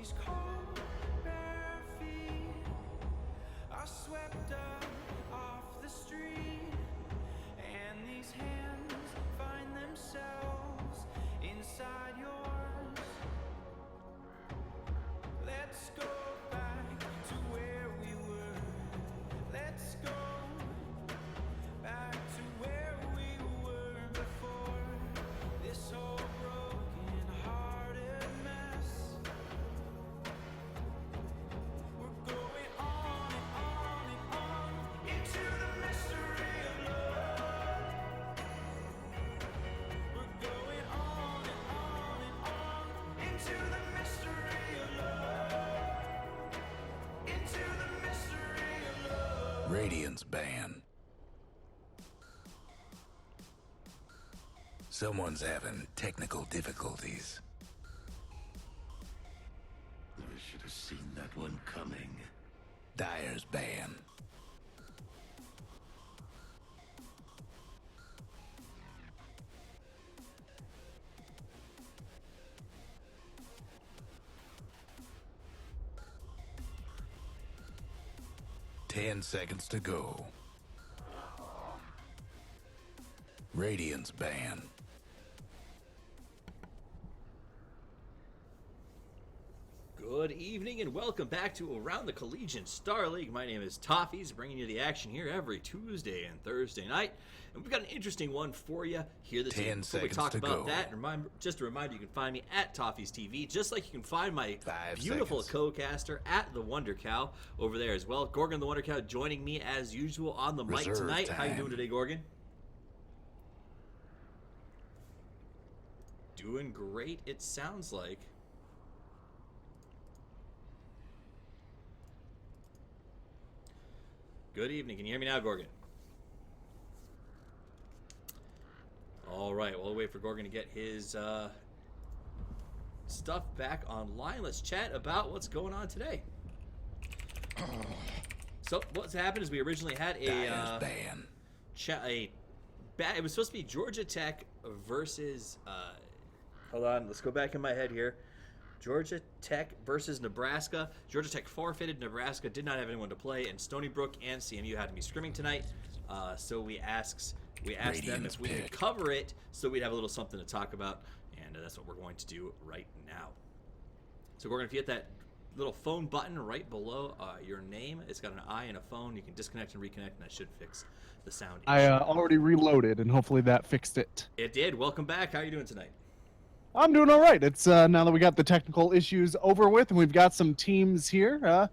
these cold bare feet are swept up off the street, and these hands find themselves inside yours. Let's go back to where we were. Let's go back to where we were before this whole broken hearted mess. We're going on and on and on into the mystery of love. We're going on and on and on into the mystery of love. Into the mystery of love. Radiance ban. Someone's having technical difficulties. I should have seen that one coming. Dyer's ban. Ten seconds to go. Radiance ban. Good evening and welcome back to Around the Collegiate Star League. My name is Toffees, bringing you the action here every Tuesday and Thursday night. And we've got an interesting one for you here this evening. Before we talk about that, just a reminder, you can find me at Toffees TV, just like you can find my beautiful co-caster at the Wonder Cow over there as well. Gorgon the Wonder Cow joining me as usual on the mic tonight. How you doing today, Gorgon? Doing great, it sounds like. Good evening. Can you hear me now, Gorgon? All right. We'll wait for Gorgon to get his stuff back online. Let's chat about what's going on today. So what's happened is we originally had it was supposed to be Georgia Tech versus. Hold on. Let's go back in my head here. Georgia Tech versus Nebraska. Georgia Tech forfeited. Nebraska did not have anyone to play, and Stony Brook and CMU had to be scrimming tonight. So we asked them if we could cover it, so we'd have a little something to talk about, and that's what we're going to do right now. So we're going to hit that little phone button right below your name. It's got an I and a phone. You can disconnect and reconnect, and that should fix the sound issue. I already reloaded, and hopefully that fixed it. It did. Welcome back. How are you doing tonight? I'm doing all right. It's now that we got the technical issues over with, and we've got some teams here.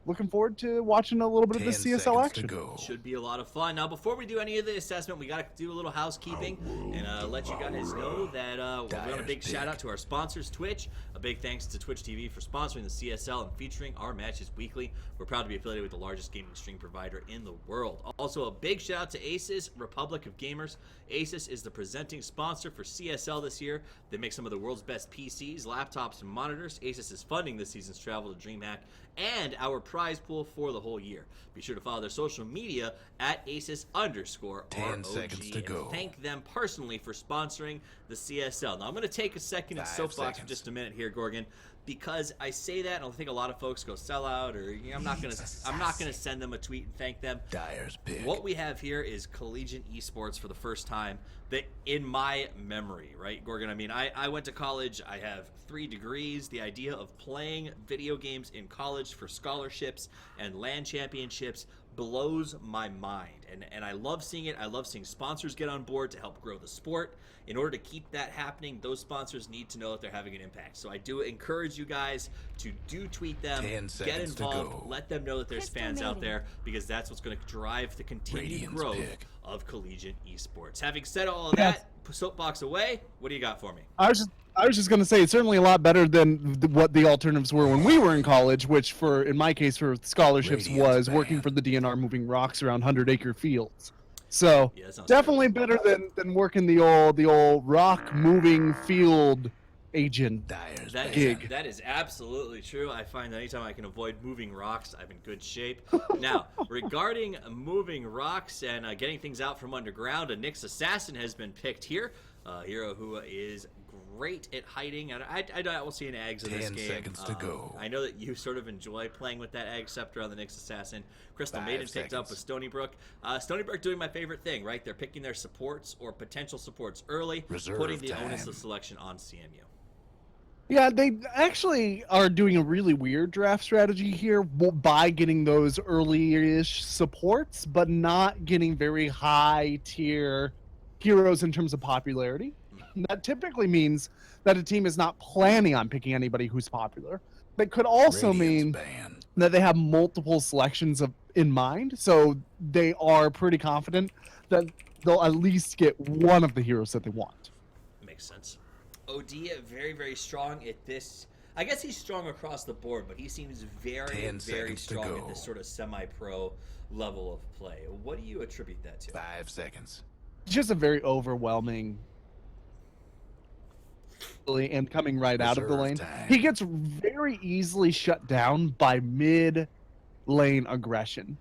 Looking forward to watching a little bit of the CSL action. Should be a lot of fun. Now, before we do any of the assessment, we got to do a little housekeeping and let you guys know that we want a big shout out to our sponsors, Twitch. A big thanks to Twitch TV for sponsoring the CSL and featuring our matches weekly. We're proud to be affiliated with the largest gaming stream provider in the world. Also, a big shout out to Asus, Republic of Gamers. Asus is the presenting sponsor for CSL this year. They make some of the world's best PCs, laptops, and monitors. Asus is funding this season's travel to DreamHack and our prize pool for the whole year. Be sure to follow their social media at Asus_ROG. 10 seconds to go. Thank them personally for sponsoring the CSL. Now I'm going to take a second and soapbox for just a minute here, Gorgon, because I say that and I think a lot of folks go sell out, or I'm not going to send them a tweet and thank them. Dyer's pick. What we have here is collegiate esports for the first time that in my memory, right, Gorgon? I mean, I went to college. I have 3 degrees. The idea of playing video games in college for scholarships and LAN championships blows my mind, and I love seeing it. I love seeing sponsors get on board to help grow the sport. In order to keep that happening, those sponsors need to know that they're having an impact. So I do encourage you guys to tweet them, get involved, let them know that there's fans out there, because that's what's going to drive the continued growth of collegiate esports. Having said all of that, soapbox away, what do you got for me? I was just going to say it's certainly a lot better than what the alternatives were when we were in college, which in my case for scholarships was working for the DNR moving rocks around 100-acre fields. So definitely better than working the old rock moving field agent gig. That is absolutely true. I find that anytime I can avoid moving rocks, I'm in good shape. Now, regarding moving rocks and getting things out from underground, a Nyx assassin has been picked here. Hero who is great at hiding. And I will see an Ags in this 10 game. seconds to go. I know that you sort of enjoy playing with that Ag Scepter on the Nyx Assassin. Crystal 5 Maiden picked up seconds. with Stony Brook. Stony Brook doing my favorite thing, right? They're picking their supports or potential supports early, Reserve putting the onus time. of selection on CMU. Yeah, they actually are doing a really weird draft strategy here by getting those early-ish supports, but not getting very high-tier heroes in terms of popularity. That typically means that a team is not planning on picking anybody who's popular. That could also Radiance mean ban. that they have multiple selections in mind, so they are pretty confident that they'll at least get one of the heroes that they want. Makes sense. OD very, very strong at this. I guess he's strong across the board, but he seems very, 10 very seconds to strong go. at this sort of semi-pro level of play. What do you attribute that to? 5 seconds. It's just a very overwhelming and coming right out of the Reserve lane. time. He gets very easily shut down by mid lane aggression.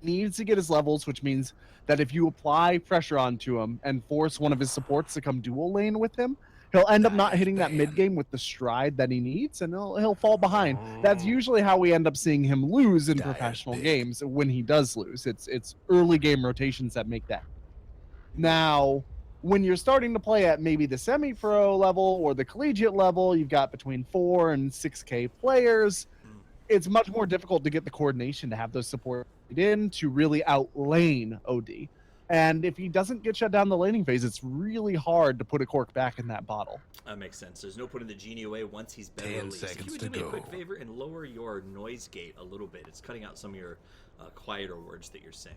Needs to get his levels, which means that if you apply pressure onto him and force one of his supports to come dual lane with him, he'll end up not hitting that mid game with the stride that he needs, and he'll fall behind. That's usually how we end up seeing him lose in Dive professional big. games when he does lose. It's early game rotations that make that. Now, when you're starting to play at maybe the semi-pro level or the collegiate level, you've got between 4 and 6K players. It's much more difficult to get the coordination to have those support in to really outlane OD. And if he doesn't get shut down the laning phase, it's really hard to put a cork back in that bottle. That makes sense. There's no putting the genie away once he's been 10 released. If you seconds would to do me a quick go. favor and lower your noise gate a little bit. It's cutting out some of your quieter words that you're saying.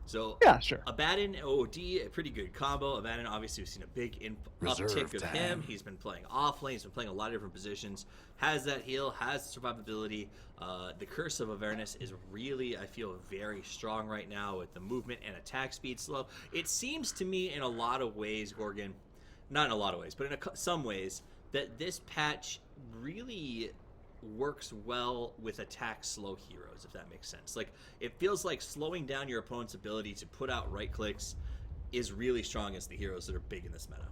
So Yeah, sure. Abaddon, OD, a pretty good combo. Abaddon, obviously, we've seen a big Reserve uptick of time. him. He's been playing off lane. He's been playing a lot of different positions. Has that heal, has the survivability. The Curse of Avernus is really, I feel, very strong right now with the movement and attack speed slow. It seems to me in a lot of ways, Gorgon, not in a lot of ways, but in some ways, that this patch really works well with attack slow heroes, if that makes sense. Like, it feels like slowing down your opponent's ability to put out right clicks is really strong against the heroes that are big in this meta.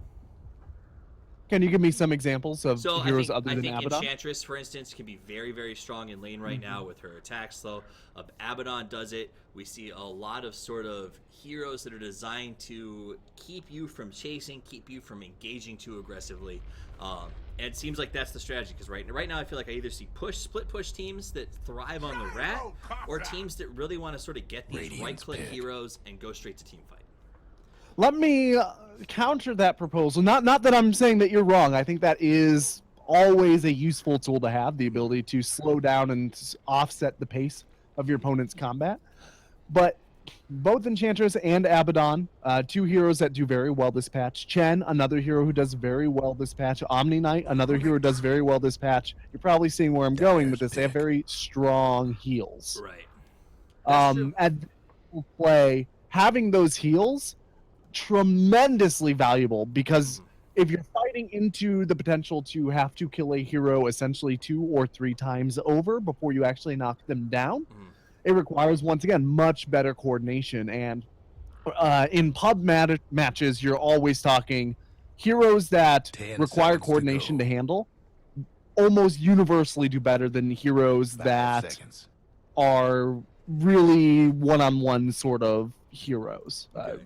Can you give me some examples of So heroes I other than think Abaddon? Enchantress, for instance, can be very, very strong in lane right now with her attack slow. Abaddon does it. We see a lot of sort of heroes that are designed to keep you from chasing, keep you from engaging too aggressively. And it seems like that's the strategy, because right now I feel like I either see split push teams that thrive on the rat, or teams that really want to sort of get these Radiance right-click pick. heroes and go straight to team fight. Let me counter that proposal. Not that I'm saying that you're wrong. I think that is always a useful tool to have, the ability to slow down and offset the pace of your opponent's combat. But both Enchantress and Abaddon, two heroes that do very well this patch. Chen, another hero who does very well this patch. Omni Knight, another hero who does very well this patch. You're probably seeing where I'm going with this. They have very strong heals. Right. That's true. And play, having those heals, tremendously valuable, because if you're fighting into the potential to have to kill a hero essentially 2 or 3 times over before you actually knock them down, it requires, once again, much better coordination. And in pub matches, you're always talking heroes that 10 require seconds to coordination go. to handle almost universally do better than heroes 5 that seconds. are really one-on-one sort of heroes. Okay.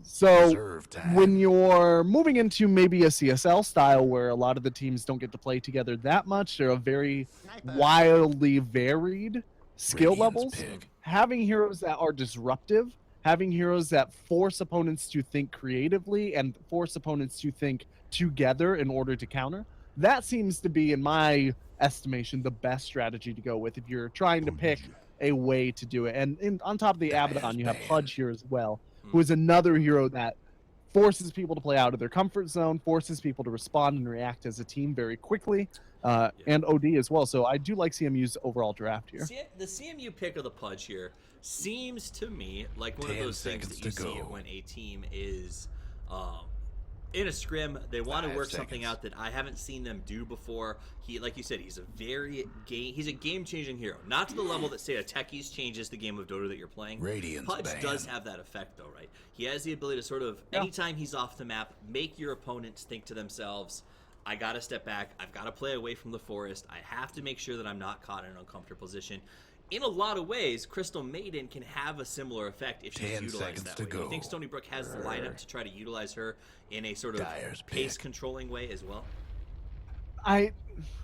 So Reserve time. when you're moving into maybe a CSL style where a lot of the teams don't get to play together that much, they're a very wildly varied skill Radiance levels. pick. Having heroes that are disruptive, having heroes that force opponents to think creatively and force opponents to think together in order to counter, that seems to be, in my estimation, the best strategy to go with if you're trying to pick a way to do it. And on top of the Abaddon, you have Pudge here as well, who is another hero that forces people to play out of their comfort zone, forces people to respond and react as a team very quickly, and OD as well. So I do like CMU's overall draft here. The CMU pick of the Pudge here seems to me like one of 10 those things that you seconds to see go. when a team is in a scrim, they want to 5 work something seconds. out that I haven't seen them do before. He, like you said, he's a game-changing hero. Not to the level that, say, a Techies changes the game of Dota that you're playing. Radiance Pudge ban. does have that effect, though, right? He has the ability to sort of, anytime he's off the map, make your opponents think to themselves, I got to step back. I've got to play away from the forest. I have to make sure that I'm not caught in an uncomfortable position. In a lot of ways, Crystal Maiden can have a similar effect if she's 10 utilized seconds that to way. Do you go. think Stony Brook has the lineup to try to utilize her in a sort of Dyer's pace pick. controlling way as well?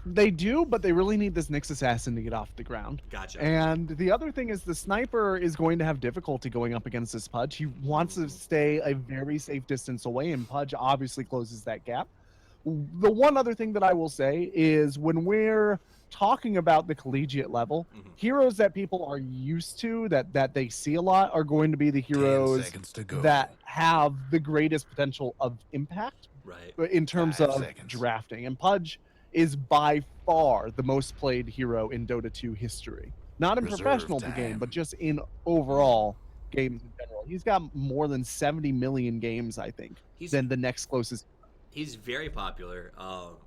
They do, but they really need this Nyx assassin to get off the ground. Gotcha. And the other thing is the sniper is going to have difficulty going up against this Pudge. He wants to stay a very safe distance away, and Pudge obviously closes that gap. The one other thing that I will say is when we're talking about the collegiate level, heroes that people are used to, that they see a lot, are going to be the 10 heroes seconds to go. that have the greatest potential of impact Right. in terms 5 of seconds. drafting. And Pudge is by far the most played hero in Dota 2 history. Not in Reserve professional time. game, but just in overall games in general. He's got more than 70 million games, I think, than the next closest. He's very popular.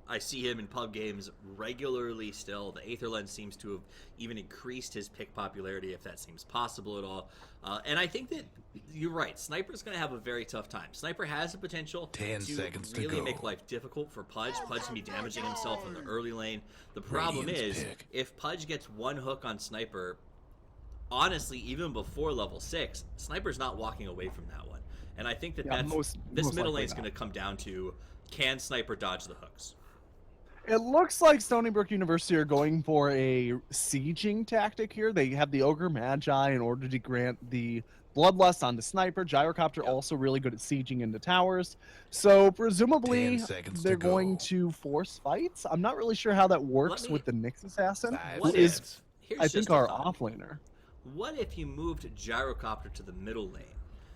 I see him in pub games regularly still. The Aether Lens seems to have even increased his pick popularity, if that seems possible at all. And I think that you're right. Sniper's going to have a very tough time. Sniper has the potential 10 to seconds to really go. make life difficult for Pudge. Pudge can be damaging himself in the early lane. The problem Radiant's is, pick. if Pudge gets one hook on Sniper, honestly, even before level 6, Sniper's not walking away from that one. And I think that this middle likely lane's not. going to come down to, can Sniper dodge the hooks? It looks like Stony Brook University are going for a sieging tactic here. They have the Ogre Magi in order to grant the Bloodlust onto Sniper. Gyrocopter also really good at sieging into towers. So presumably 10 seconds they're to go. going to force fights. I'm not really sure how that works me- with the Nyx Assassin, 5 who What is, seconds. Here's I just think, a our thought. offlaner. What if you moved Gyrocopter to the middle lane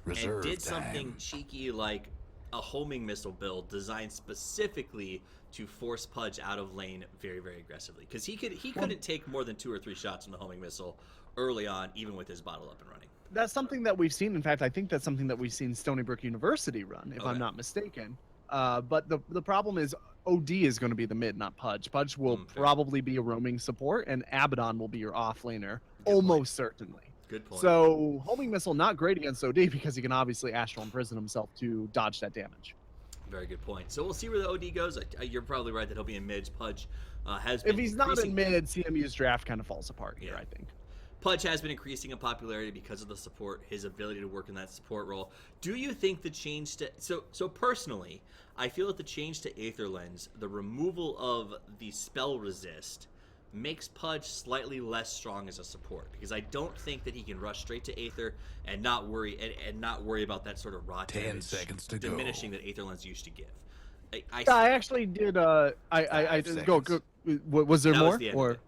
Reserve and did time. something cheeky like a homing missile build designed specifically to force Pudge out of lane very, very aggressively? Because he couldn't take more than 2 or 3 shots from the homing missile early on, even with his bottle up and running. That's something that we've seen. In fact, I think that's something that we've seen Stony Brook University run, if Okay. I'm not mistaken. But the problem is OD is going to be the mid, not Pudge. Pudge will fair. probably be a roaming support, and Abaddon will be your offlaner, point. almost certainly. Good point. So homing missile not great against OD because he can obviously astral imprison himself to dodge that damage. Very good point. So we'll see where the OD goes. You're probably right that he'll be in mids. Pudge has been If he's not increasing- in mid, CMU's draft kind of falls apart here, Yeah. I think. Pudge has been increasing in popularity because of the support, his ability to work in that support role. Do you think the change to so personally, I feel that the change to Aether Lens, the removal of the spell resist, makes Pudge slightly less strong as a support, because I don't think that he can rush straight to Aether and not worry about that sort of raw 10 damage seconds to diminishing go. that Aether Lens used to give. I actually did. I 5 did go. seconds. Was there That more? was the end of Or it.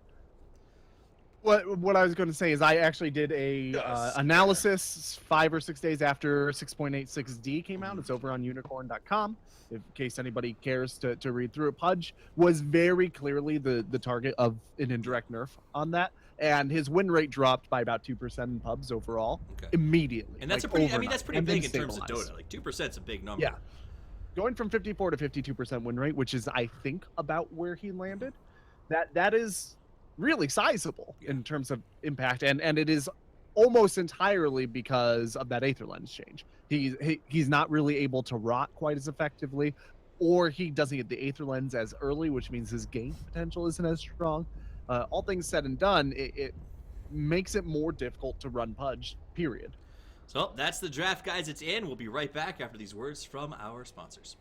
what I was going to say is I actually did a analysis 5 or 6 days after 6.86D came out. It's over on unicorn.com. In case anybody cares to read through it. Pudge was very clearly the target of an indirect nerf on that, and his win rate dropped by about 2% in pubs overall immediately. And that's like, a pretty. I mean, overnight, that's pretty and then big in terms of stabilized. Dota. Like 2%'s a big number. Yeah. Going from 54 to 52% win rate, which is I think about where he landed, that is really sizable in terms of impact, and it is almost entirely because of that Aether Lens change. He's not really able to rot quite as effectively, or he doesn't get the Aether Lens as early, which means his gain potential isn't as strong. All things said and done, it makes it more difficult to run Pudge, period. So that's the draft, guys. It's in. We'll be right back after these words from our sponsors.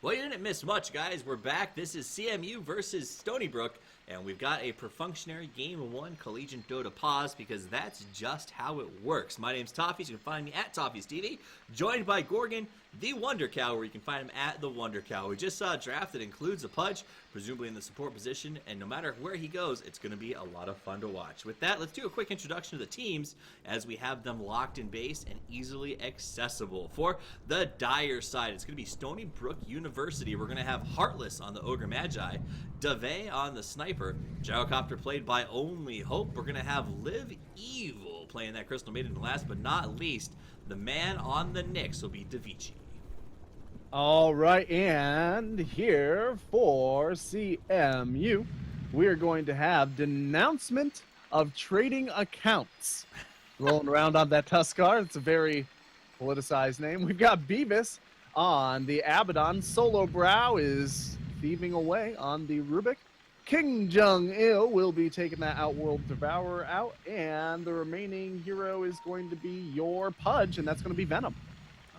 Well, you didn't miss much, guys. We're back. This is CMU versus Stony Brook, And we've got a perfunctionary Game 1 Collegiate Dota pause because that's just how it works. My name's Toffees. You can find me at Toffees TV. Joined by Gorgon, the Wonder Cow, where you can find him at the Wonder Cow. We just saw a draft that includes a Pudge, presumably in the support position, and no matter where he goes, it's going to be a lot of fun to watch. With that, let's do a quick introduction to the teams as we have them locked in base and easily accessible. For the Dire side, it's going to be Stony Brook University. We're going to have Heartless on the Ogre Magi, Dave on the Sniper, Gyrocopter played by Only Hope. We're going to have Live Evil playing that Crystal Maiden, and last but not least, the man on the Knicks will be Davici. All right, and here for CMU, we are going to have denouncement of trading accounts. Rolling around on that Tuskar, it's a very politicized name. We've got Beavis on the Abaddon. Solo Brow is thieving away on the Rubik. King Jung-il will be taking that Outworld Devourer out, and the remaining hero is going to be your Pudge, and that's going to be Venom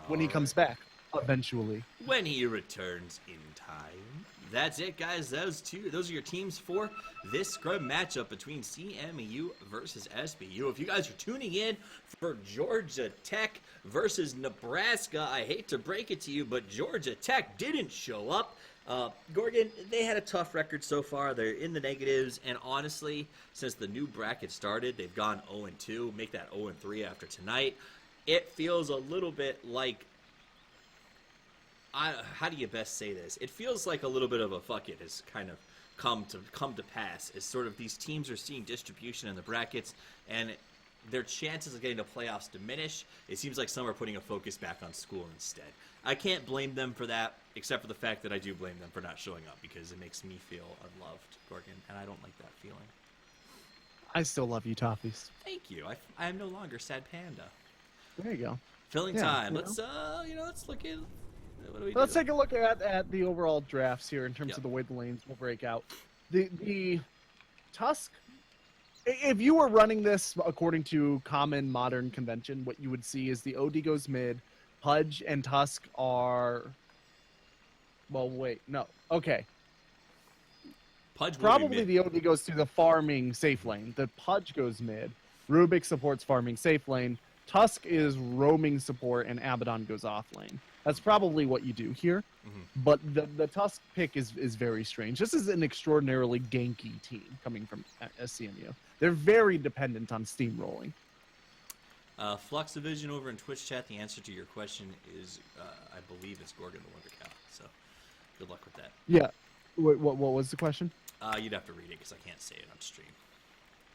when he comes back. Eventually, when he returns in time. That's it, guys. Those are your teams for this Scrim matchup between CMU versus SBU. If you guys are tuning in for Georgia Tech versus Nebraska, I hate to break it to you, but Georgia Tech didn't show up. Gorgon, they had a tough record so far. They're in the negatives, and honestly, since the new bracket started, they've gone 0-2. Make that 0-3 after tonight. It feels a little bit like, how do you best say this? It feels like a little bit of a fuck it has kind of come to pass, as sort of these teams are seeing distribution in the brackets, and their chances of getting to playoffs diminish. It seems like some are putting a focus back on school instead. I can't blame them for that, except for the fact that I do blame them for not showing up, because it makes me feel unloved, Gorgon, and I don't like that feeling. I still love you, Toffees. Thank you. I am no longer Sad Panda. There you go. Filling time. Let's look at. Let's take a look at the overall drafts here in terms of the way the lanes will break out. The Tusk, if you were running this according to common modern convention, what you would see is the OD goes mid, Pudge and Tusk are. Well, wait, no, okay. Pudge probably the OD goes through the farming safe lane. The Pudge goes mid. Rubik supports farming safe lane. Tusk is roaming support, and Abaddon goes off lane. That's probably what you do here, but the Tusk pick is very strange. This is an extraordinarily ganky team coming from SCMU. They're very dependent on steamrolling. Flux Division over in Twitch chat, the answer to your question is, I believe it's Gorgon the Wonder Cow, so good luck with that. Yeah. What was the question? You'd have to read it because I can't say it on stream.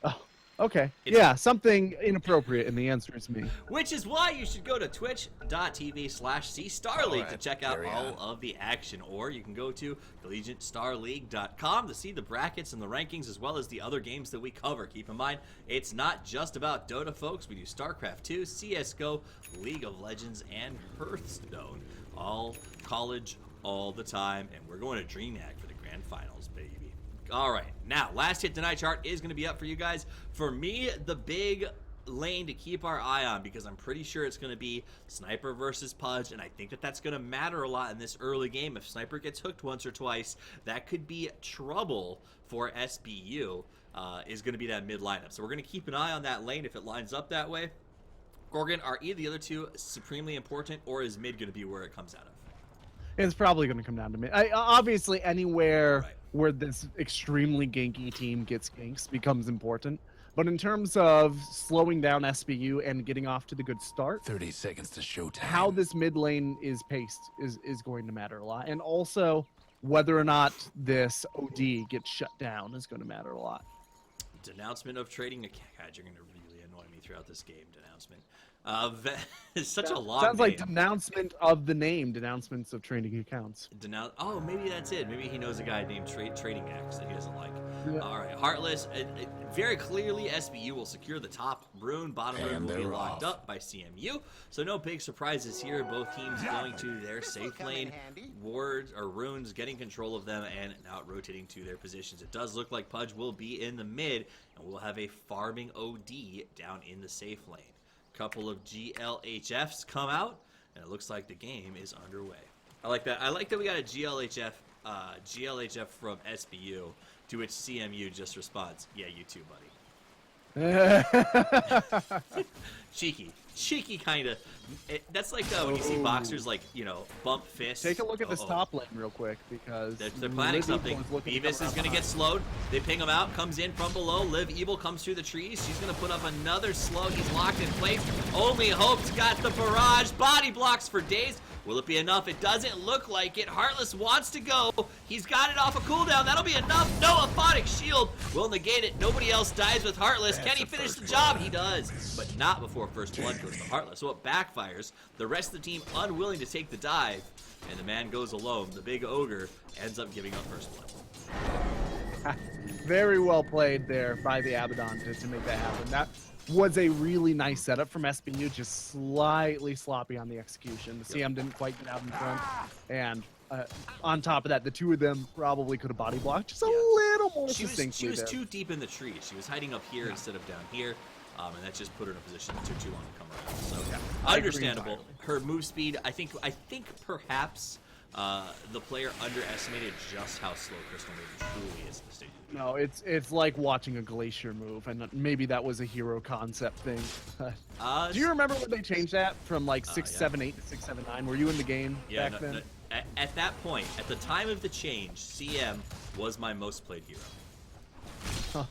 Oh. Okay. Yeah, something inappropriate, and the answer is me. Which is why you should go to twitch.tv/CStarLeague to check out all of the action. Or you can go to collegiatestarleague.com to see the brackets and the rankings, as well as the other games that we cover. Keep in mind, it's not just about Dota, folks. We do StarCraft 2, CSGO, League of Legends, and Hearthstone. All college, all the time. And we're going to DreamHack for the grand finals, baby. All right, now, last hit tonight chart is going to be up for you guys. For me, the big lane to keep our eye on, because I'm pretty sure it's going to be Sniper versus Pudge, and I think that that's going to matter a lot in this early game. If Sniper gets hooked once or twice, that could be trouble for SBU, is going to be that mid lineup. So we're going to keep an eye on that lane if it lines up that way. Gorgon, are either the other two supremely important, or is mid going to be where it comes out of? It's probably going to come down to mid. Obviously, anywhere where this extremely ganky team gets ganks becomes important. But in terms of slowing down SBU and getting off to the good start, 30 seconds to showtime. How this mid lane is paced is going to matter a lot. And also, whether or not this OD gets shut down is going to matter a lot. Denouncement of trading. God, you're going to really annoy me throughout this game. Denouncement. It's such a long Sounds like name. denouncement of the name, denouncements of trading accounts. Oh, maybe that's it. Maybe he knows a guy named Trading X that he doesn't like. Yeah. All right, Heartless. Very clearly, SBU will secure the top rune. Bottom rune will be locked up by CMU. So no big surprises here. Both teams going to their safe lane. Wards or runes getting control of them and now rotating to their positions. It does look like Pudge will be in the mid, and we'll have a farming OD down in the safe lane. Couple of GLHFs come out, and it looks like the game is underway. I like that. I like that we got a GLHF GLHF from SBU, to which CMU just responds, "Yeah, you too, buddy." Cheeky kind of. That's like when you see boxers like bump fists. Take a look at this top lane real quick because they're planning something. Beavis is gonna get slowed. They ping him out. Comes in from below. Liv Evil comes through the trees. She's gonna put up another slow. He's locked in place. Only Hope's got the barrage. Body blocks for days. Will it be enough? It doesn't look like it. Heartless wants to go. He's got it off a cooldown. That'll be enough. No, Aphotic Shield will negate it. Nobody else dies with Heartless. Can he finish the job? He does, but not before first blood goes to Heartless. So it backfires. The rest of the team unwilling to take the dive, and the man goes alone. The big ogre ends up giving up first blood. Very well played there by the Abaddon to make that happen. That was a really nice setup from SBU, just slightly sloppy on the execution. The CM didn't quite get out in front, and on top of that, the two of them probably could have body blocked just a little more succinctly. She was too deep in the trees. She was hiding up here instead of down here, and that just put her in a position that took too long to come around. So understandable. Her move speed, I think perhaps the player underestimated just how slow Crystal Maiden truly is in the stage. No, it's like watching a glacier move, and maybe that was a hero concept thing. Do you remember when they changed that from like 6.78 to 6.79? Were you in the game back then? No, at that point, at the time of the change, CM was my most played hero.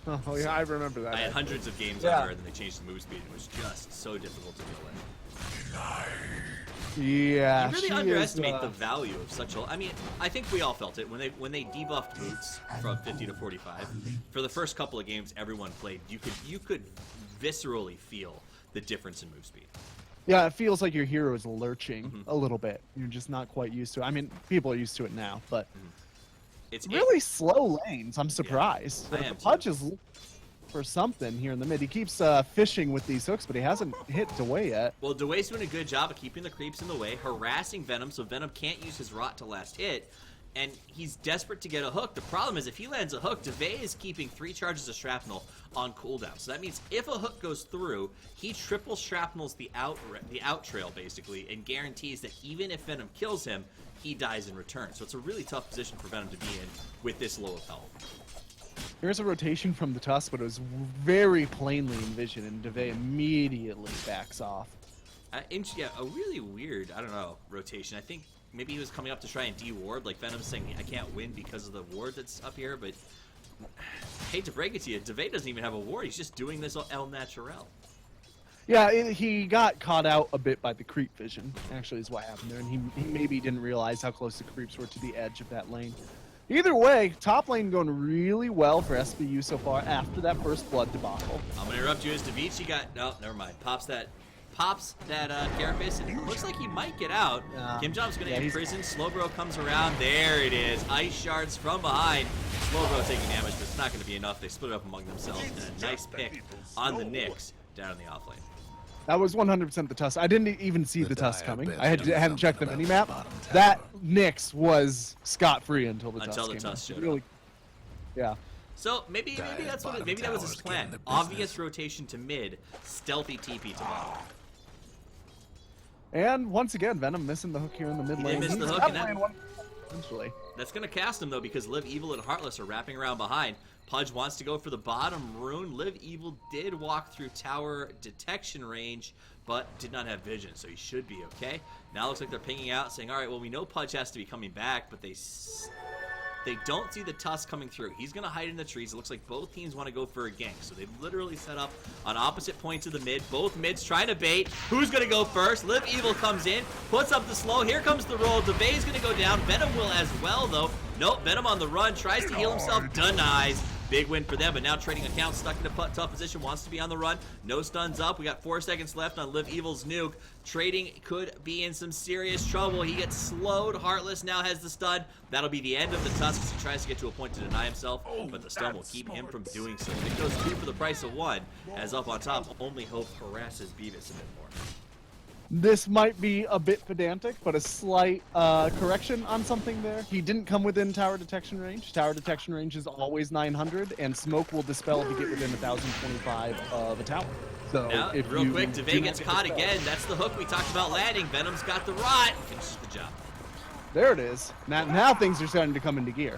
Oh yeah, I remember that. I had hundreds of games on her, and then they changed the move speed, and it was just so difficult to deal with. Yeah, you really underestimate the value of such a. I mean, I think we all felt it when they debuffed boots from 50 to 45. For the first couple of games everyone played, you could viscerally feel the difference in move speed. Yeah, it feels like your hero is lurching a little bit. You're just not quite used to it. I mean, people are used to it now, but it's really slow lanes. I'm surprised. I am Pudge is for something here in the mid. He keeps fishing with these hooks, but he hasn't hit DeWay yet. Well, DeWay's doing a good job of keeping the creeps in the way, harassing Venom, so Venom can't use his rot to last hit, and he's desperate to get a hook. The problem is if he lands a hook, DeWay is keeping 3 charges of shrapnel on cooldown. So that means if a hook goes through, he triple shrapnels the out trail basically, and guarantees that even if Venom kills him, he dies in return. So it's a really tough position for Venom to be in with this low of health. Here's a rotation from the Tusk, but it was very plainly envisioned, and DeVay immediately backs off. Yeah, a really weird, I don't know, rotation. I think maybe he was coming up to try and de-ward, like Venom's saying, I can't win because of the ward that's up here, but hate to break it to you, DeVay doesn't even have a ward. He's just doing this El Natural. Yeah, he got caught out a bit by the creep vision, actually, is what happened there, and he maybe didn't realize how close the creeps were to the edge of that lane. Either way, top lane going really well for SBU so far after that first blood debacle. I'm gonna interrupt you as Davici got never mind. Pops that carapace, and it looks like he might get out. Kim Jong's gonna imprison. Slowbro comes around. There it is. Ice shards from behind. Slowbro taking damage, but it's not gonna be enough. They split it up among themselves, and a nice pick on the Nyx down in the offlane. That was 100% the Tusk. I didn't even see the Tusk coming. I hadn't checked the minimap. That Nyx was scot-free until the Tusk showed up. Yeah. So maybe that's what maybe that was his plan. Obvious rotation to mid, stealthy TP to bottom. And once again, Venom missing the hook here in the mid lane. He missed the hook, and eventually. That's gonna cast him though, because Liv Evil and Heartless are wrapping around behind. Pudge wants to go for the bottom rune. Liv Evil did walk through tower detection range, but did not have vision, so he should be okay. Now it looks like they're pinging out, saying, all right, well, we know Pudge has to be coming back, but they don't see the Tusk coming through. He's going to hide in the trees. It looks like both teams want to go for a gank, so they've literally set up on opposite points of the mid. Both mids trying to bait. Who's going to go first? Liv Evil comes in, puts up the slow. Here comes the roll. DeVay's going to go down. Venom will as well, though. Nope, Venom on the run. Tries to heal himself. Denies. Big win for them, but now trading account stuck in a tough position, wants to be on the run. No stuns up. We got 4 seconds left on Liv Evil's nuke. Trading could be in some serious trouble. He gets slowed. Heartless now has the stun. That'll be the end of the Tusk as he tries to get to a point to deny himself, but the stun will keep him from doing so. It goes 2 for the price of 1, as up on top, only Hope harasses Beavis a bit more. This might be a bit pedantic, but a slight correction on something there. He didn't come within tower detection range. Tower detection range is always 900, and smoke will dispel if you get within 1,025 of a tower. So now, if real quick, DeVay gets caught again. That's the hook we talked about landing. Venom's got the rot. Finishes the job. There it is. Now things are starting to come into gear.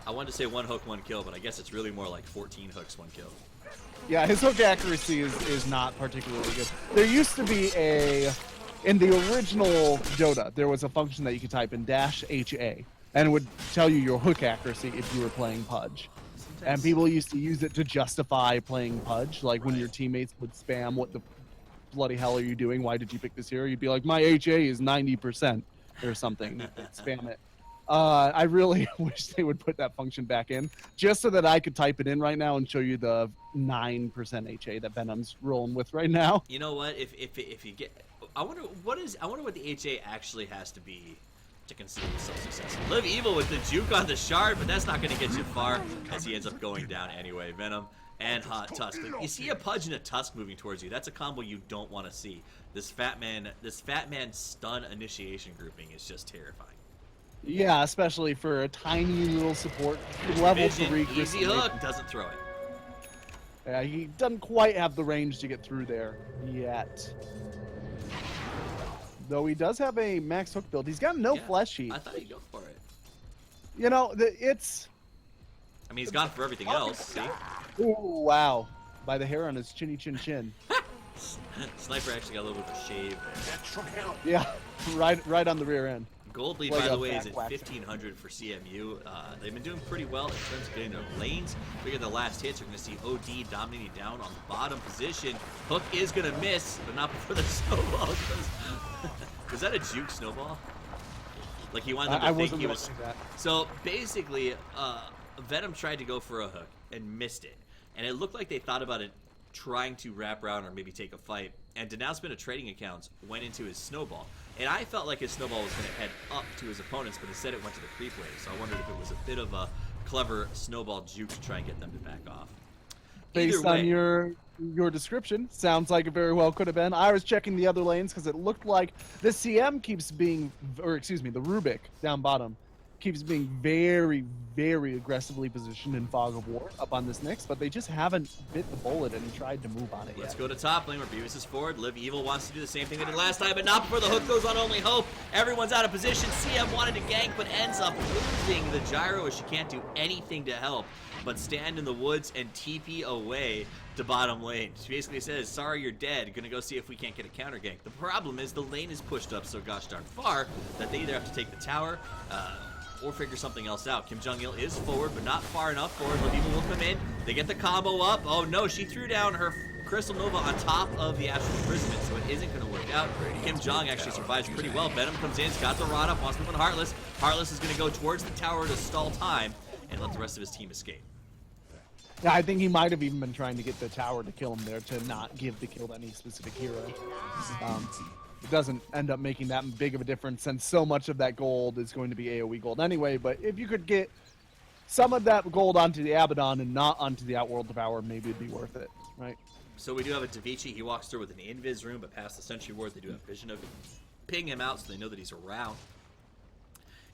I wanted to say 1 hook, 1 kill, but I guess it's really more like 14 hooks, 1 kill. Yeah, his hook accuracy is not particularly good. There used to be in the original Dota, there was a function that you could type in -HA, and it would tell you your hook accuracy if you were playing Pudge. And people used to use it to justify playing Pudge, like when your teammates would spam, what the bloody hell are you doing? Why did you pick this hero? You'd be like, my HA is 90% or something. Spam it. I really wish they would put that function back in, just so that I could type it in right now and show you the 9% HA that Venom's rolling with right now. You know what? If you get, I wonder what the HA actually has to be to consider yourself successful. Live Evil with the juke on the shard, but that's not going to get you far as he ends up going down anyway. Venom and Hot Tusk. You see a Pudge and a Tusk moving towards you. That's a combo you don't want to see. This fat man stun initiation grouping is just terrifying. Yeah, especially for a tiny little support level 3. Easy hook, doesn't throw it. Yeah, he doesn't quite have the range to get through there yet. Though he does have a max hook build. He's got no flesh heat. I thought he'd go for it. You know, it's... I mean, he's gone for everything else, see? Ooh, wow. By the hair on his chinny chin chin. Sniper actually got a little bit of a shave. Yeah, right on the rear end. Gold lead, Like by a the way, is back at whacker. 1,500 for CMU. They've been doing pretty well in terms of getting their lanes. Figure the last hits, you're going to see OD dominating down on the bottom position. Hook is going to miss, but not before the snowball goes. Was that a juke snowball? Like he wanted them to think he was. watching that. So basically, Venom tried to go for a hook and missed it. And it looked like they thought about it trying to wrap around or maybe take a fight. And denouncement of trading accounts went into his snowball. And I felt like his snowball was going to head up to his opponents, but instead it went to the creep wave. So I wondered if it was a bit of a clever snowball juke to try and get them to back off. Based Either way, on your description, sounds like it very well could have been. I was checking the other lanes because it looked like the CM keeps being, or excuse me, the Rubik down bottom keeps being very, very aggressively positioned in Fog of War up on this Nyx, but they just haven't bit the bullet and tried to move on it let's yet. go to top lane where Beavis is forward. Live Evil wants to do the same thing they did last time, but not before the hook goes on Only Hope. Everyone's out of position. CM wanted to gank, but ends up losing the gyro as she can't do anything to help but stand in the woods and TP away to bottom lane. She basically says, sorry, you're dead. Gonna go see if we can't get a counter gank. The problem is the lane is pushed up so gosh darn far that they either have to take the tower or figure something else out. Kim Jong-il is forward, but not far enough forward. Live Evil will come in. They get the combo up. Oh no, she threw down her Crystal Nova on top of the Astral Imprisonment, so it isn't going to work out. Kim Jong actually survives pretty well. Venom comes in, he's got the rod up, wants to move on Heartless. Heartless is going to go towards the tower to stall time and let the rest of his team escape. Yeah, I think he might have even been trying to get the tower to kill him there to not give the kill to any specific hero. It doesn't end up making that big of a difference since so much of that gold is going to be AoE gold anyway, but if you could get some of that gold onto the Abaddon and not onto the Outworld Devourer, maybe it'd be worth it, right? So we do have a Davichi. He walks through with an invis room, but past the Sentry Ward, they do have vision of him. Ping him out so they know that he's around.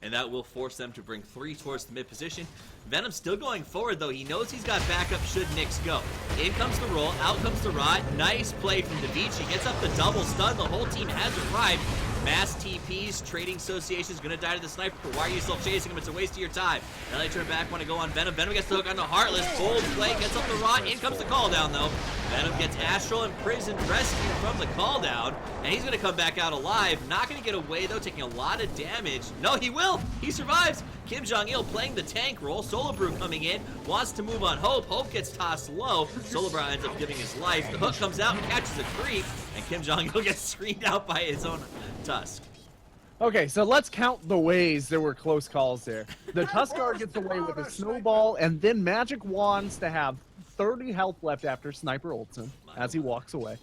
And that will force them to bring 3 towards the mid position. Venom still going forward, though. He knows he's got backup should Nyx go. In comes the roll. Out comes the rod. Nice play from Davichi. Gets up the double stun. The whole team has arrived. Mass TPs. Trading Association is going to die to the sniper. But why are you still chasing him? It's a waste of your time. Now they turn back, want to go on Venom. Venom gets the hook onto Heartless. Bold play. Gets up the rod. In comes the call down, though. Venom gets Astral Imprisoned, rescued from the call down. And he's going to come back out alive. Not going to get away, though, taking a lot of damage. No, he will. He survives. Kim Jong-il playing the tank role. Solo Brew coming in. Wants to move on Hope. Hope gets tossed low. Solo Brew ends up giving his life. The hook comes out and catches a creep. And Kim Jong-il gets screened out by his own Tusk. Okay, so let's count the ways there were close calls there. The Tuskar gets away with a snowball and then Magic Wands to have 30 health left after Sniper Olsen as he walks away.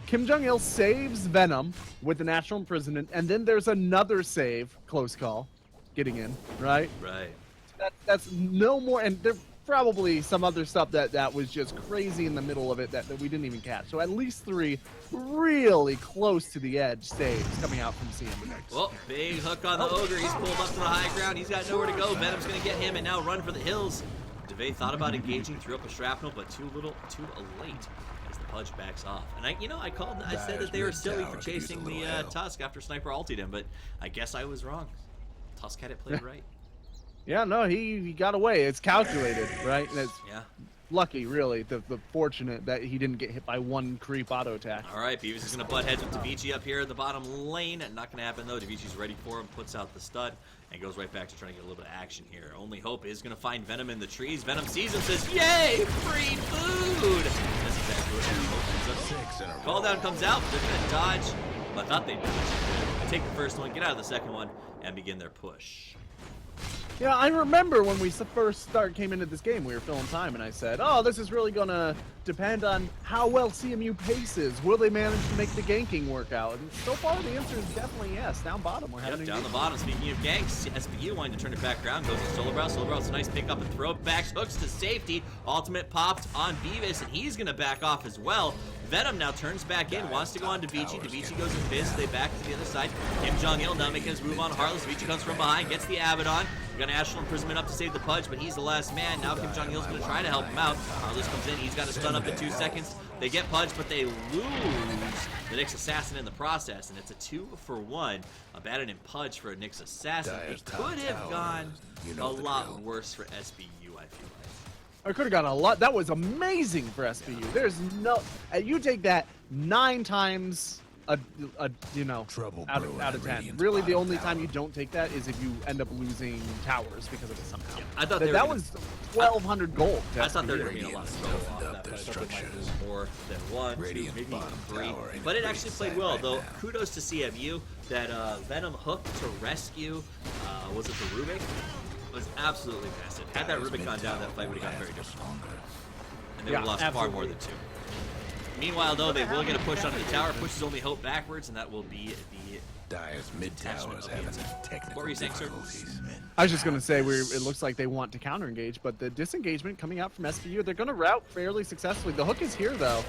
Kim Jong-il saves Venom with the Natural Imprisonment, and then there's another save, close call, getting in, right? Right. That's no more, and there probably some other stuff that was just crazy in the middle of it that we didn't even catch. So at least 3 really close to the edge saves coming out from CM next. Well, big hook on the Ogre. He's pulled up to the high ground. He's got nowhere to go. Venom's going to get him and now run for the hills. DeVay thought about engaging, threw up a shrapnel, but too late as the Pudge backs off. And I said that they were silly for chasing the Tusk after Sniper ulted him, but I guess I was wrong. Tusk had it played right. Yeah, no, he got away. It's calculated, right? And it's Yeah. lucky, really, the fortunate that he didn't get hit by one creep auto attack. All right, Beavis is going to butt heads with Davichi up here in the bottom lane. Not going to happen, though. Davichi's ready for him, puts out the stud, and goes right back to trying to get a little bit of action here. Only hope is going to find Venom in the trees. Venom sees him, says, yay, free food! That's exactly what Venom opens up. Call down comes out. They're going to dodge. Well, I thought they'd dodge. Take the first one, get out of the second one, and begin their push. Yeah, I remember when we first came into this game, we were filling time, and I said, oh, this is really going to depend on how well CMU paces. Will they manage to make the ganking work out? And so far, the answer is definitely yes. Down bottom, we're having down the bottom. Speaking of ganks, SPU wanting to turn it back around, goes to Solobrow. Solobrow, a nice pick up and throw. Backs, hooks to safety. Ultimate popped on Beavis, and he's going to back off as well. Venom now turns back in, wants to go on Davichi. Davichi goes in fist. They back to the other side. Kim Jong-il now making his move on Heartless. Davichi comes from behind, gets the Abaddon. We're going to Astral Imprisonment up to save the Pudge, but he's the last man. Now Kim Jong-il's going to try to help him out. Heartless comes in. He's got a stun up in 2 seconds. They get Pudge, but they lose the Nyx Assassin in the process, and it's a 2-for-1. Abaddon and Pudge for a Nyx Assassin. It could have gone a lot worse for SBU, I feel like. I could have gotten a lot. That was amazing for SPU. There's no. You take that 9 times Trouble out of 10. Really, the only time you don't take that is if you end up losing towers because of it somehow. Yeah, I thought that was 1,200 gold. I thought there were going to be a lot of snow off that, but I thought they might lose more than 1, 2, maybe even 3. But it actually played well, though. Kudos to CMU that Venom hooked to rescue. Was it the Rubik? Was absolutely massive. Had that Rubik gone down, that fight would have gotten very different. And they would have lost far more than 2. Meanwhile, though, they will get a push onto the tower. Pushes only hope backwards, and that will be the Dyer's mid towers having technical What were you saying, sir? difficulties. I was just going to say, it looks like they want to counter engage, but the disengagement coming out from SPU, they're going to route fairly successfully. The hook is here, though.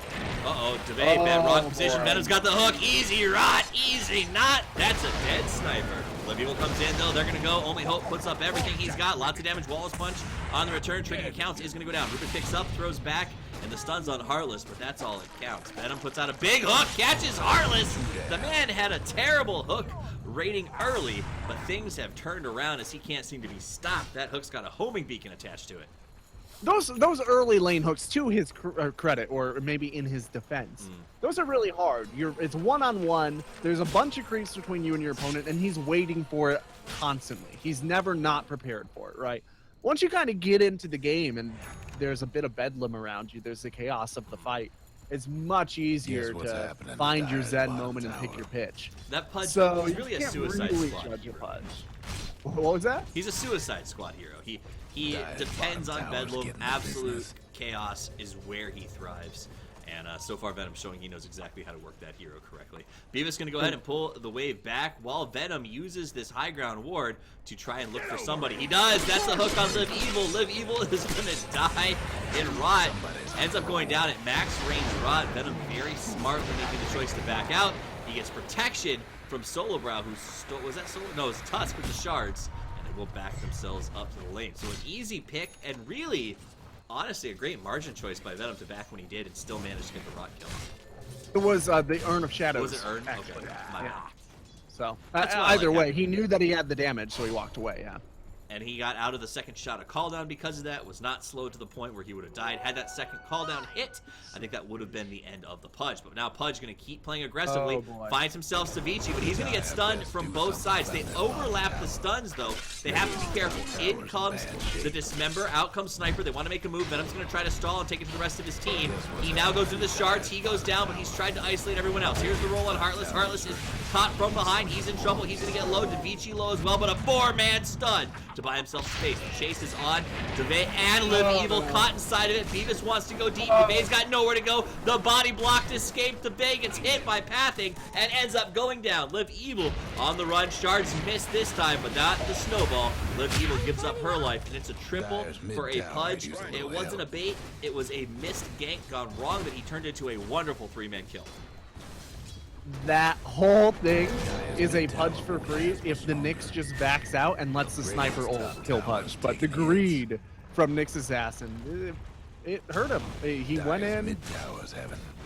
Uh-oh, Debate, wrong position. Venom's got the hook. Easy, Rot. Easy, not. That's a dead sniper. Levival comes in, though. They're going to go. Only Hope puts up everything he's got. Lots of damage. Wallace punch on the return. Tricking accounts is going to go down. Rubik picks up, throws back, and the stun's on Heartless, but that's all it counts. Venom puts out a big hook, catches Heartless. The man had a terrible hook rating early, but things have turned around as he can't seem to be stopped. That hook's got a homing beacon attached to it. Those early lane hooks, to his credit, or maybe in his defense, those are really hard. It's one-on-one. There's a bunch of creeps between you and your opponent, and he's waiting for it constantly. He's never not prepared for it, right? Once you kind of get into the game and there's a bit of bedlam around you, there's the chaos of the fight, it's much easier to find your zen moment and pick your pitch. That Pudge is really a can't suicide really squad judge a hero. Pudge. What was that? He's a suicide squad hero. He depends on bedlam. Absolute chaos is where he thrives. And so far, Venom's showing he knows exactly how to work that hero correctly. Beavis going to go ahead and pull the wave back while Venom uses this high ground ward to try and look for somebody. He does. That's the hook on Live Evil. Live Evil is going to die in Rot. Ends up going down at max range Rot. Venom very smartly making the choice to back out. He gets protection from Solobrow, who was that Solo? No, it's Tusk with the shards. And they will back themselves up to the lane. So an easy pick and really, honestly, a great margin choice by Venom to back when he did and still managed to get the Rot kill. It was the Urn of Shadows. Was it Urn? Actually. Okay. My bad. So That's what I either like way, happening. he knew that he had the damage, so he walked away. Yeah. And he got out of the second shot of call down because of that. Was not slow to the point where he would have died. Had that second call down hit, I think that would have been the end of the Pudge. But now Pudge going to keep playing aggressively. Oh, boy. Finds himself Savici, but he's going to get stunned from both sides. They overlap the stuns, though. They have to be careful. In comes the Dismember. Out comes Sniper. They want to make a move. Venom's going to try to stall and take it to the rest of his team. He now goes to the shards. He goes down, but he's tried to isolate everyone else. Here's the roll on Heartless. Heartless is caught from behind. He's in trouble. He's going to get low. Davichi low as well, but a 4-man stun to buy himself space. The chase is on. Deve and Live Evil caught inside of it. Beavis wants to go deep. Deve's got nowhere to go. The body blocked escape. Deve gets hit by pathing and ends up going down. Live Evil on the run. Shards missed this time, but not the snowball. Live Evil gives up her life, and it's a triple for a Pudge. It wasn't a bait. It was a missed gank gone wrong, but he turned into a wonderful 3-man kill. That whole thing is a Pudge for free if the Nyx just backs out and lets the Sniper ult kill Pudge. But the greed from Nyx Assassin, it hurt him. He went in,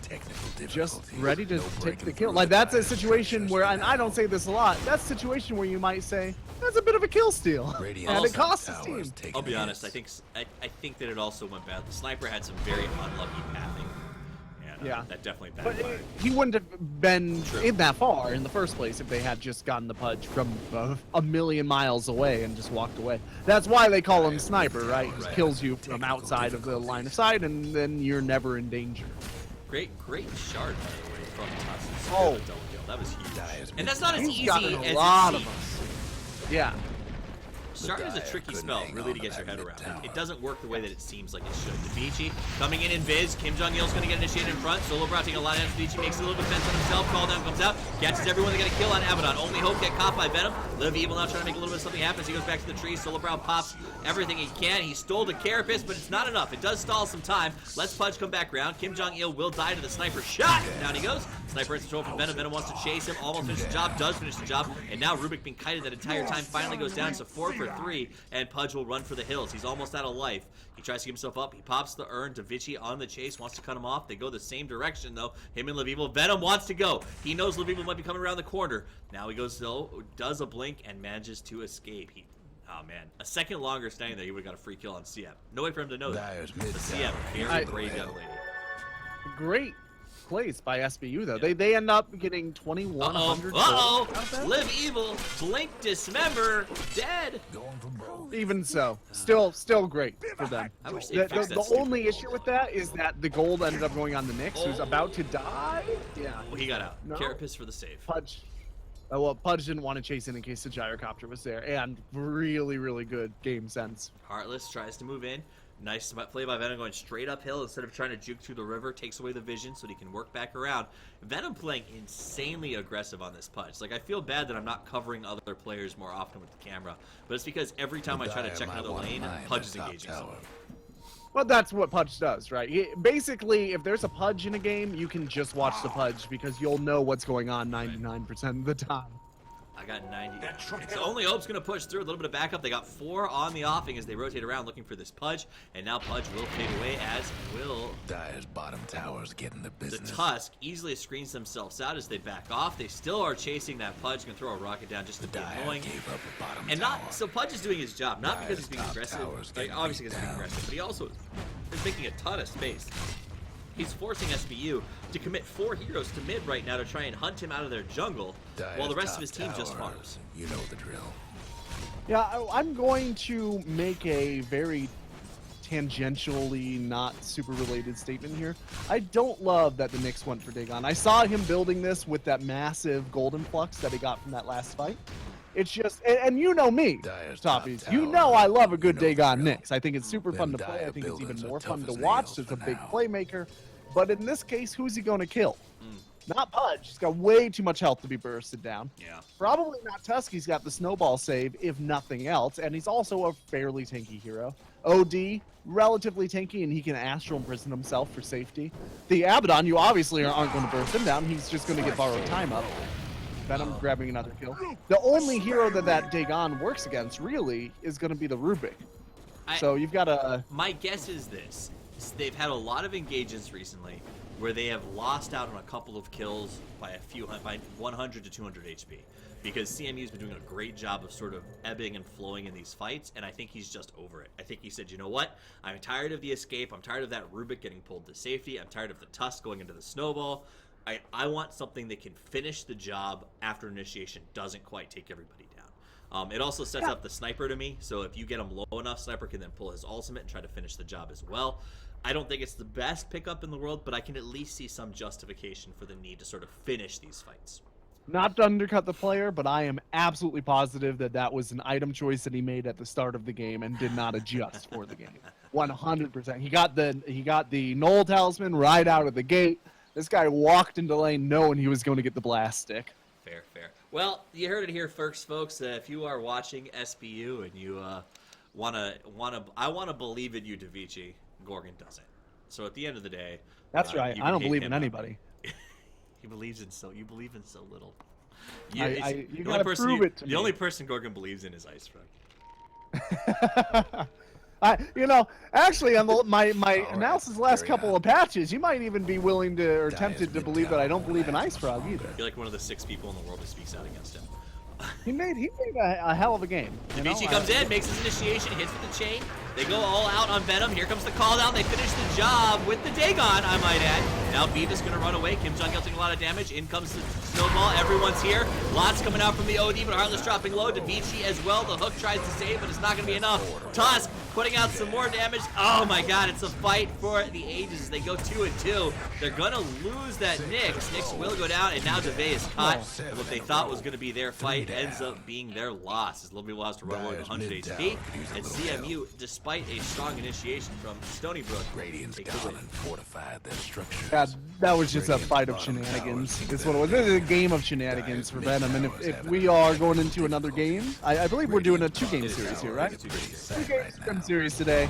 Technical just difficulties. ready to No take breaking the kill. through Like the that's a Dyer's situation where, and I don't say this a lot, that's a situation where you might say that's a bit of a kill steal, Radiant and it also costs his towers team. taking I'll be honest. hits. I think that it also went bad. The sniper had some very unlucky pathing. And, Yeah. that definitely But backfired. he wouldn't have been True. in that far in the first place if they had just gotten the pudge from a million miles away and just walked away. That's why they call him sniper, right? He kills you from outside of the line of sight, and then you're never in danger. Great shard, by the way, from Tusk. Oh. The double kill. That was huge. Dyer's And that's not as He's easy gotten as a lot it of seems. us. Yeah. Shard is a Dyer tricky couldn't spell, hang really, on to to get your that head mid around. tower. It doesn't work the way that it seems like it should. Davichi coming in Viz. Kim Jong-il's going to get initiated in front. Solo Brow taking a lot of damage. Davichi makes a little defense on himself. Call down comes out. Catches everyone. They get a kill on Abaddon. Only Hope get caught by Venom. Live Evil now trying to make a little bit of something happen. As he goes back to the tree. Solo Brow pops everything he can. He stole the Carapace, but it's not enough. It does stall some time. Let's Pudge come back around. Kim Jong-il will die to the sniper shot. Down he goes. Sniper hits control from Venom. Venom wants to chase him. Almost finishes the job. Does finish the job. And now Rubik being kited that entire time finally goes down to 4 for 3. And Pudge will run for the hills. He's almost out of life. He tries to get himself up. He pops the urn. Davichi on the chase. Wants to cut him off. They go the same direction, though. Him and Live Evil. Venom wants to go. He knows Live Evil might be coming around the corner. Now he goes, though, does a blink and manages to escape. Oh, man. A second longer standing there, he would have got a free kill on CM. No way for him to know that. Dyer's mid The tower CM, is very the brave rail. young lady. Great place by SBU though. Yeah. They end up getting 2,100. Uh-oh. gold out of that. Live Evil. Blink Dismember. Dead. Going from broke. Even so, still great for them. I wish they The, fixed the, that the stupid only goal, issue with though. that is that the gold ended up going on the Knicks, who's Oh. about to die. Yeah. Oh, he got out. No. Carapace for the save. Pudge. Well, Pudge didn't want to chase in case the gyrocopter was there, and really good game sense. Heartless tries to move in. Nice play by Venom going straight uphill instead of trying to juke through the river. Takes away the vision so that he can work back around. Venom playing insanely aggressive on this punch. Like, I feel bad that I'm not covering other players more often with the camera. But it's because every time I try to Dyer check might another want lane, mine Pudge at is top engaging tower. someone. Well, that's what Pudge does, right? Basically, if there's a Pudge in a game, you can just watch the Pudge because you'll know what's going on 99% of the time. I got 90. So only Hope's going to push through. A little bit of backup. They got 4 on the offing as they rotate around looking for this Pudge. And now Pudge will fade away, as will Dyer's bottom tower's getting the the business. Tusk. Easily screens themselves out as they back off. They still are chasing that Pudge. Going to throw a rocket down just to be Dyer annoying. gave up a bottom And tower. not so Pudge is doing his job, not because he's being Dyer's top aggressive. tower's Like, getting obviously beat because he's being down. aggressive, but he also is making a ton of space. He's forcing SBU to commit 4 heroes to mid right now to try and hunt him out of their jungle, Dyer's while the rest of top his team just tower, farms. You know the drill. Yeah, I'm going to make a very tangentially not super related statement here. I don't love that the Knicks went for Dagon. I saw him building this with that massive golden flux that he got from that last fight. It's just, and you know me, Dyer's top Toppies. You tower, know I love a good you know the Dagon drill. Knicks. I think it's super fun to Them play. I Dyer think it's even buildings are more tough fun to as watch. nails It's a for big now. playmaker. But in this case, who's he going to kill? Not Pudge. He's got way too much health to be bursted down. Yeah. Probably not Tusk. He's got the snowball save, if nothing else, and he's also a fairly tanky hero. OD, relatively tanky, and he can astral imprison himself for safety. The Abaddon, you obviously aren't going to burst him down. He's just going to get borrowed time up. Venom grabbing another kill. The only hero that Dagon works against, really, is going to be the Rubik. So you've got a... My guess is this. They've had a lot of engagements recently where they have lost out on a couple of kills by by 100 to 200 HP. Because CMU's been doing a great job of sort of ebbing and flowing in these fights, and I think he's just over it. I think he said, you know what? I'm tired of the escape. I'm tired of that Rubik getting pulled to safety. I'm tired of the Tusk going into the snowball. I want something that can finish the job after initiation doesn't quite take everybody down. It also sets up the sniper to me, so if you get him low enough, sniper can then pull his ultimate and try to finish the job as well. I don't think it's the best pickup in the world, but I can at least see some justification for the need to sort of finish these fights. Not to undercut the player, but I am absolutely positive that that was an item choice that he made at the start of the game and did not adjust for the game. 100%. He got the Knoll Talisman right out of the gate. This guy walked into lane knowing he was going to get the blast stick. Fair. Well, you heard it here first, folks. If you are watching SBU and you I wanna believe in you, Davichi. Gorgon doesn't. So at the end of the day, That's right. you I can don't hate believe him in up. anybody. You believe in so little. You gotta prove it to me. The only person Gorgon believes in is Ice Frog. Actually, on my right, analysis last carry couple on. of patches, you might even be willing to or Dyer's tempted to mid believe that tower I don't believe in Ice Frog either. You're like one of the 6 people in the world who speaks out against him. He made a hell of a game. Vici comes in, makes his initiation, hits with the chain. They go all out on Venom. Here comes the call down. They finish the job with the Dagon, I might add. Now Beavis gonna run away. Kim Jong-il taking a lot of damage. In comes the snowball. Everyone's here. Lots coming out from the OD, but Heartless dropping low. Vici as well. The hook tries to save, but it's not gonna be enough. Tusk putting out some more damage. Oh my god, it's a fight for the ages. They go 2 and 2. They're gonna lose that Nyx. Nyx will go down, and now DeVay is caught. And what they thought was gonna be their fight ends up being their loss. As Little Bit has to run away with 100 HP. And CMU, despite a strong initiation from Stony Brook, Radiant's take the gone win. and fortified their structures. Yeah, that was just a Radiant fight of bottom shenanigans. towers It's what it was. This is a game of shenanigans for Venom, and if we are going into another game, I believe we're doing a 2-game series here, right? Pretty sad 2-game right Scrim now. series today.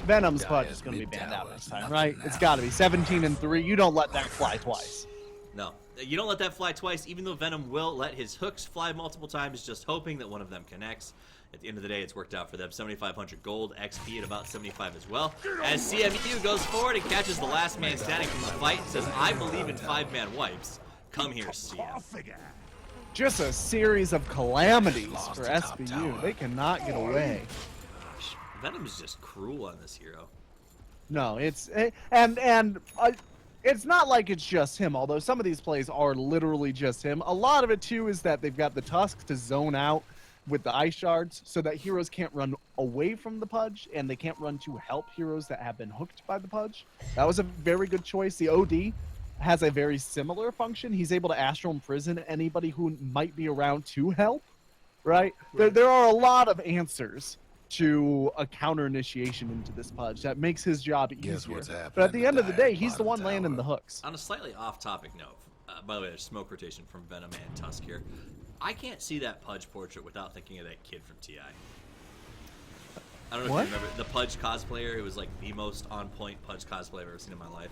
Venom's Pudge Dyer's is going to be mid banned out tower next is time, nothing right? now. It's got to be 17 and 3. You don't let that fly twice. No, you don't let that fly twice, even though Venom will let his hooks fly multiple times, just hoping that one of them connects. At the end of the day, it's worked out for them. 7,500 gold, XP at about 75 as well. As CMU goes forward and catches the last man standing from the fight and says, I believe in 5-man wipes. Come here, CM. Just a series of calamities Lost for the top SBU. tower. They cannot get away. Venom is just cruel on this hero. No, it's it's not like it's just him. Although some of these plays are literally just him. A lot of it too is that they've got the Tusk to zone out with the ice shards, so that heroes can't run away from the Pudge, and they can't run to help heroes that have been hooked by the Pudge. That was a very good choice. The OD has a very similar function. He's able to astral imprison anybody who might be around to help. Right? There are a lot of answers to a counter initiation into this Pudge that makes his job Guess easier. what's happening But at the to end of the Dyer's day, he's the bottom one landing tower? the hooks. On a slightly off-topic note, by the way, there's smoke rotation from Venom and Tusk here. I can't see that Pudge portrait without thinking of that kid from TI. I don't know What? if you remember the Pudge cosplayer. It was like the most on-point Pudge cosplay I've ever seen in my life.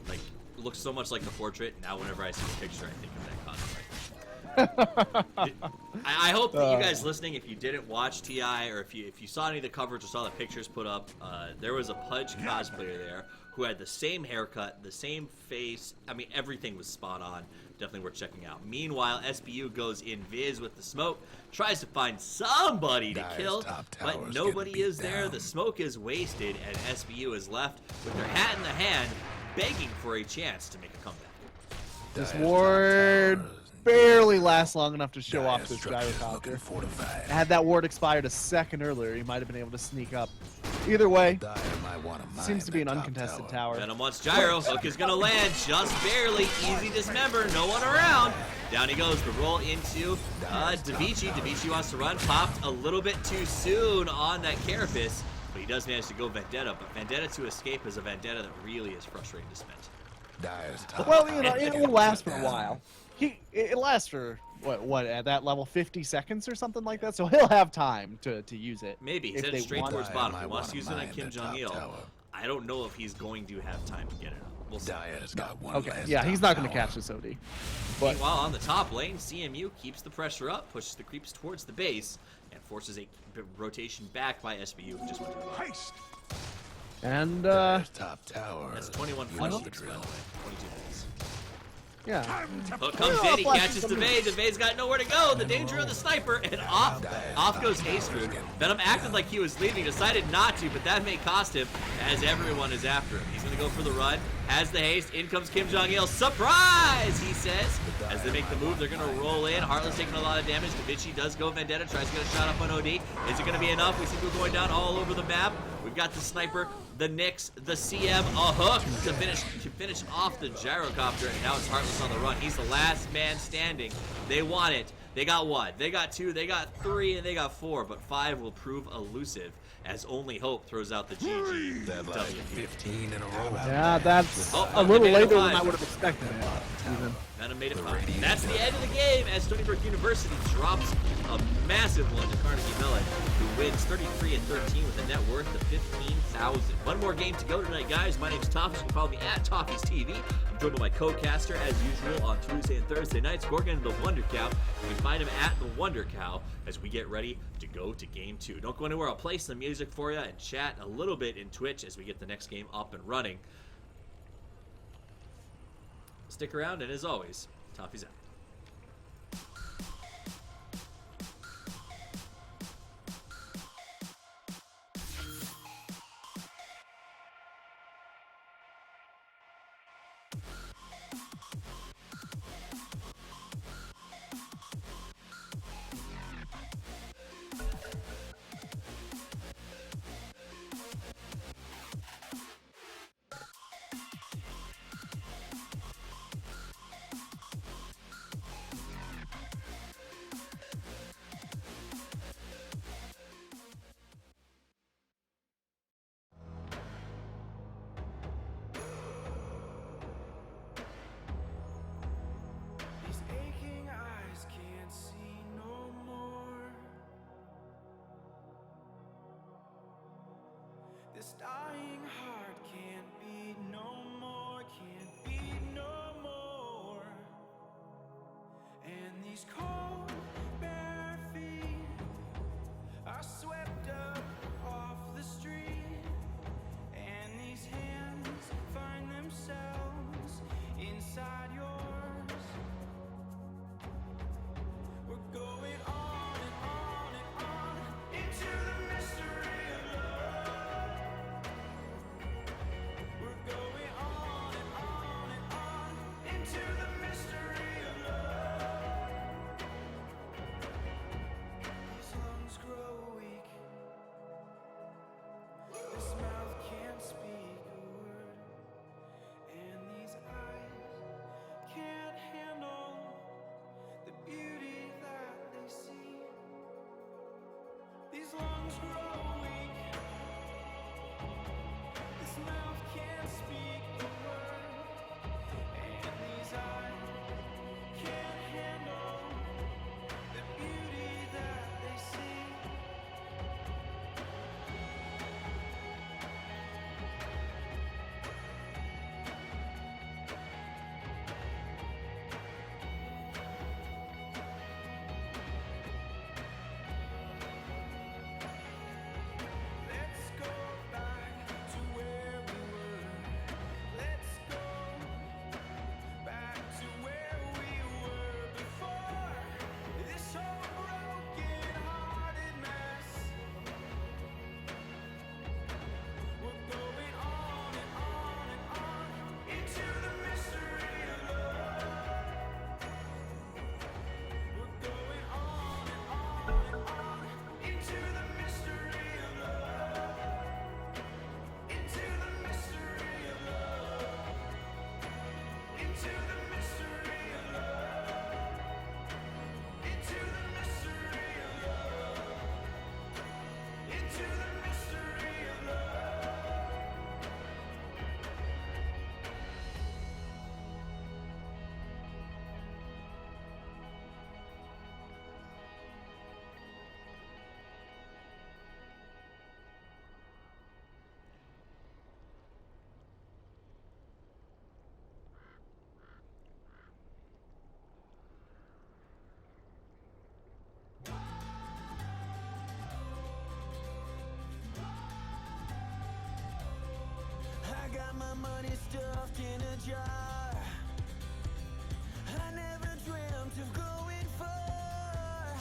Like, it looks so much like the portrait. Now, whenever I see the picture, I think of that cosplay. I hope that you guys listening, if you didn't watch TI or if you saw any of the coverage or saw the pictures put up, there was a Pudge cosplayer there who had the same haircut, the same face. I mean, everything was spot on. Definitely worth checking out. Meanwhile, SBU goes in Viz with the smoke, tries to find somebody to Dyer's kill, top but tower's nobody getting is beat there. down. The smoke is wasted, and SBU is left with their hat in the hand, begging for a chance to make a comeback. This Dyer's ward top tower is barely lasts long enough to show off Dyer's this structures looking gyrocopter. fortified. Had that ward expired a second earlier, he might have been able to sneak up. Either way, Dyer might want to seems to be an mine that top uncontested tower. Venom wants gyro. Hook is going to land just barely. Easy dismember. No one around. Down he goes. The roll into Davichi. Davichi wants to run. Popped a little bit too soon on that Carapace. But he does manage to go Vendetta. But Vendetta to escape is a Vendetta that really is frustrating to spend. Dyer's top Well, tower it is will last for a down. while. It lasts for what at that level 50 seconds or something like that. So he'll have time to use it. Maybe. He's if headed they straight want towards Dyer bottom. might He wants to wanna use it on mine Kim that top Jong-il. tower. I don't know if he's going to have time to get it up. We'll see. Dyer's got one Okay, last yeah, he's top not going to tower. catch this OD. But Meanwhile, on the top lane, CMU keeps the pressure up, pushes the creeps towards the base, and forces a rotation back by SBU, who just went to the bottom. and Dyer's top tower. That's 21 You flash know the hits, by the drill. way. 22 minutes. yeah, Hook comes in, he catches DeVay. DeVay's got nowhere to go. The danger of the sniper, and off goes Haste Root. Venom acted like he was leaving, decided not to, but that may cost him as everyone is after him. He's going to go for the run, has the haste. In comes Kim Jong-il. Surprise, he says. As they make the move, they're going to roll in. Heartless taking a lot of damage. Davichi does go Vendetta, tries to get a shot up on OD. Is it going to be enough? We see people going down all over the map. We've got the sniper, the Nyx, the CM, a hook to finish off the gyrocopter, and now it's Heartless on the run. He's the last man standing. They want it. They got one, they got two, they got three, and they got four, but five will prove elusive as Only Hope throws out the GG. That like W. 15 in a row. yeah, that's Oh, a little they made it later than five. I would have expected it. Even. Venom made it 5. That's the end of the game as Stony Brook University drops a massive one to Carnegie Mellon, who wins 33-13 with a net worth of $15,000. One more game to go tonight, guys. My name's Toffees. You can follow me at Toffees TV. I'm joined by my co-caster, as usual, on Tuesday and Thursday nights. Gorgon the Wonder Cow. You can find him at the Wonder Cow as we get ready to go to Game 2. Don't go anywhere. I'll play some music for you and chat a little bit in Twitch as we get the next game up and running. Stick around, and as always, Toffee's out. These aching eyes can't see no more. This dying heart can't beat no more, can't beat no more. And these cold bare feet are swept up off the street, and these hands find themselves inside yours. We're going on and on and on into the mystery of love. We're going on and on and on into the mystery of love. These lungs grow weak. This mouth can't speak a word, and these eyes can't handle the beauty that they see. These lungs grow weak. This mouth can't speak a word, and these eyes can't handle the beauty that they see. Let's go back to where we were. Let's go back to where we were before this whole broken-hearted mess. We're going on and on and on into the mystery of love. We're going on and on and on into the mystery of love. Into the mystery of love. Into the mystery of love. Into the mystery of love. Into the mystery of love. I got my money stuffed in a jar. I never dreamt of going far,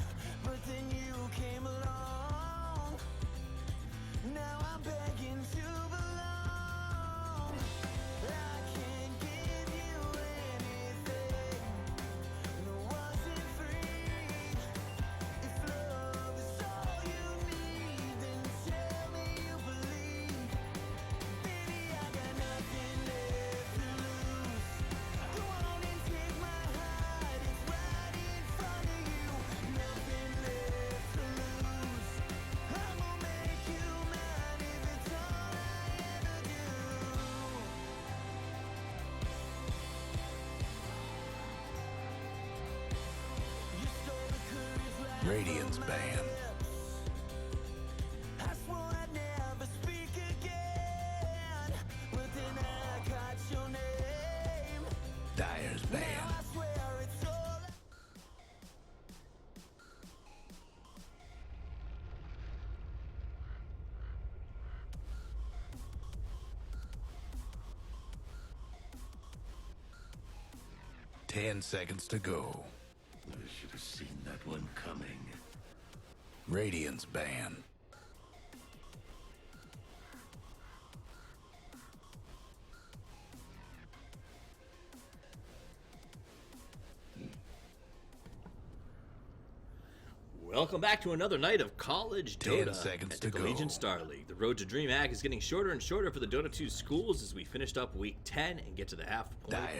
but then you came along. Now I'm begging to belong. I can't give you anything that wasn't free. If love is all you need, then tell me you believe. Baby, I got nothing left to lose. Go on and take my heart. Radiant's ban. I swore I'd never speak again, but then I caught your name. Dire's ban. I swear it's all. Ten seconds to go. I should have seen that one coming. Radiant's ban. Welcome back to another night of college 10 Dota seconds at to the go. Collegiate Star League. The road to DreamHack is getting shorter and shorter for the Dota2 schools as we finished up week 10 and get to the Dire's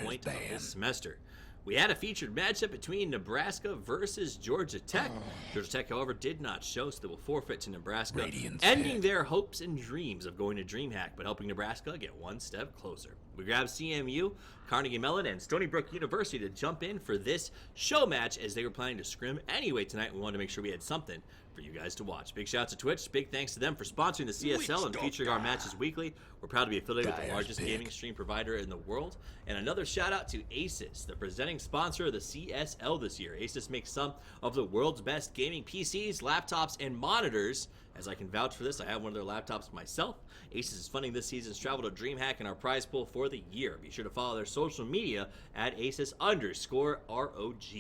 point of ban. this semester. We had a featured matchup between Nebraska versus Georgia Tech. Georgia Tech, however, did not show, so they will forfeit to Nebraska, Radiant's ending pick. their hopes and dreams of going to DreamHack, but helping Nebraska get one step closer. We grabbed CMU, Carnegie Mellon, and Stony Brook University to jump in for this show match as they were planning to scrim anyway tonight. We wanted to make sure we had something for you guys to watch. Big shout out to Twitch. Big thanks to them for sponsoring the CSL and featuring our matches weekly. We're proud to be affiliated with the Dire's largest pick. gaming stream provider in the world. And another shout out to Asus, the presenting sponsor of the CSL this year. Asus makes some of the world's best gaming PCs, laptops, and monitors. As I can vouch for this, I have one of their laptops myself. Asus is funding this season's travel to DreamHack and our prize pool for the year. Be sure to follow their social media at Asus_ROG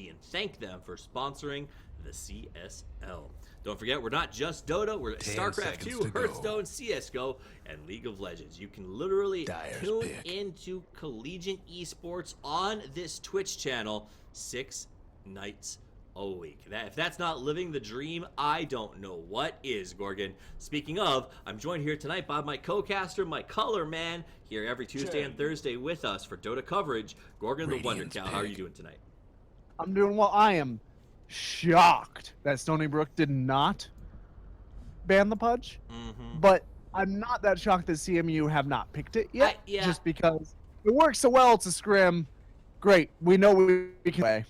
and thank them for sponsoring the CSL. Don't forget, we're not just Dota, we're 10 StarCraft seconds 2, to go. Hearthstone, CSGO, and League of Legends. You can literally Dire's tune pick. into collegiate esports on this Twitch channel 6 nights a week. If that's not living the dream, I don't know what is, Gorgon. Speaking of, I'm joined here tonight by my co-caster, my color man, here every Tuesday and Thursday with us for Dota coverage, Gorgon the Wonder Radiant's Cow. How are pick. you doing tonight? I'm doing well. I am shocked that Stony Brook did not ban the Pudge, but I'm not that shocked that CMU have not picked it yet. Yeah. Just because it works so well. It's a scrim. Great. We know we can play.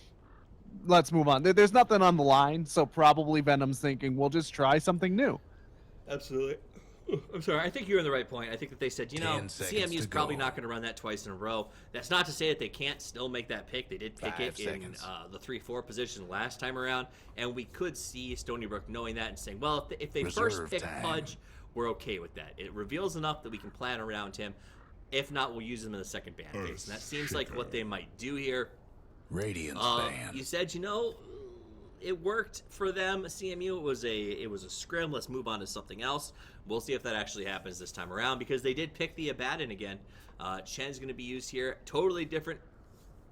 Let's move on. There's nothing on the line, so probably Venom's thinking we'll just try something new. Absolutely. I'm sorry. I think you're in the right point. I think that they said, 10 seconds CMU's to probably go. not going to run that twice in a row. That's not to say that they can't still make that pick. They did pick 5 it in seconds. the 3-4 position last time around, and we could see Stony Brook knowing that and saying, well, if they first Reserve pick time. Pudge, we're okay with that. It reveals enough that we can plan around him. If not, we'll use him in the second ban phase. And that seems like what they might do here. Radiant's ban. You said, it worked for them. CMU, it was a scrim. Let's move on to something else. We'll see if that actually happens this time around because they did pick the Abaddon again. Chen's going to be used here. Totally different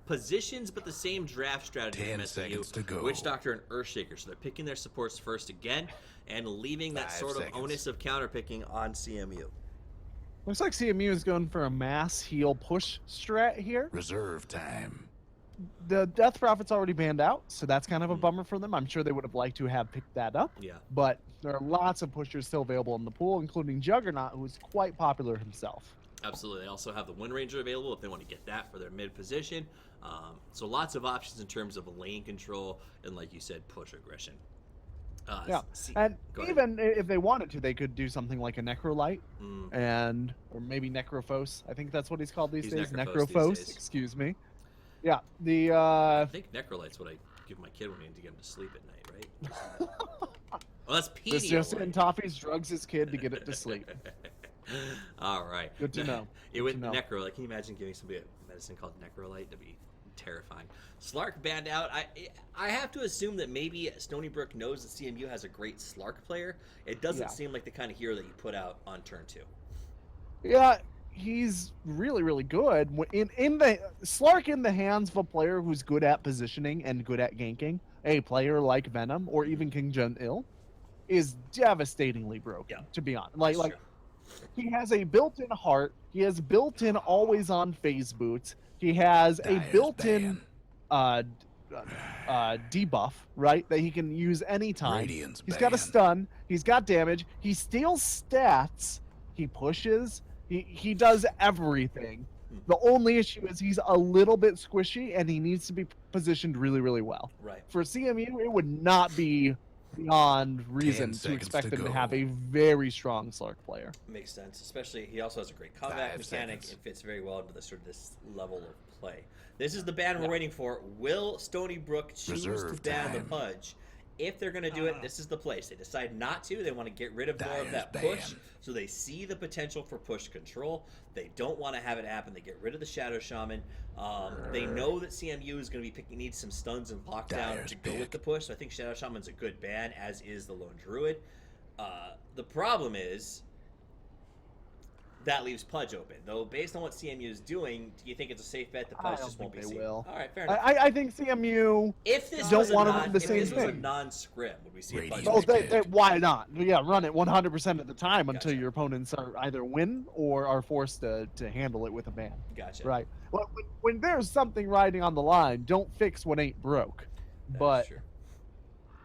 positions, but the same draft strategy 10 from seconds SMU. to go. Witch Doctor and Earthshaker. So they're picking their supports first again and leaving that 5 sort of seconds. onus of counterpicking on CMU. Looks like CMU is going for a mass heal push strat here. Reserve time. The Death Prophet's already banned out, so that's kind of a bummer for them. I'm sure they would have liked to have picked that up. Yeah. But there are lots of pushers still available in the pool, including Juggernaut, who's quite popular himself. Absolutely. They also have the Wind Ranger available if they want to get that for their mid position. So lots of options in terms of lane control and, like you said, push aggression. Yeah, and even if they wanted to, they could do something like a Necrolite, or maybe Necrophos. I think that's what he's called these He's days. Necrophos these days. Excuse me. Yeah, I think Necrolite's what I give my kid when I need to get him to sleep at night, right? Well, that's This just in Pedialyte. Toffees drugs his kid to get it to sleep. All right. Good to know. With Good to know. Necrolite, can you imagine giving somebody a medicine called Necrolite? That'd be terrifying. Slark banned out. I have to assume that maybe Stony Brook knows that CMU has a great Slark player. It doesn't Yeah. seem like the kind of hero that you put out on turn 2. Yeah, he's really, really good. In the Slark in the hands of a player who's good at positioning and good at ganking, a player like Venom or even King Jun Il, is devastatingly broken. Yeah. To be honest, That's like true. he has a built-in heart. He has built-in always-on phase boots. He has a Dire's built-in ban. debuff, right, that he can use anytime. Radiant's He's got a ban. stun. He's got damage. He steals stats. He pushes. He does everything. The only issue is he's a little bit squishy and he needs to be positioned really, really well. Right. For CMU, it would not be beyond reason 10 to seconds expect to them to go. have a very strong Slark player. Makes sense. Especially, he also has a great combat 5 mechanic. seconds. It fits very well into this level of play. This is the ban we're waiting for. Will Stony Brook choose Reserve to ban time. the Pudge? If they're going to do it, this is the place. They decide not to. They want to get rid of more of that push. ban. So they see the potential for push control. They don't want to have it happen. They get rid of the Shadow Shaman. They know that CMU is going to be needs some stuns and lockdown Dyer's to go pick. with the push. So I think Shadow Shaman's a good ban, as is the Lone Druid. The problem is that leaves Pudge open. Though, based on what CMU is doing, do you think it's a safe bet that I Pudge don't just won't be think they seen? will. All right, fair enough. I think CMU. If this don't was a wanna non, run the if same this was a thing. non-scrim, would we see a Pudge? Radiant. Oh, Pick. why not? Yeah, run it 100% of the time until Gotcha. your opponents are either win or are forced to handle it with a ban. Gotcha. Right. Well, when there's something riding on the line, don't fix what ain't broke. That is But true.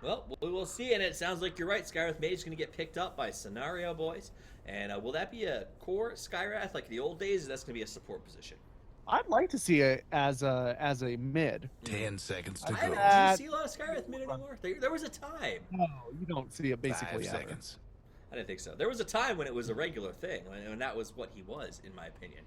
Well, we will see, and it sounds like you're right. Skywrath Mage is going to get picked up by Scenario Boys. And will that be a core Skywrath like the old days, or that's going to be a support position? I'd like to see it as a mid. 10 seconds to I haven't, go. do you see a lot of Skywrath mid anymore? There was a time. No, you don't see it basically 5 ever. seconds. I didn't think so. There was a time when it was a regular thing, and that was what he was, in my opinion.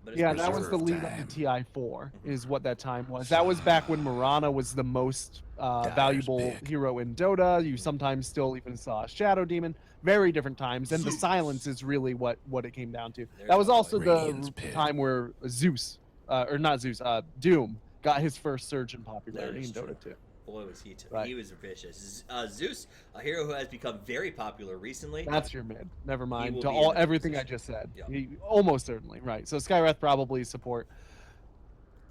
But it's Yeah, pretty that was short. the Reserve lead up time. to TI4 is what that time was. That was back when Marana was the most valuable pick. hero in Dota. You sometimes still even saw Shadow Demon. Very different times, and the silence is really what it came down to. There's That was my also point. the Radiant's pick. time where Zeus, or not Zeus, Doom got his first surge in popularity That is in Dota true. 2. Boy, was he Right. he was vicious. Zeus, a hero who has become very popular recently. That's your mid. Never mind. will To be all in that everything I position. just said. Yep. He, almost certainly right. So Skywrath probably support.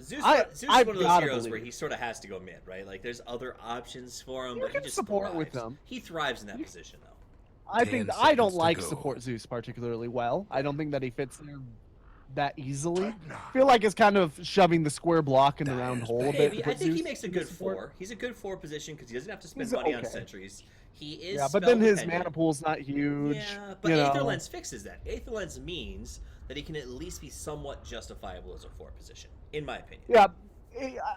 Zeus, Zeus is I've one of those gotta heroes believe where it. he sort of has to go mid, right? Like there's other options for him, You but he can just support with thrives. them. He thrives in that position, though. I 10 think I don't seconds to like go. support Zeus particularly well. I don't think that he fits there that easily. I feel like it's kind of shoving the square block in the round Dyer's hole a pick. bit. Maybe to I put think he Zeus makes a in good support. 4. He's a good 4 position because he doesn't have to spend He's money on okay. sentries. He is Yeah, but then spell his dependent. mana pool's not huge. Yeah, but you know. Aether Lens fixes that. Aether Lens means that he can at least be somewhat justifiable as a 4 position, in my opinion. Yeah,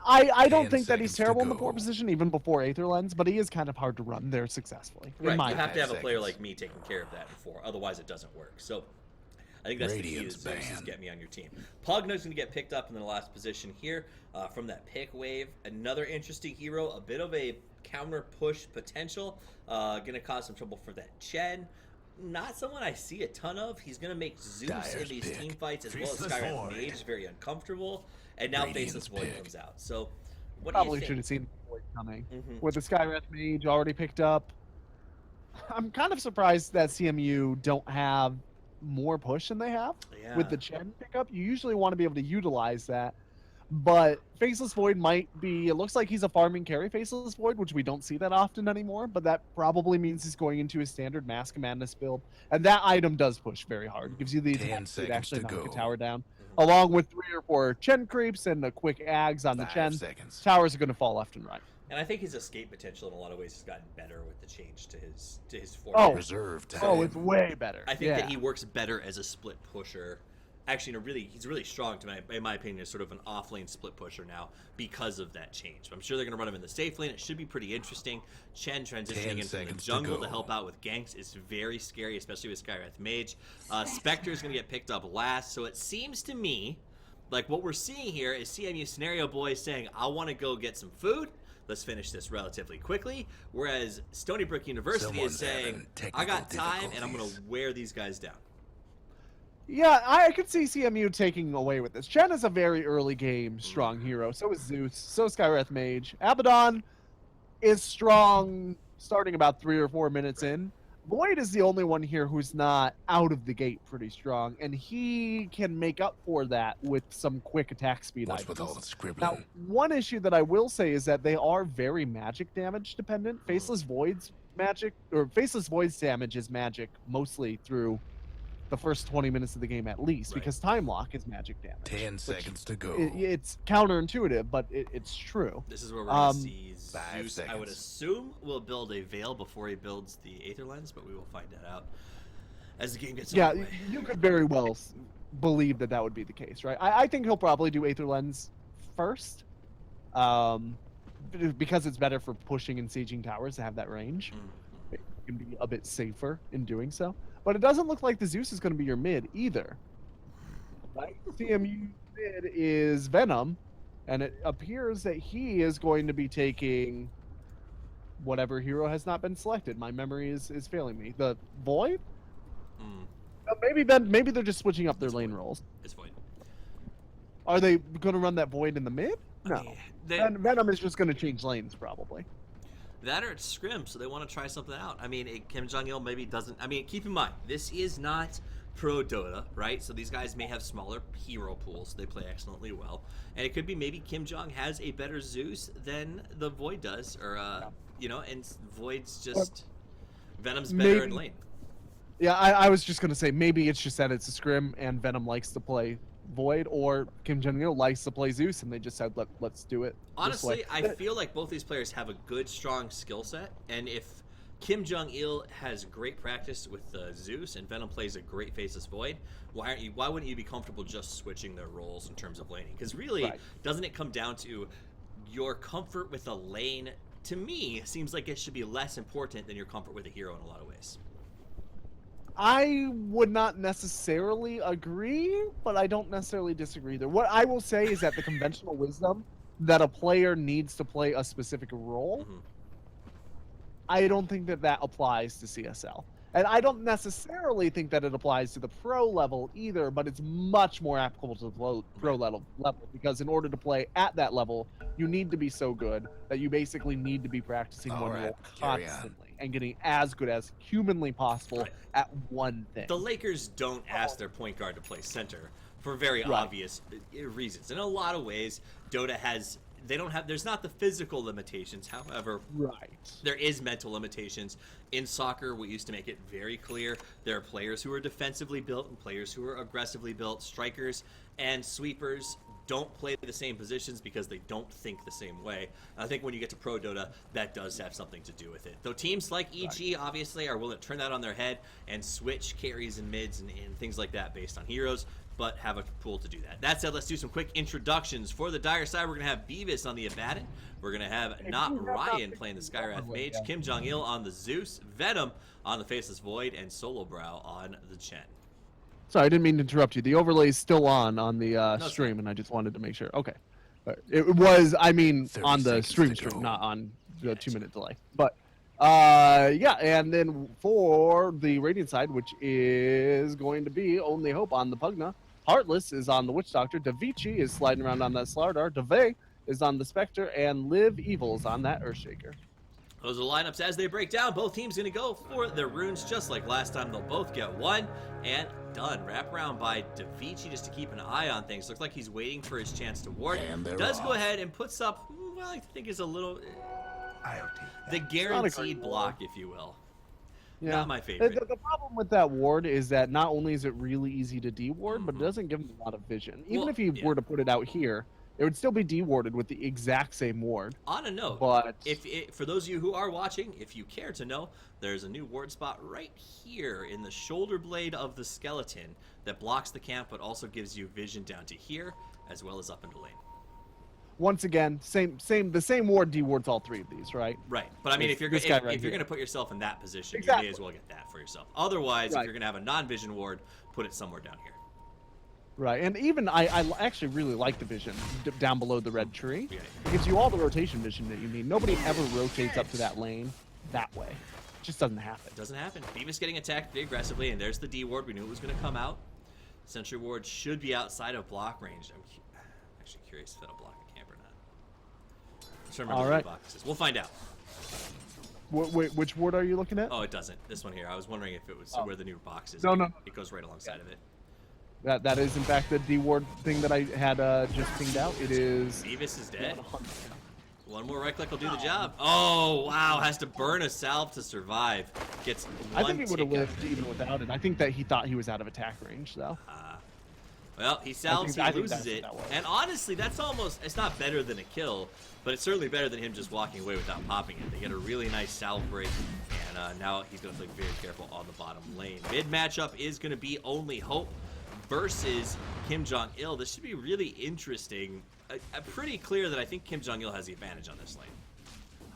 I don't 10 think that he's seconds to terrible in the go. 4 position even before Aether Lens, but he is kind of hard to run there successfully. Right, In my you have to have a 5 player seconds. like me taking care of that before, otherwise it doesn't work. So I think that's Radiant's the key is Zeus ban. get me on your team. Pugnug's going to get picked up in the last position here from that pick wave. Another interesting hero, a bit of a counter push potential. Going to cause some trouble for that Chen. Not someone I see a ton of. He's going to make Zeus in Dyer's these pick. team fights as well as Faceless Skywrath Void. Mage very uncomfortable. And now Radiant's Faceless Void pick. comes out. So what Probably do should you have think? seen the Void coming. Mhm. With the Skywrath Mage already picked up, I'm kind of surprised that CMU don't have more push than they have. Yeah. With the Chen pickup, you usually want to be able to utilize that. But Faceless Void might be, it looks like he's a farming carry Faceless Void, which we don't see that often anymore, but that probably means he's going into his standard Mask of Madness build. And that item does push very hard. It gives you the 10 attack speed to actually seconds to knock a go. tower down. Mhm. Along with 3 or 4 Chen creeps and the quick ags on the 5 Chen, seconds. towers are going to fall left and right. And I think his escape potential in a lot of ways has gotten better with the change to his form. Oh. Reserve time. Oh, it's way better. I think yeah. that he works better as a split pusher. Actually, he's really strong in my opinion, as sort of an off-lane split pusher now because of that change. I'm sure they're going to run him in the safe lane. It should be pretty interesting. Chen 10 transitioning into the seconds to jungle to go. help out with ganks is very scary, especially with Skywrath Mage. Spectre is going to get picked up last, so it seems to me like what we're seeing here is CMU Scenario Boys saying, I want to go get some food. Let's finish this relatively quickly. Whereas Stony Brook University Someone's is saying, having technical I got time and I'm going to difficulties. wear these guys down. Yeah, I could see CMU taking away with this. Chen is a very early game strong hero. So is Zeus. So is Skywrath Mage. Abaddon is strong starting about 3 or 4 minutes in. Void is the only one here who's not out of the gate pretty strong, and he can make up for that with some quick attack speed What's with all items. the scribbling? Now, one issue that I will say is that they are very magic damage dependent. Faceless Void's magic, or Faceless Void's damage is magic mostly through the first 20 minutes of the game at least, Right. because Time Lock is magic damage. 10 which seconds to go. It's counterintuitive, but it's true. This is where we're going to Um, see 5 Zeus, I would seconds. assume, will build a Veil before he builds the Aether Lens, but we will find that out as the game gets Yeah, underway. you could very well believe that would be the case, right? I think he'll probably do Aether Lens first. because it's better for pushing and sieging towers to have that range. It can be a bit safer in doing so. But it doesn't look like the Zeus is going to be your mid either. Right? CMU mid is Venom, and it appears that he is going to be taking whatever hero has not been selected. My memory is failing me. The Void? Maybe they're just switching up their lane roles. It's Void. Are they going to run that Void in the mid? No. I mean, And Venom is just going to change lanes, probably. that or it's Scrim, so they want to try something out. I mean, Kim Jong-il maybe doesn't... I mean, keep in mind, this is not pro Dota, right? So these guys may have smaller hero pools. They play excellently well. And it could be maybe Kim Jong has a better Zeus than the Void does. Or, you know, and Void's just... Venom's better in lane. Yeah, I was just going to say, maybe it's just that it's a Scrim and Venom likes to play Void, or Kim Jong-il likes to play Zeus, and they just said, let's do it. Honestly, I feel like both these players have a good, strong skill set, and if Kim Jong-il has great practice with Zeus and Venom plays a great Faceless Void, why wouldn't you be comfortable just switching their roles in terms of laning? Because really, doesn't it come down to your comfort with a lane? To me, seems like it should be less important than your comfort with a hero in a lot of ways. I would not necessarily agree, but I don't necessarily disagree there. What I will say is that the conventional wisdom that a player needs to play a specific role, I don't think that applies to CSL. And I don't necessarily think that it applies to the pro level either, but it's much more applicable to the pro level because in order to play at that level, you need to be so good that you basically need to be practicing one role constantly and getting as good as humanly possible at one thing. The Lakers don't ask their point guard to play center for very obvious reasons. In a lot of ways, Dota has... there's not the physical limitations. However, there is mental limitations. In soccer, we used to make it very clear there are players who are defensively built and players who are aggressively built. Strikers and sweepers don't play the same positions because they don't think the same way. I think when you get to pro Dota, that does have something to do with it. Though teams like EG obviously are willing to turn that on their head and switch carries and mids and things like that based on heroes, but have a pool to do that. That said, let's do some quick introductions. For the Dire side, we're going to have Beavis on the Abaddon. We're going to have Not Ryan playing the Skywrath Mage, Kim Jong-il on the Zeus, Venom on the Faceless Void, and Solo Brow on the Chen. Sorry, I didn't mean to interrupt you. The overlay is still on the stream, and I just wanted to make sure. Okay. It was, I mean, on the stream, not on the 2-minute delay. But, yeah, and then for the Radiant side, which is going to be Only Hope on the Pugna, Heartless is on the Witch Doctor, Davichi is sliding around on that Slardar, Dave is on the Spectre, and Live Evil is on that Earthshaker. Those are the lineups as they break down. Both teams going to go for their runes just like last time. They'll both get one and done. Wrap around by Davichi just to keep an eye on things. Looks like he's waiting for his chance to ward. Does go ahead and puts up, well, I think is a little... the guaranteed block, if you will. Yeah. Not my favorite. The problem with that ward is that not only is it really easy to de-ward, but it doesn't give him a lot of vision. Even if he were to put it out here, it would still be de-warded with the exact same ward. On a note, but for those of you who are watching, if you care to know, there's a new ward spot right here in the shoulder blade of the skeleton that blocks the camp, but also gives you vision down to here, as well as up into lane. Once again, the same ward de-wards all three of these, right? Right, but I mean, if you're going to put yourself in that position, you may as well get that for yourself. Otherwise, if you're going to have a non-vision ward, put it somewhere down here. Right, and even I actually really like the vision down below the red tree. It gives you all the rotation vision that you need. Nobody ever rotates up to that lane that way. It just doesn't happen. It doesn't happen. Beavis getting attacked pretty aggressively, and there's the D ward. We knew it was going to come out. Sentry ward should be outside of block range. I'm actually curious if that'll block a camp or not. Just remember where the box is. We'll find out. Which ward are you looking at? Oh, it doesn't. This one here. I was wondering if it was where the new box is. No. It goes right alongside of it. That is, in fact, the D-ward thing that I had just pinged out. It is... Beavis is dead. One more right click will do the job. Oh, wow. Has to burn a salve to survive. Gets one I think he would have lived even without it. I think that he thought he was out of attack range, though. Well, he salves, he loses it. And honestly, that's almost... It's not better than a kill, but it's certainly better than him just walking away without popping it. They get a really nice salve break, and now he's going to play very careful on the bottom lane. Mid matchup is going to be Only Hope versus Kim Jong-il. This should be really interesting. Pretty clear that I think Kim Jong-il has the advantage on this lane.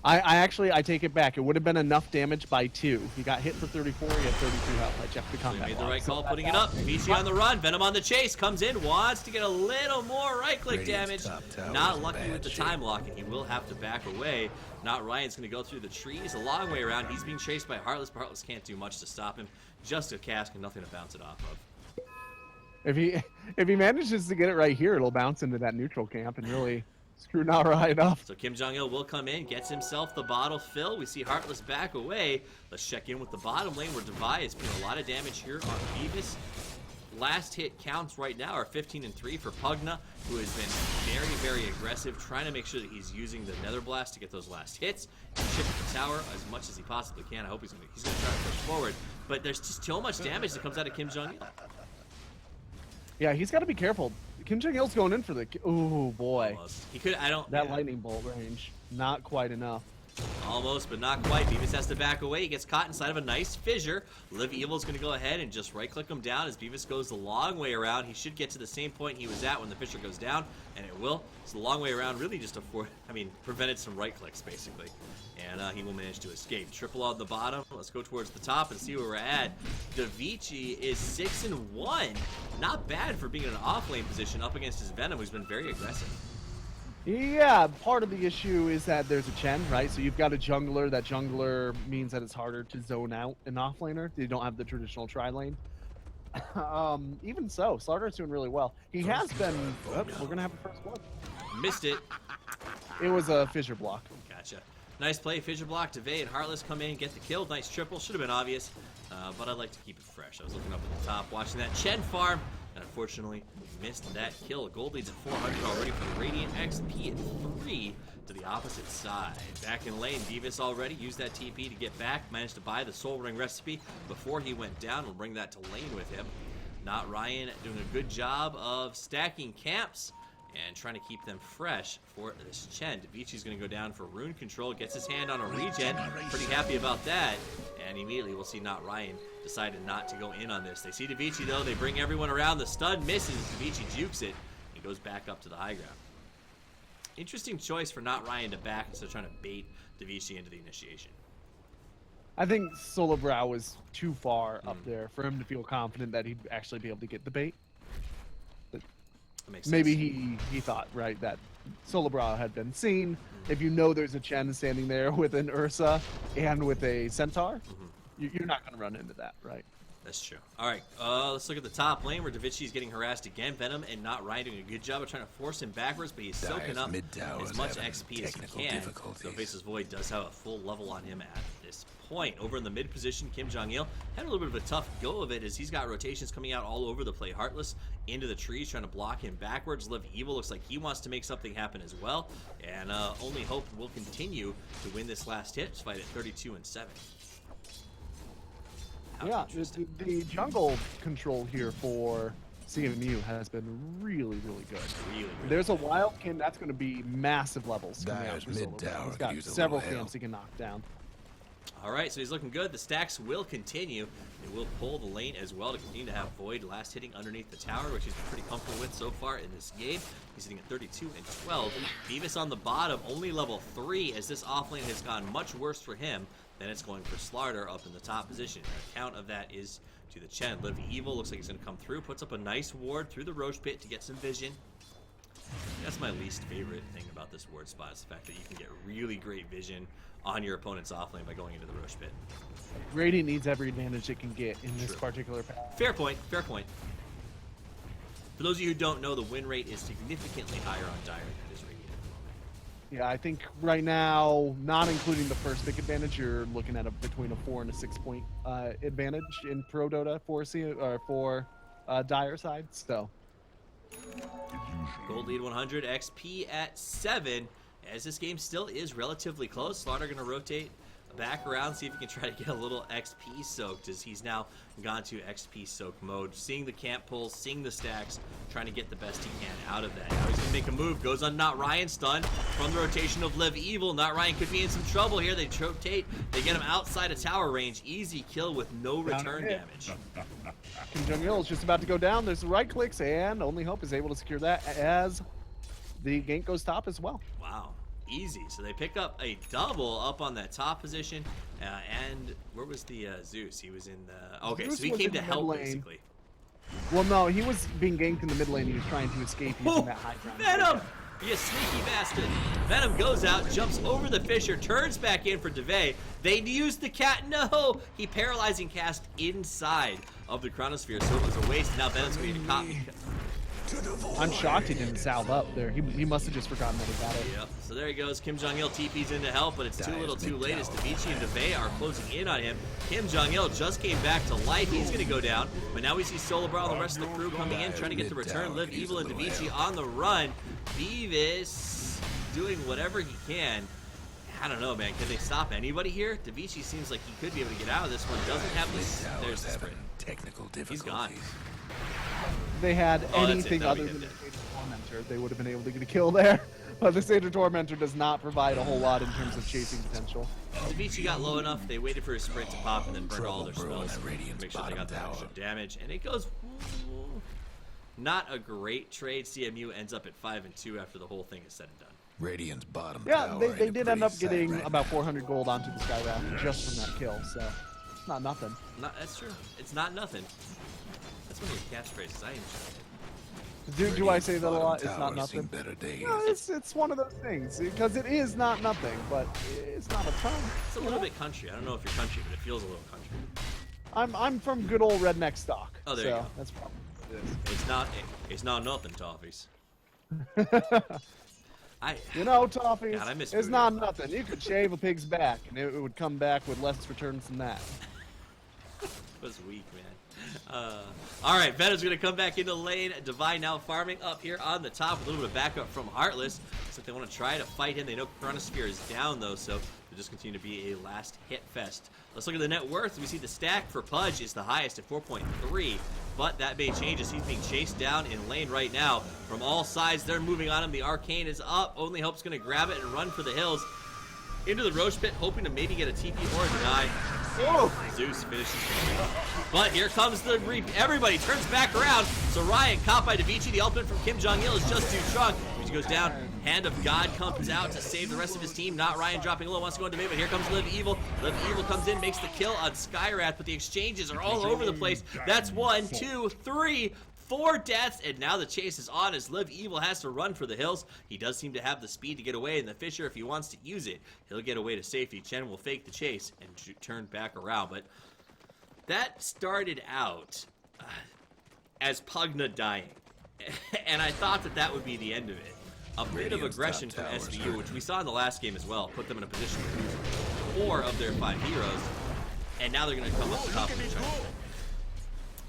I take it back. It would have been enough damage by 2. He got hit for 34. He had 32 health. I checked the He combat made the log. right So call that- putting it up. Vici on the run. Venom on the chase. Comes in. Wants to get a little more right-click Radiant's damage. top tower Not is in lucky bad with the shape. time lock, and he will have to back away. Not Ryan's going to go through the trees a long way around. He's being chased by Heartless, but Heartless can't do much to stop him. Just a cask and nothing to bounce it off of. If he manages to get it right here, it'll bounce into that neutral camp and really screw Ryan up. So Kim Jong-il will come in, gets himself the bottle fill. We see Heartless back away. Let's check in with the bottom lane where Devi is putting a lot of damage here on Beavis. Last hit counts right now are 15 and 3 for Pugna, who has been very, very aggressive, trying to make sure that he's using the Nether Blast to get those last hits and chip the tower as much as he possibly can. I hope he's gonna try to push forward, but there's just so much damage that comes out of Kim Jong-il. Yeah, he's got to be careful. Kim Jong-il's going in for the. Oh boy, Almost. He could. I don't. that yeah. lightning bolt range, not quite enough. Almost, but not quite. Beavis has to back away. He gets caught inside of a nice fissure. Live Evil's going to go ahead and just right-click him down as Beavis goes the long way around. He should get to the same point he was at when the fissure goes down, and it will. It's the long way around, really just prevented some right-clicks, basically. And he will manage to escape. Triple on the bottom. Let's go towards the top and see where we're at. Davichi is 6 and 1. Not bad for being in an off-lane position up against his Venom, who's been very aggressive. Yeah, part of the issue is that there's a Chen, right? So you've got a jungler. That jungler means that it's harder to zone out an offlaner. They don't have the traditional tri-lane. Even so, Slardr's doing really well. He has been... Oh, we're going to have a first blood. Missed it. It was a fissure block. Gotcha. Nice play. Fissure block. Devay and Heartless come in and get the kill. Nice triple. Should have been obvious, but I'd like to keep it fresh. I was looking up at the top, watching that Chen farm, and unfortunately missed that kill. Gold leads at 400 already for the Radiant. XP at 3 to the opposite side. Back in lane, Beavis already used that TP to get back. Managed to buy the Soul Ring recipe before he went down. We'll bring that to lane with him. Not Ryan doing a good job of stacking camps and trying to keep them fresh for this Chen. Davici's going to go down for rune control, gets his hand on a regen. Pretty happy about that. And immediately we'll see Not Ryan decided not to go in on this. They see Davichi though, they bring everyone around. The stun misses, Davichi jukes it. He goes back up to the high ground. Interesting choice for Not Ryan to back instead of trying to bait Davichi into the initiation. I think Solobrow was too far up there for him to feel confident that he'd actually be able to get the bait. That makes sense. Maybe he thought, right, that Solobrow had been seen. If you know there's a Chen standing there with an Ursa and with a Centaur, you're not going to run into that, right? That's true. All right, let's look at the top lane where Davichi is getting harassed again. Venom and Not Ryan doing a good job of trying to force him backwards, but he's soaking Dyer's up mid tower as is much having XP as he technical can. difficulties. So Faceless Void does have a full level on him at this point. Over in the mid position, Kim Jong-il had a little bit of a tough go of it as he's got rotations coming out all over the play. Heartless into the trees trying to block him backwards. Live Evil looks like he wants to make something happen as well. And only hope will continue to win this last hit. Fight at 32 and 7. How Yeah, interesting. the jungle control here for CMU has been really, really good. Really. There's a wild kin that's going to be massive levels coming out Dyer's for mid Solobrow. tower He's could got use a several little help. camps he can knock down. All right, so he's looking good. The stacks will continue. They will pull the lane as well to continue to have Void last hitting underneath the tower, which he's pretty comfortable with so far in this game. He's sitting at 32 and 12. Beavis on the bottom, only level 3, as this offlane has gone much worse for him than it's going for Slardar up in the top position. The count of that is to the Chen. Live Evil looks like he's going to come through, puts up a nice ward through the Roche Pit to get some vision. That's my least favorite thing about this ward spot, is the fact that you can get really great vision on your opponent's offlane by going into the Roche Pit. Radiant needs every advantage it can get in this True. particular path. Fair point, fair point. For those of you who don't know, the win rate is significantly higher on Dire than it is Radiant at the moment. Yeah, I think right now, not including the first pick advantage, you're looking at between a 4 and a 6 point advantage in Pro Dota for Dire side. So Gold lead 100, XP at 7. As this game still is relatively close, Slaughter going to rotate back around, see if he can try to get a little XP soaked, as he's now gone to XP soak mode. Seeing the camp pulls, seeing the stacks, trying to get the best he can out of that. Now he's going to make a move, goes on Not Ryan, stun from the rotation of Live Evil. Not Ryan could be in some trouble here. They rotate, they get him outside of tower range. Easy kill with no return damage. Kim Jong-il is just about to go down. There's the right clicks, and Only Hope is able to secure that as the gank goes top as well. Wow. easy. So they pick up a double up on that top position. And where was the Zeus? He was in the... Okay, Zeus so he was came in to the help, mid lane. basically. Well, no, he was being ganked in the mid lane. He was trying to escape using that high ground. Venom! You sneaky bastard. Venom goes out, jumps over the Fisher, turns back in for DeVay. They use the cat. No! He paralyzing cast inside of the Chronosphere, so it was a waste. Now Venom's going to copy. I'm shocked he didn't salve up there. He must have just forgotten that he got it. Yep. So there he goes. Kim Jong-il TP's in to help, but it's too little too late as Davichi and DeVay are closing in on him. Kim Jong-il just came back to life. He's going to go down, but now we see Solo Brawl and the rest of the crew coming in, trying to get the return. Live Evil and Davichi on the run. Beavis doing whatever he can. I don't know, man. Can they stop anybody here? Davichi seems like he could be able to get out of this one. Doesn't have this. There's the sprint. Technical difficulties. He's gone. They had Oh, that's it. anything That'll be other him than the dead. Sage Tormentor, they would have been able to get a kill there. But the Sage Tormentor does not provide a whole lot in terms of chasing potential. Davichi got low enough. They waited for his sprint to pop and then burned all their Trouble brewing spells. at Radiant's Make sure they got bottom that extra tower. damage. And it goes... Not a great trade. CMU ends up at 5-2 after the whole thing is said and done. Radiant's bottom Yeah, tower they ain't a did end up pretty sight getting right about 400 gold onto the Skyraft just from that kill, so it's not nothing. That's true. It's not nothing. That's one of your catchphrases. I enjoy it. Do I say that a Bottom lot? It's tower not seen nothing. better days. No, it's one of those things because it is not nothing, but it's not a ton. It's a little bit country. I don't know if you're country, but it feels a little country. I'm from good old redneck stock. Oh, there so you go. That's probably what it is. It's not nothing, Toffees. You know, Toffees, God, I miss it's Voodoo. not nothing. You could shave a pig's back, and it would come back with less returns than that. It was weak, man. All right, Venom's going to come back into lane. Divine now farming up here on the top with a little bit of backup from Heartless. Looks like they want to try to fight him. They know Chronosphere is down, though, so they'll just continue to be a last hit fest. Let's look at the net worth. We see the stack for Pudge is the highest at 4.3, but that may change as he's being chased down in lane right now. From all sides, they're moving on him. The Arcane is up. Only Hope's going to grab it and run for the hills. Into the Roche Pit, hoping to maybe get a TP or a deny. Oh, Zeus finishes the game. But here comes the reap. Everybody turns back around. So Ryan, caught by Davichi. The ultimate from Kim Jong-il is just too strong. Davichi goes down. Hand of God comes out to save the rest of his team. Not Ryan dropping low. Wants to go into mid, but here comes Live Evil. Live Evil comes in, makes the kill on Skyrath, but the exchanges are all over the place. That's 1, 2, 3, 4 deaths, and now the chase is on as Live Evil has to run for the hills. He does seem to have the speed to get away, and the Fisher, if he wants to use it, he'll get away to safety. Chen will fake the chase and turn back around, but that started out as Pugna dying, and I thought that that would be the end of it. A bit of aggression from SVU, which we saw in the last game as well, put them in a position to lose 4 of their 5 heroes, and now they're going to come up top and try to...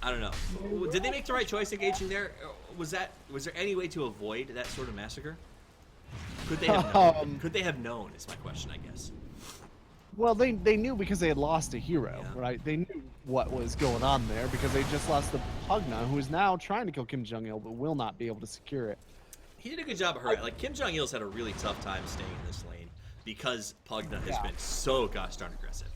I don't know. Did they make the right choice engaging there? Was there any way to avoid that sort of massacre? Could they have known? Could they have known is my question, I guess. Well, they knew because they had lost a hero, Yeah. right? They knew what was going on there because they just lost the Pugna, who is now trying to kill Kim Jong-il, but will not be able to secure it. He did a good job of hurting. Like, Kim Jong-il's had a really tough time staying in this lane because Pugna has been so gosh darn aggressive.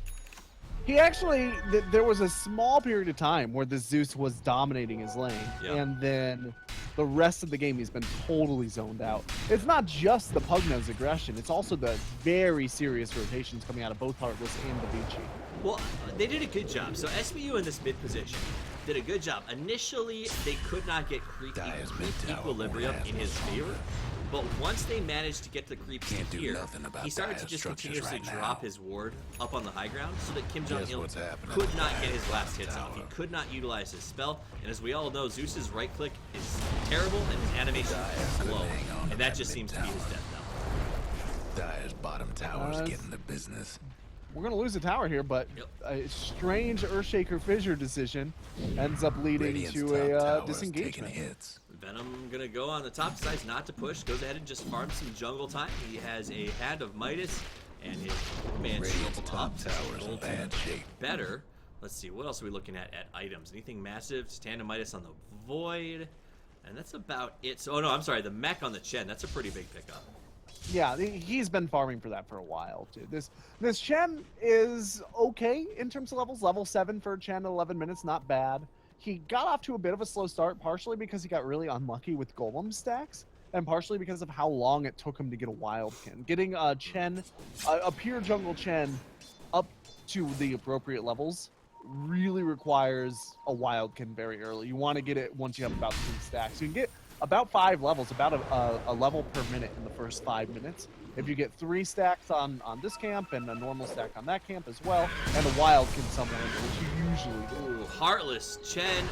He actually, there was a small period of time where the Zeus was dominating his lane, Yeah. and then the rest of the game he's been totally zoned out. It's not just the Pugna's aggression, it's also the very serious rotations coming out of both Heartless and the Vici. Well, they did a good job. So SBU in this mid position did a good job. Initially, they could not get creep Dyer's mid tower equilibrium won't in his favor. But once they managed to get the creeps Can't to do here, nothing about he started to Dyer's just structures continuously right drop now. his ward up on the high ground so that Kim Guess Jong-il what's happening could to not get Dyer's his last hits tower. off. He could not utilize his spell. And as we all know, Zeus's right click is terrible and his animation is slow. hang on to And that that just mid seems to be his tower. death now. Dyer's bottom tower's Uh, getting the business. We're going to lose the tower here, but Yep. a strange Earthshaker Fissure decision ends up leading Radiant's to top a tower's taking disengagement. hits. Venom gonna go on the top, decides not to push, goes ahead and just farms some jungle time. He has a Hand of Midas and his man Radiant's shield top up. tower's in Gold bad shape. better. Let's see, what else are we looking at items? Anything massive? Stand of Midas on the Void. And that's about it. So, oh no, I'm sorry, the mech on the Chen. That's a pretty big pickup. Yeah, he's been farming for that for a while, too. This Chen is okay in terms of levels. Level 7 for Chen, 11 minutes, not bad. He got off to a bit of a slow start, partially because he got really unlucky with golem stacks. and partially because of how long it took him to get a Wildkin. Getting Chen, a pure jungle Chen, up to the appropriate levels really requires a Wildkin very early. You want to get it once you have about 3 stacks. You can get about 5 levels, about a level per minute in the first 5 minutes. If you get 3 stacks on this camp and a normal stack on that camp as well, and a Wildkin somewhere, which you usually do. Ooh, Heartless, Chen,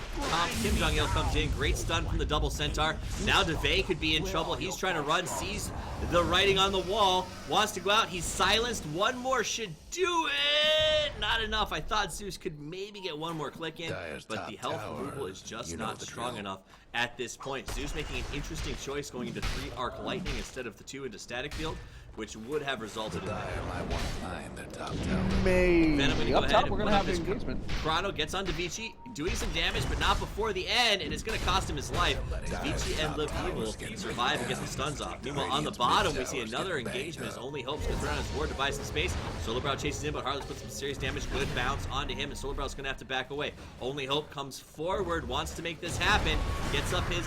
Kim Jong-il comes in. Great stun from the double centaur. Now DeVay could be in trouble. He's trying to run, sees the writing on the wall, wants to go out. He's silenced. One more should do it. Not enough. I thought Zeus could maybe get one more click in, Dyer's but top the health tower. removal is just You know not the strong drill. enough at this point. Zeus making an interesting choice going into 3 arc lightning instead of the 2 into static field, which would have resulted in that. Dyer might want to find their top tower. Maybe. Venom gonna go Up ahead top, and we're put going to up have his an engagement. Chrono gets on Davichi, doing some damage, but not before the end, and it's going to cost him his life. Davichi and Live Evil survive and get some stuns off. Meanwhile, on the bottom, we see another engagement as Only Hope's going to throw on his ward to buy some space. Solobrow chases in, but Heartless puts some serious damage. Good bounce onto him, and Solobrow's going to have to back away. Only Hope comes forward, wants to make this happen, gets up his...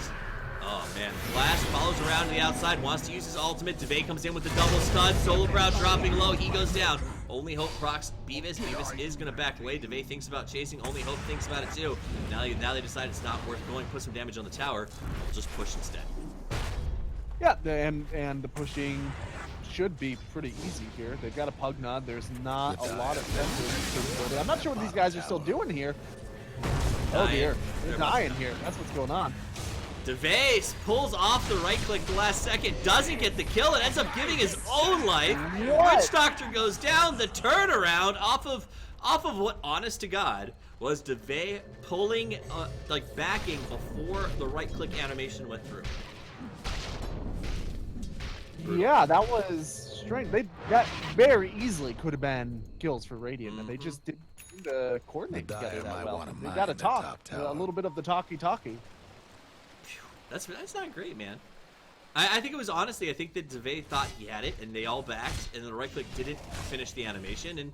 Oh man, Flash follows around to the outside, wants to use his ultimate. DeVay comes in with the double stun. Solobrow dropping low, he goes down. Only Hope procs Beavis. Beavis is going to back away. DeVay thinks about chasing. Only Hope thinks about it too. Now they decide it's not worth going. Put some damage on the tower. We'll just push instead. Yeah, and the pushing should be pretty easy here. They've got a Pugna. There's not a lot of defensive capability. I'm not sure what these guys are still doing here. Oh dear, they're dying here. That's what's going on. DeVay pulls off the right click the last second, doesn't get the kill, and ends up giving his own life. What? Witch Doctor goes down. The turnaround off of what, honest to God, was DeVay pulling, backing before the right click animation went through. Yeah, that was strange. That very easily could have been kills for Radiant, and they just didn't coordinate The together Dire that might well. wanna They mine got to their top talk, tower. a little bit of the talkie. That's not great, man. I think it was honestly, I think that DeVay thought he had it, and they all backed, and the right click didn't finish the animation, and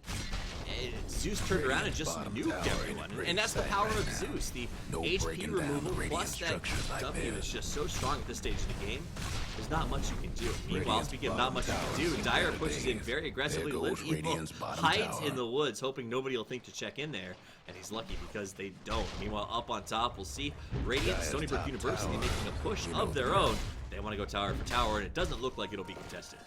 Zeus turned around and just Bottom nuked tower everyone. in And that's the great power of sight right Zeus. The No HP breaking down removal the radiant plus that structures like W this. is just so strong at this stage of the game. There's not much you can do. Meanwhile, Radiant's speaking of not much you bottom can do, tower Dyer is pushes in big. very aggressively. There Live goes Evil Radiant's bottom hides tower. in the woods, hoping nobody will think to check in there. And he's lucky because they don't. Meanwhile, up on top, we'll see Radiant, Dyer's Stony Brook top University tower. making a push You know of the their drill. own. They want to go tower for tower, and it doesn't look like it'll be contested.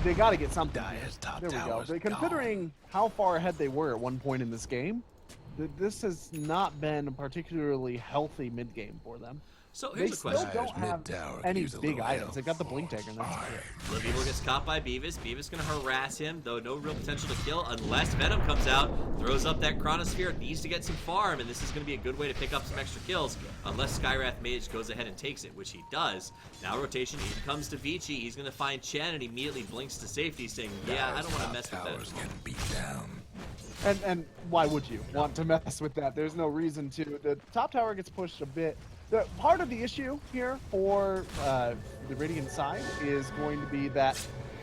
They got to get something. Dyer's top There we go. tower's Considering how far ahead they were at one point in this game, this has not been a particularly healthy mid game for them. So They here's a still question. don't Dyer's have mid-tower could any use a big little items. help. They've got the blink dagger, and that's it. Live Evil gets caught by Beavis. Beavis gonna harass him, though no real potential to kill unless Venom comes out, throws up that Chronosphere, needs to get some farm, and this is gonna be a good way to pick up some extra kills, unless Skywrath Mage goes ahead and takes it, which he does. Now rotation, in comes to Vici. He's gonna find Chen and immediately blinks to safety, saying, yeah, I don't want to mess with Tower's that. getting beat down. And why would you want to mess with that? There's no reason to. The top tower gets pushed a bit. Part of the issue here for the Radiant side is going to be that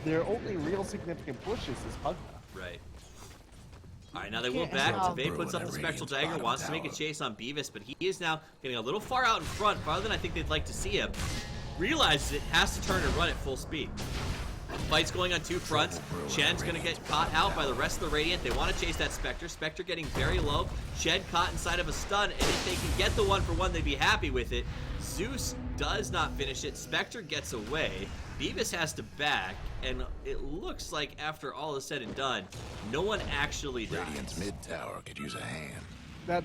their only real significant pushes is Pugna. Right. Alright, now they will Can't back. have DeVay puts up the Radiant's Spectral Dagger, bottom wants to make a tower. chase on Beavis, but he is now getting a little far out in front, farther than I think they'd like to see him. Realizes it, has to turn and run at full speed. Fight's going on 2 fronts. Chen's gonna get caught out by the rest of the Radiant. They want to chase that Spectre. Spectre getting very low. Chen caught inside of a stun, and if they can get the 1-for-1, they'd be happy with it. Zeus does not finish it. Spectre gets away. Beavis has to back, and it looks like after all is said and done, no one actually Radiant's dies. mid-tower could use a hand.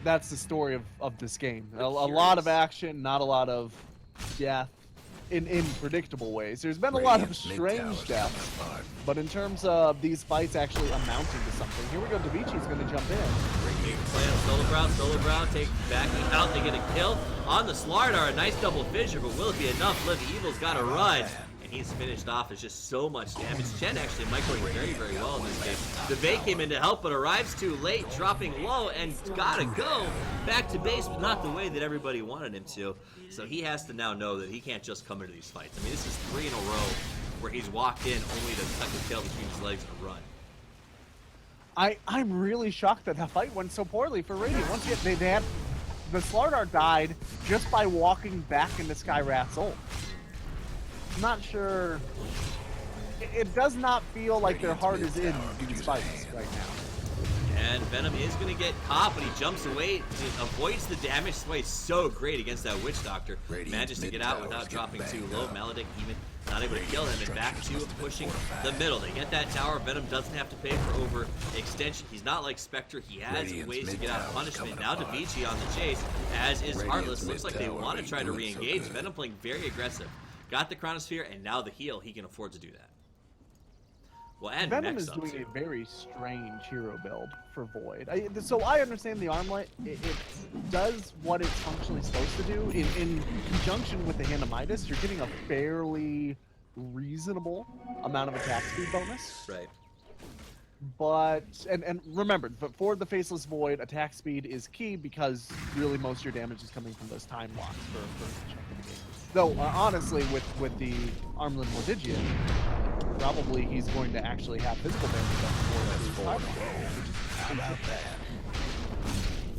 That's the story of this game. A We're lot of curious. action, not a lot of death in predictable ways. There's been a lot of Radiant's strange mid-tower's deaths, coming apart. but in terms of these fights actually amounting to something, here we go. Davici's going to jump in. Big play on Solobrow take backing out, they get a kill on the Slardar, a nice double fissure, but will it be enough? Live Evil's got to run, and he's finished off. It's just so much damage. Chen actually microing very, very well in this game. DeVay came in to help, but arrives too late, dropping low, and gotta go back to base, but not the way that everybody wanted him to. So he has to now know that he can't just come into these fights. I mean, this is 3 in a row where he's walked in only to tuck his tail between his legs and run. I'm really shocked that the fight went so poorly for Radiant. Once again, they had the Slardar died just by walking back into Skywrath's ult. I'm not sure. It does not feel like their heart is in these fights right now. And Venom is going to get caught, but he jumps away, avoids the damage. This way is so great against that Witch Doctor. Manages to get out without dropping too low. Maledict even not able to kill him, and back to pushing the middle. They get that tower. Venom doesn't have to pay for overextension. He's not like Spectre. He has ways to get out of punishment. Now Davichi on the chase, as is Heartless. Looks like they want to try to re-engage. Venom playing very aggressive. Got the Chronosphere, and now the heal. He can afford to do that. Well, and Venom is doing a very strange hero build for Void. So I understand the armlet. It does what it's functionally supposed to do. In conjunction with the Hand of Midas, you're getting a fairly reasonable amount of attack speed bonus. Right. But, and remember, but for the Faceless Void, attack speed is key because really most of your damage is coming from those time blocks for a chunk of the game. Though, honestly, with the Armlet Mordigian, probably he's going to actually have physical damage. How about that?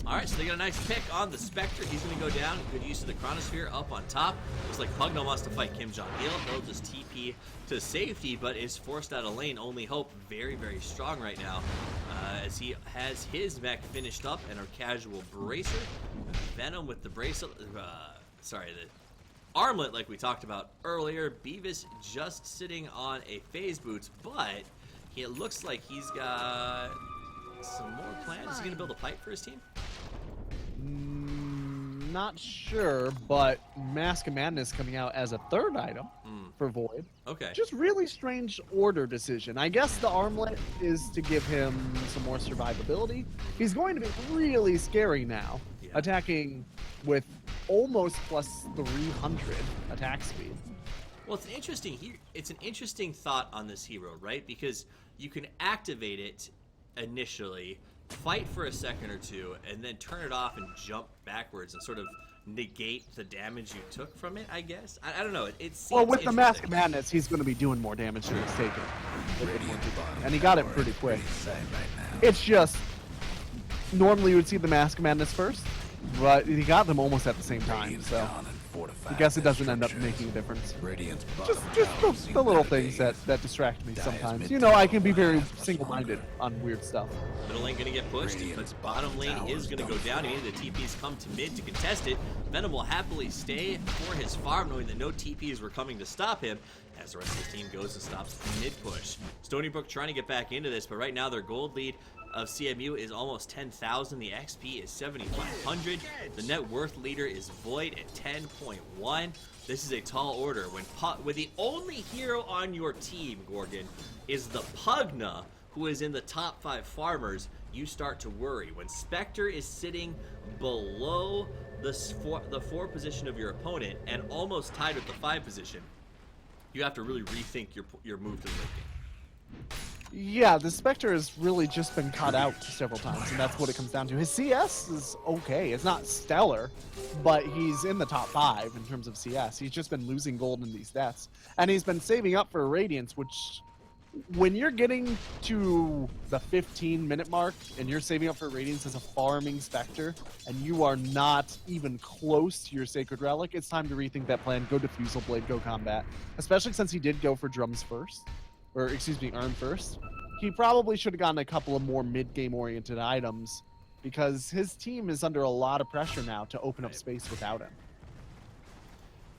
Alright, so they got a nice pick on the Spectre. He's going to go down. Good use of the Chronosphere up on top. Looks like Pugno wants to fight Kim Jong-il. He'll just TP to safety, but is forced out of lane. Only Hope very, very strong right now, as he has his mech finished up and our casual bracer. Venom with the bracelet. The armlet, like we talked about earlier. Beavis just sitting on a phase boots, but it looks like he's got some more plans. Is he going to build a pipe for his team? Not sure, but Mask of Madness coming out as a third item for Void. Okay. Just really strange order decision. I guess the armlet is to give him some more survivability. He's going to be really scary now, attacking with almost plus 300 attack speed. Well, it's an interesting thought on this hero, right? Because you can activate it initially, fight for a second or two, and then turn it off and jump backwards and sort of negate the damage you took from it, I guess. I don't know. It seems well, with the Mask of Madness, he's going to be doing more damage than he's taking. And he got it pretty quick. It's just, normally you would see the Mask of Madness first, but he got them almost at the same time, so I guess it doesn't end up making a difference. Just the little things that distract me sometimes. You know, I can be very single-minded on weird stuff. Middle lane gonna get pushed, but bottom lane is gonna go down. Any of the TPs come to mid to contest it. Venom will happily stay for his farm, knowing that no TPs were coming to stop him, as the rest of his team goes and stops the mid push. Stony Brook trying to get back into this, but right now their gold lead of CMU is almost 10,000. The XP is 7,500. The net worth leader is Void at 10.1. This is a tall order. When the only hero on your team, Gorgon, is the Pugna, who is in the top 5 farmers, you start to worry. When Spectre is sitting below the 4 position of your opponent and almost tied with the 5 position, you have to really rethink your move to the late game. Yeah, the Spectre has really just been caught out several times, and that's what it comes down to. His CS is okay. It's not stellar, but he's in the top 5 in terms of CS. He's just been losing gold in these deaths. And he's been saving up for Radiance, which, when you're getting to the 15-minute mark and you're saving up for Radiance as a farming Spectre, and you are not even close to your Sacred Relic, it's time to rethink that plan. Go Diffusal Blade, go Combat. Especially since he did go for Drums first. Or, excuse me, Urn first. He probably should have gotten a couple of more mid-game oriented items because his team is under a lot of pressure now to open up space without him.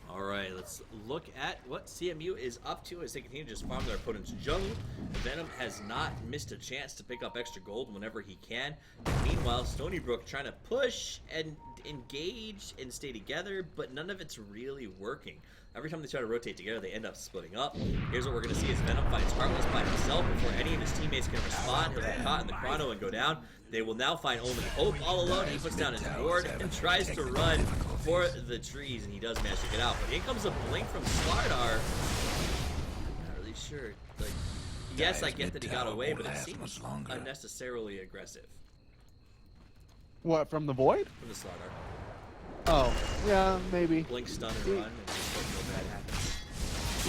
All right, let's look at what CMU is up to as they continue to just farm their opponent's jungle. Venom has not missed a chance to pick up extra gold whenever he can. Meanwhile, Stony Brook trying to push and engage and stay together, but none of it's really working. Every time they try to rotate together, they end up splitting up. Here's what we're going to see as Venom fights Heartless by himself before any of his teammates can respond. He'll get caught in the chrono and go down. They will now find only Hope all alone. He puts down his ward and tries to run for the trees, and he does manage to get out. But in comes a blink from Slardar. I'm not really sure. Like, yes, I get that he got away, but it seems unnecessarily aggressive. What, from the Void? From the Slardar. Oh, yeah, maybe. Blink, stun, and run, and just hope no bad happens.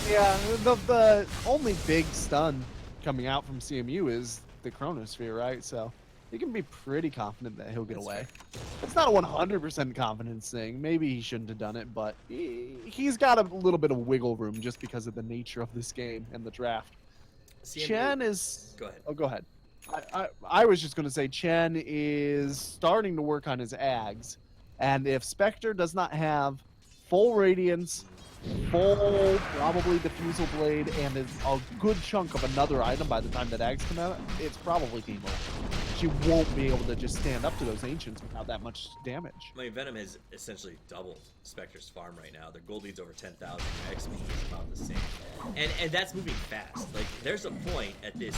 Yeah, the only big stun coming out from CMU is the Chronosphere, right? So you can be pretty confident that he'll get That's away. It's not a 100% confidence thing. Maybe he shouldn't have done it, but he's got a little bit of wiggle room just because of the nature of this game and the draft. Chen is... Go ahead. Oh, go ahead. I was just going to say Chen is starting to work on his Ags. And if Spectre does not have full Radiance, full probably Diffusal Blade, and a good chunk of another item by the time that Ags come out, it's probably game over. She won't be able to just stand up to those Ancients without that much damage. I mean, Venom has essentially doubled Spectre's farm right now. Their gold lead's over 10,000. XP is about the same. And that's moving fast. Like, there's a point at this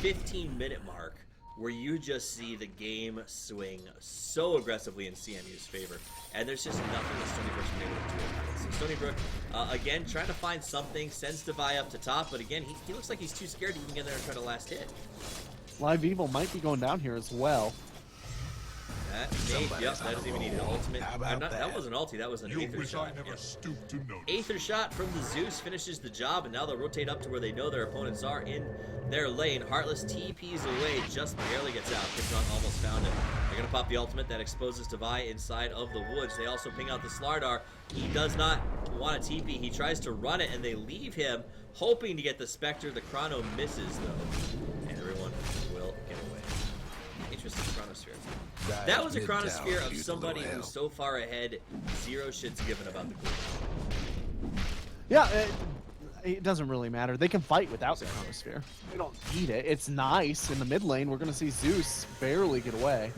15-minute mark where you just see the game swing so aggressively in CMU's favor. And there's just nothing that Stony Brook's been able to do about it. So Stony Brook, again, trying to find something, sends Devi up to top, but again, he looks like he's too scared to even get there and try to last hit. Live Evil might be going down here as well. That doesn't even need an ultimate. That wasn't ulti, that was an Aether shot. Aether shot from the Zeus finishes the job, and now they'll rotate up to where they know their opponents are in their lane. Heartless TPs away, just barely gets out. Krypton almost found it. They're going to pop the ultimate that exposes Devi inside of the woods. They also ping out the Slardar. He does not want a TP. He tries to run it, and they leave him, hoping to get the Spectre. The Chrono misses, though, and everyone will get away. Interesting Chronosphere. That was a Chronosphere of somebody who's so far ahead, zero shit's given about the group. Yeah, it doesn't really matter. They can fight without the Chronosphere. They don't need it. It's nice. In the mid lane, we're going to see Zeus barely get away.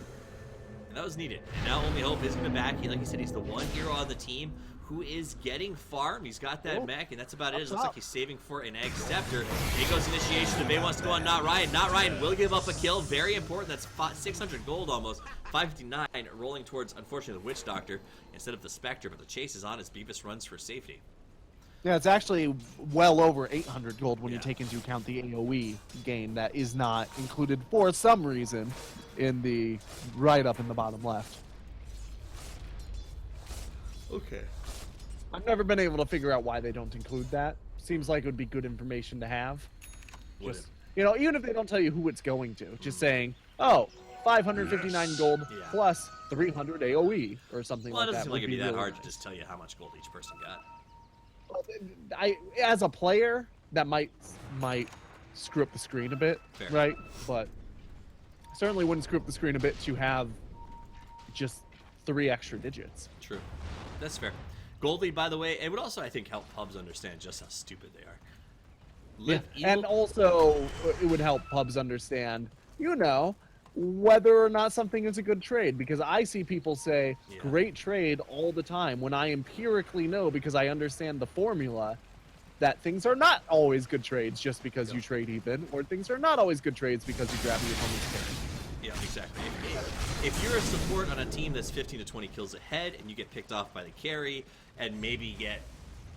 And that was needed. And now Only Hope is going to back. Like you said, he's the one hero on the team who is getting farm. He's got that mech, and that's about it. It looks like he's saving for an Egg Scepter. Here goes initiation. Debate wants to go on Not Ryan. Not Ryan will give up a kill. Very important. That's 600 gold almost. 559 rolling towards, unfortunately, the Witch Doctor instead of the Spectre, but the chase is on as Beavis runs for safety. Yeah, it's actually well over 800 gold when you take into account the AoE gain that is not included for some reason in the write-up in the bottom left. Okay. I've never been able to figure out why they don't include that. Seems like it would be good information to have. Just, you know, even if they don't tell you who it's going to, just saying, oh, 559 gold plus 300 AoE or something like that. Well, it doesn't seem like it'd be that really hard nice. to just tell you how much gold each person got. As a player, that might screw up the screen a bit, Fair. right? But certainly wouldn't screw up the screen a bit to have just 3 extra digits. True. That's fair. Gold lead, by the way, it would also, I think, help pubs understand just how stupid they are. Live Evil, And also, it would help pubs understand, you know, whether or not something is a good trade. Because I see people say, great trade all the time, when I empirically know, because I understand the formula, that things are not always good trades just because you trade even, or things are not always good trades because you grab your opponent's carry. Yeah, exactly. If you're a support on a team that's 15 to 20 kills ahead and you get picked off by the carry and maybe get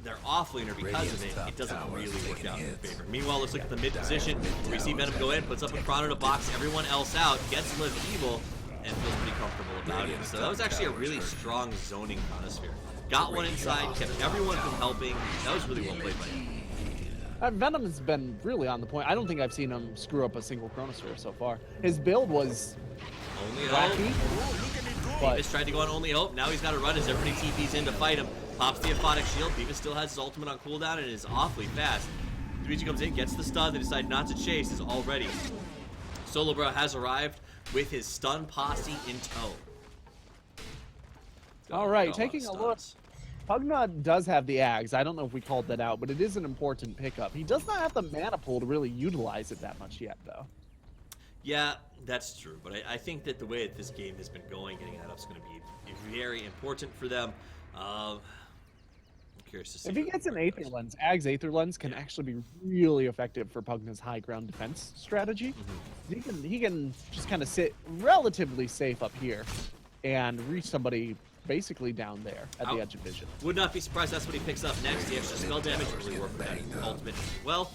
their offlaner because of it, it doesn't really work out in their favor. Meanwhile, let's look at the mid position. We see Venom go in, puts up a Chrono to box everyone else out, gets Live Evil, and feels pretty comfortable about it. So that was actually a really strong zoning Chronosphere. Got one inside, kept everyone from helping. That was really well played by him. Venom has been really on the point. I don't think I've seen him screw up a single Chronosphere so far. His build was Only wacky, Hope. but Beavis tried to go on Only Hope. Now he's got to run as everybody TP's in to fight him. Pops the Aphotic Shield. Beavis still has his ultimate on cooldown and is awfully fast. Luigi comes in, gets the stun. They decide not to chase. Is already. Solo Bro has arrived with his stun posse in tow. all right, taking a look. Pugna does have the Ags. I don't know if we called that out, but it is an important pickup. He does not have the mana pool to really utilize it that much yet, though. Yeah, that's true. But I think that the way that this game has been going, getting that up is going to be very important for them. I'm curious to see. If he gets an Aether Lens, Ag's Aether Lens can actually be really effective for Pugna's high ground defense strategy. He can just kind of sit relatively safe up here and reach somebody basically down there at the edge of vision. Would not be surprised that's what he picks up next. The extra spell damage really work with that ultimate as well.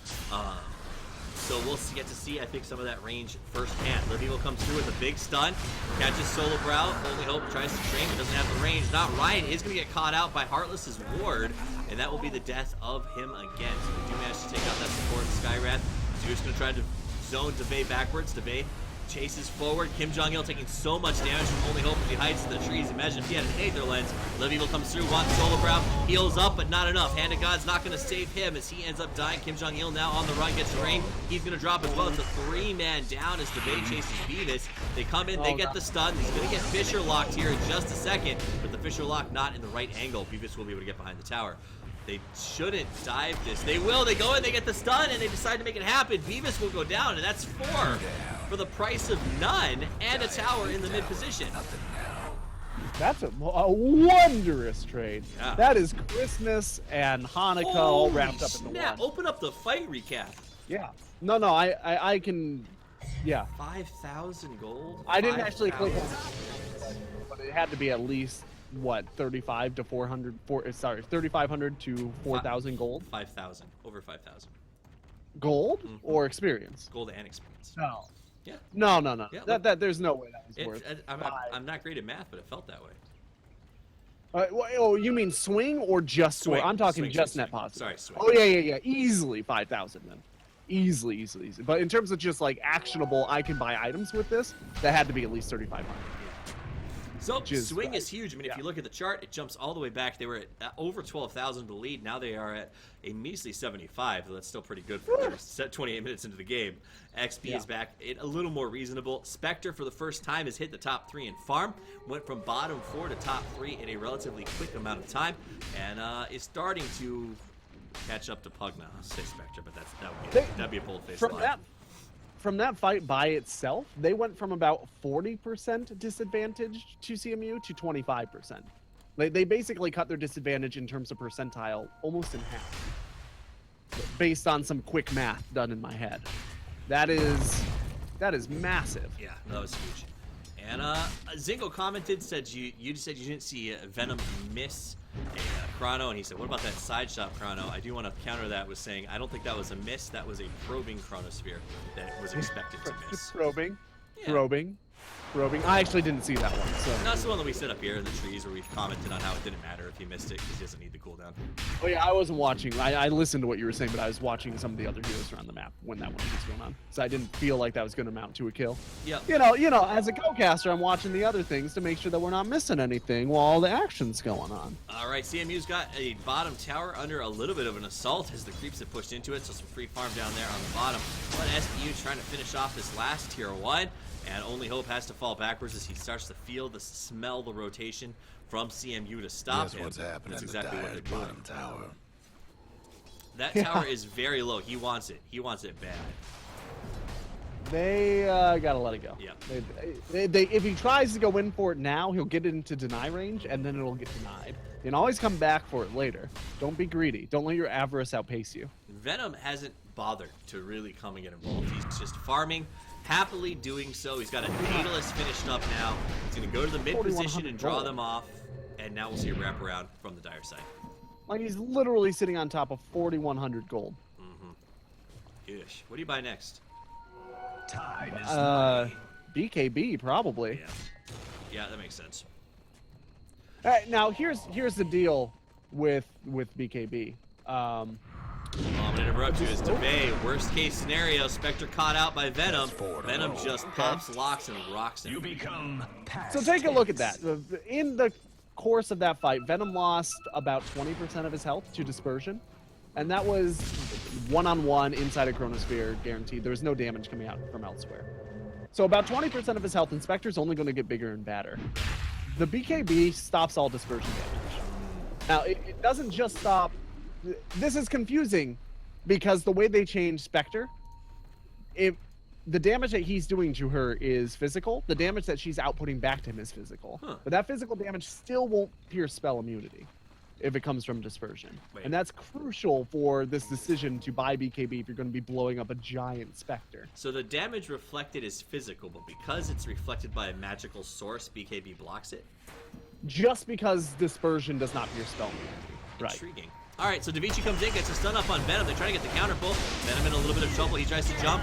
So we'll get to see, I think, some of that range firsthand. Live Evil comes through with a big stun, catches Solo Brow. Only Hope tries to train, but doesn't have the range. Not Ryan is going to get caught out by Heartless's ward, and that will be the death of him again. So we do manage to take out that support, Skywrath. Zeus going to try to zone Debay backwards. Debay chases forward. Kim Jong-il taking so much damage from Only Hope in the heights of the trees. Imagine if he had an Aether Lens. Live Evil comes through, wants Solo Brow, heals up, but not enough. Hand of God's not going to save him as he ends up dying. Kim Jong-il now on the run, gets a ring. He's going to drop as well. It's a 3-man down as Debate chases Beavis. They come in, they get the stun. He's going to get Fisher locked here in just a second, but the Fisher lock not in the right angle. Beavis will be able to get behind the tower. They shouldn't dive this. They will. They go in, they get the stun, and they decide to make it happen. Beavis will go down, and that's 4 for the price of none and a tower in the mid position. That's a wondrous trade. Yeah. That is Christmas and Hanukkah all wrapped up in the one. Open up the fight recap. Yeah. No, I can. Yeah. 5,000 gold? I didn't actually click 5,000. on it, but it had to be at least what 3,500 to 4,000 gold. 5,000. Over 5,000. Gold or experience? Gold and experience. No. Yeah. No. Yeah, That there's no way that was worth. I'm not great at math, but it felt that way. Oh, you mean swing or just swing? I'm talking just net positive. Sorry, swing. Oh yeah. Easily 5,000 then. Easily. But in terms of just like actionable, I can buy items with this. That had to be at least 3,500. So swing is huge. I mean, if you look at the chart, it jumps all the way back. They were at over 12,000 to lead. Now they are at a measly 75. That's still pretty good for 28 minutes into the game. XP is back a little more reasonable. Spectre for the first time has hit the top 3 in farm. Went from bottom 4 to top 3 in a relatively quick amount of time, and is starting to catch up to Pugna. I'll say Spectre, but that'd be a bold-faced lie. From that fight by itself, they went from about 40% disadvantage to CMU to 25%. They basically cut their disadvantage in terms of percentile almost in half, based on some quick math done in my head. That is massive. Yeah, that was huge. And Zingo commented, said you said you didn't see Venom miss a chrono, and he said, what about that side shot chrono? I do want to counter that with saying I don't think that was a miss. That was a probing chronosphere that was expected to miss. Probing. I actually didn't see that one. So. And that's the one that we set up here in the trees where we've commented on how it didn't matter if he missed it because he doesn't need the cooldown. Oh yeah, I wasn't watching. I listened to what you were saying, but I was watching some of the other heroes around the map when that one was going on. So I didn't feel like that was going to amount to a kill. Yeah. You know, as a go-caster, I'm watching the other things to make sure that we're not missing anything while all the action's going on. All right, CMU's got a bottom tower under a little bit of an assault as the creeps have pushed into it, so some free farm down there on the bottom. But SPU trying to finish off this last tier 1. And Only Hope has to fall backwards as he starts to feel smell the rotation from CMU to stop him. What's happening. That's exactly what they're doing. Bottom tower. That tower is very low. He wants it. He wants it bad. They gotta let it go. Yeah. If he tries to go in for it now, he'll get it into deny range, and then it'll get denied. You can always come back for it later. Don't be greedy. Don't let your avarice outpace you. Venom hasn't bothered to really come and get involved. He's just farming. Happily doing so. He's got a Daedalus finished up now. He's going to go to the mid position and draw them off. And now we'll see a wraparound from the dire side. Like he's literally sitting on top of 4,100 gold. Gosh. What do you buy next? Tide is BKB probably. Yeah, that makes sense. All right, now here's the deal with BKB. I'm going to interrupt you. As debate, worst case scenario, Spectre caught out by Venom. Venom just pops, locks, and rocks him. You become So take a look at that. In the course of that fight, Venom lost about 20% of his health to Dispersion. And that was one-on-one inside a Chronosphere guaranteed. There was no damage coming out from elsewhere. So about 20% of his health, and Spectre's only going to get bigger and badder. The BKB stops all Dispersion damage. Now, it doesn't just stop... This is confusing because the way they changed Spectre, if the damage that he's doing to her is physical, the damage that she's outputting back to him is physical. But that physical damage still won't pierce spell immunity if it comes from Dispersion. And that's crucial for this decision to buy BKB if you're going to be blowing up a giant Spectre. So the damage reflected is physical, but because it's reflected by a magical source, BKB blocks it? Just because Dispersion does not pierce spell immunity. Right. Intriguing. All right, so Davichi comes in, gets a stun up on Venom. They try to get the counter pull. Venom in a little bit of trouble. He tries to jump,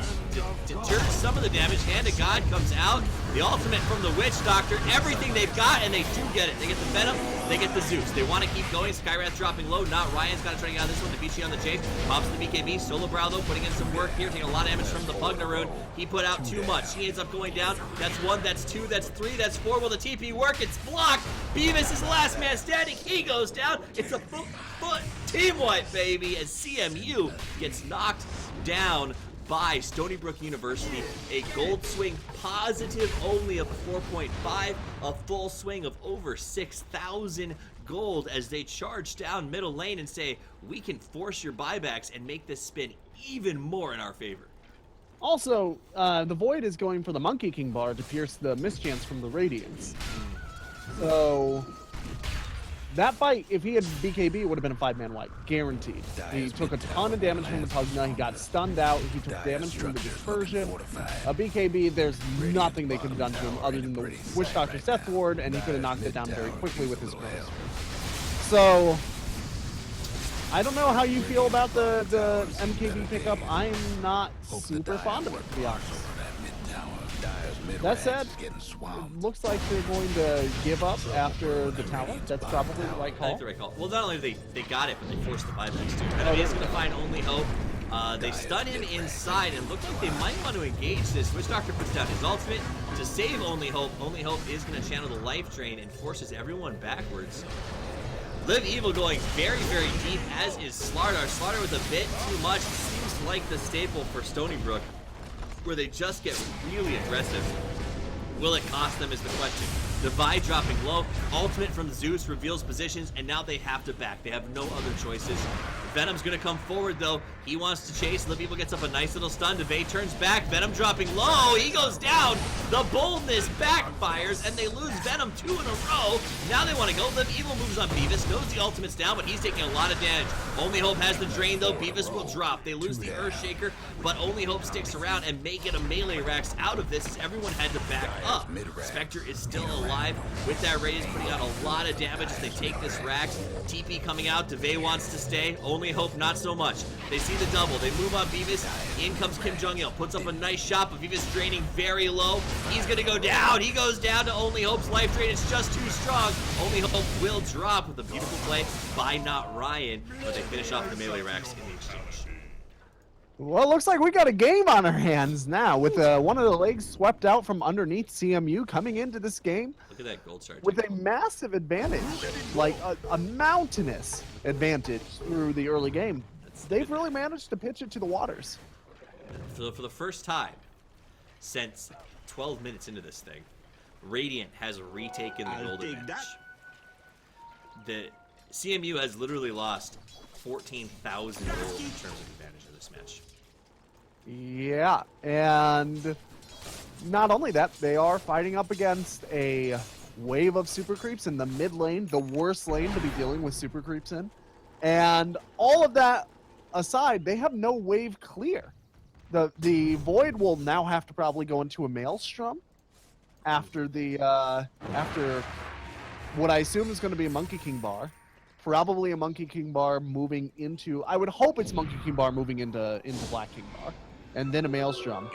deters some of the damage. Hand of God comes out. The ultimate from the Witch Doctor. Everything they've got, and they do get it. They get the Venom. They get the Zeus. They want to keep going. Skywrath dropping low. Not Ryan's got to try to get out of this one. Nevici on the Jake. Pops the BKB. Solo Brow, though, putting in some work here. Taking a lot of damage from the Pugnaroon. He put out too much. He ends up going down. That's 1, that's 2, that's 3, that's 4. Will the TP work? It's blocked. Beavis is the last man standing. He goes down. It's a foot team wipe, baby, as CMU gets knocked down by Stony Brook University. A gold swing positive only of 4.5, a full swing of over 6,000 gold as they charge down middle lane and say, we can force your buybacks and make this spin even more in our favor. Also, the Void is going for the Monkey King bar to pierce the mischance from the Radiance. So, that fight, if he had BKB, it would have been a 5-man wipe, guaranteed. He took a ton of damage from the Pugna, he got stunned out, he took damage from the dispersion. A BKB, there's nothing they could have done to him other than the Witch Doctor Seth Ward, and he could have knocked it down very quickly with his cross. So, I don't know how you feel about the MKB pickup. I'm not super fond of it, to be honest. That said, it looks like they're going to give up after the tower. That's probably the right I call. think the right call. Well, not only they got it, but they forced the buybacks too. Venom is going to find Only Hope. They stun him inside and look like they might want to engage this. Witch Doctor puts down his ultimate to save Only Hope. Only Hope is going to channel the life drain and forces everyone backwards. Live Evil going very, very deep, as is Slardar. Slardar with a bit too much. Seems like the staple for Stony Brook, where they just get really aggressive. Will it cost them is the question. Divide dropping low. Ultimate from Zeus reveals positions, and now they have to back. They have no other choices. Venom's going to come forward, though. He wants to chase. Live Evil gets up a nice little stun. DeVay turns back. Venom dropping low. He goes down. The boldness backfires, and they lose Venom 2 in a row. Now they want to go. Live Evil moves on Beavis. Knows the ultimate's down, but he's taking a lot of damage. Only Hope has the drain, though. Beavis will drop. They lose the Earthshaker, but Only Hope sticks around and may get a melee Rax out of this, as everyone had to back up. Spectre is still alive with that Raze, putting out a lot of damage as they take this Rax. TP coming out. DeVay wants to stay. Only Hope not so much. They see the double. They move on Beavis. In comes Kim Jong-il. Puts up a nice shot, but Beavis draining very low. He's going to go down. He goes down to Only Hope's life drain. It's just too strong. Only Hope will drop with a beautiful play by Not Ryan, but they finish off the melee Rax in the exchange. Well, it looks like we got a game on our hands now, with one of the legs swept out from underneath CMU coming into this game. Look at that gold start. With a massive advantage, like a mountainous advantage through the early game. They've really managed to pitch it to the waters. For the first time since 12 minutes into this thing, Radiant has retaken the gold advantage. The CMU has literally lost 14,000 gold in terms of advantage in this match. Yeah, and not only that, they are fighting up against a wave of super creeps in the mid lane, the worst lane to be dealing with super creeps in. And all of that aside, they have no wave clear. The Void will now have to probably go into a Maelstrom after the after what I assume is going to be a Monkey King bar. Probably a Monkey King bar moving into, I would hope it's Monkey King bar moving into Black King bar, and then a Maelstrom.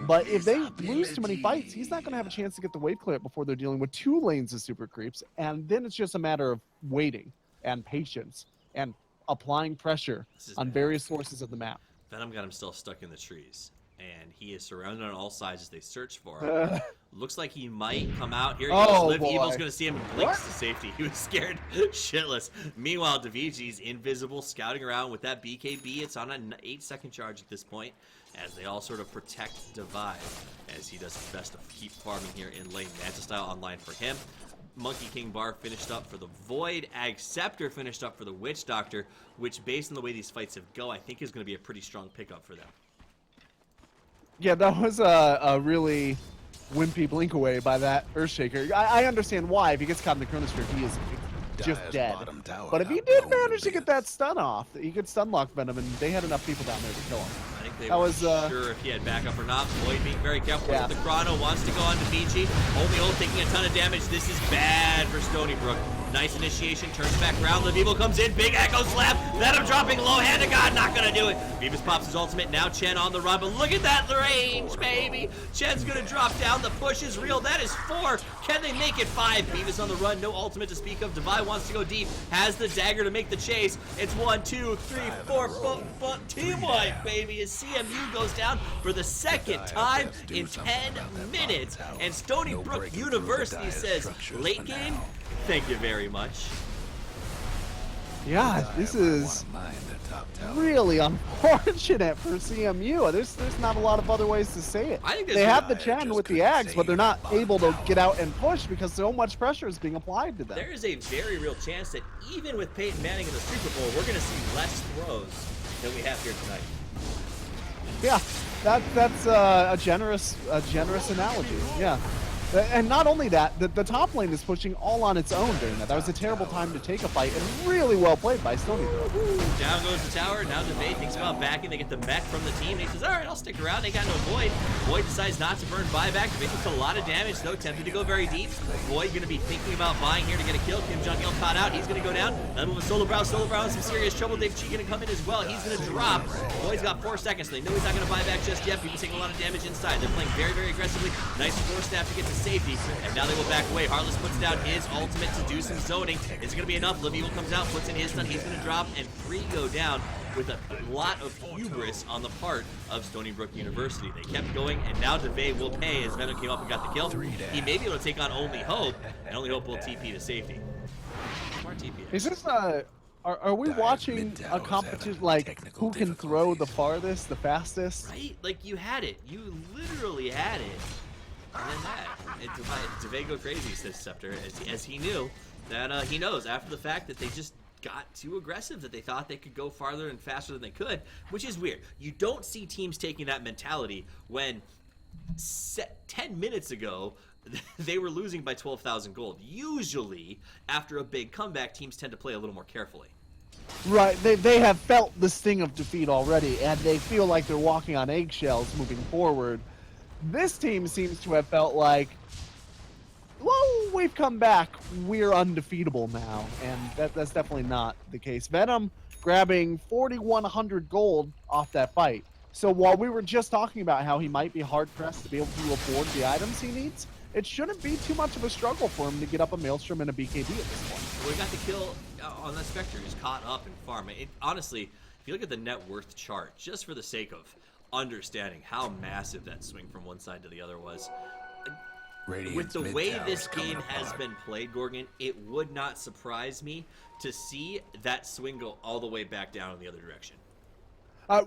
But if they lose too many fights, he's not going to have a chance to get the wave clear before they're dealing with 2 lanes of super creeps, and then it's just a matter of waiting and patience and applying pressure on various sources of the map. Venom got himself stuck in the trees, and he is surrounded on all sides as they search for him. Looks like he might come out. Here he goes. Live Evil's going to see him and blinks to safety. He was scared shitless. Meanwhile, Davici's invisible, scouting around with that BKB. It's on an 8-second charge at this point, as they all sort of protect Divide, as he does his best to keep farming here in lane. Manta style online for him. Monkey King bar finished up for the Void. Ag Scepter finished up for the Witch Doctor, which, based on the way these fights have go, I think is going to be a pretty strong pickup for them. Yeah, that was a really wimpy blink away by that Earthshaker. I understand why. If he gets caught in the Chronosphere, he is just dead. But if he did manage to get that stun off, he could stun lock Venom, and they had enough people down there to kill him. I think they were sure if he had backup or not. Void being very careful with the Chrono, wants to go on to Vici. Only Hope taking a ton of damage. This is bad for Stony Brook. Nice initiation, turns back around. Levivo comes in, big echo slap. Venom dropping low, hand to God, not gonna do it. Beavis pops his ultimate, now Chen on the run, but look at that range, baby. Chen's gonna drop down, the push is real. That is 4. Can they make it 5? Beavis on the run, no ultimate to speak of. Devi wants to go deep, has the dagger to make the chase. It's 1, 2, 3, 4, team wipe, baby, as CMU goes down for the second time in 10 minutes. And Stony Brook University says, late game, thank you very much. Yeah, this is really unfortunate for CMU. There's not a lot of other ways to say it. I think they have the Chen with the Ags, but they're not able to get out and push because so much pressure is being applied to them. There is a very real chance that even with Peyton Manning in the Super Bowl, we're going to see less throws than we have here tonight. Yeah, that's a generous analogy. Yeah. And not only that, the top lane is pushing all on its own during that. That was a terrible time to take a fight, and really well played by Stony. Down goes the tower. Now Debate thinks about backing. They get the mech from the team. And he says, all right, I'll stick around. They got no Void. Void decides not to burn buyback. Debate takes a lot of damage, though. Tempted to go very deep. Void going to be thinking about buying here to get a kill. Kim Jong-il caught out. He's going to go down. Then move a Solo Brow. Solo Brow in some serious trouble. Dave Chi going to come in as well. He's going to drop. Void's got 4 seconds, so they know he's not going to buy back just yet. People taking a lot of damage inside. They're playing very, very aggressively. Nice force staff to get to safety. And now they will back away. Heartless puts down his ultimate to do some zoning. Is it going to be enough? Levivo comes out, puts in his stun. He's going to drop, and 3 go down with a lot of hubris on the part of Stony Brook University. They kept going, and now DeVay will pay as Venom came up and got the kill. He may be able to take on Only Hope, and Only Hope will TP to safety. Smart TP. Is this are we watching a competition like who can throw the farthest, the fastest? Right? Like you had it. You literally had it. And then that. DeVay go crazy, says Scepter, as he knew that he knows after the fact that they just got too aggressive, that they thought they could go farther and faster than they could, which is weird. You don't see teams taking that mentality when 10 minutes ago they were losing by 12,000 gold. Usually, after a big comeback, teams tend to play a little more carefully. Right, they have felt the sting of defeat already, and they feel like they're walking on eggshells moving forward. This team seems to have felt like, well, we've come back, we're undefeatable now, and that's definitely not the case. Venom grabbing 4,100 gold off that fight. So while we were just talking about how he might be hard-pressed to be able to afford the items he needs, it shouldn't be too much of a struggle for him to get up a Maelstrom and a BKB at this point. We got the kill on that Spectre, just caught up in farm. Honestly, if you look at the net worth chart, just for the sake of understanding how massive that swing from one side to the other was, with the way this game has been played, Gorgon, it would not surprise me to see that swing go all the way back down in the other direction.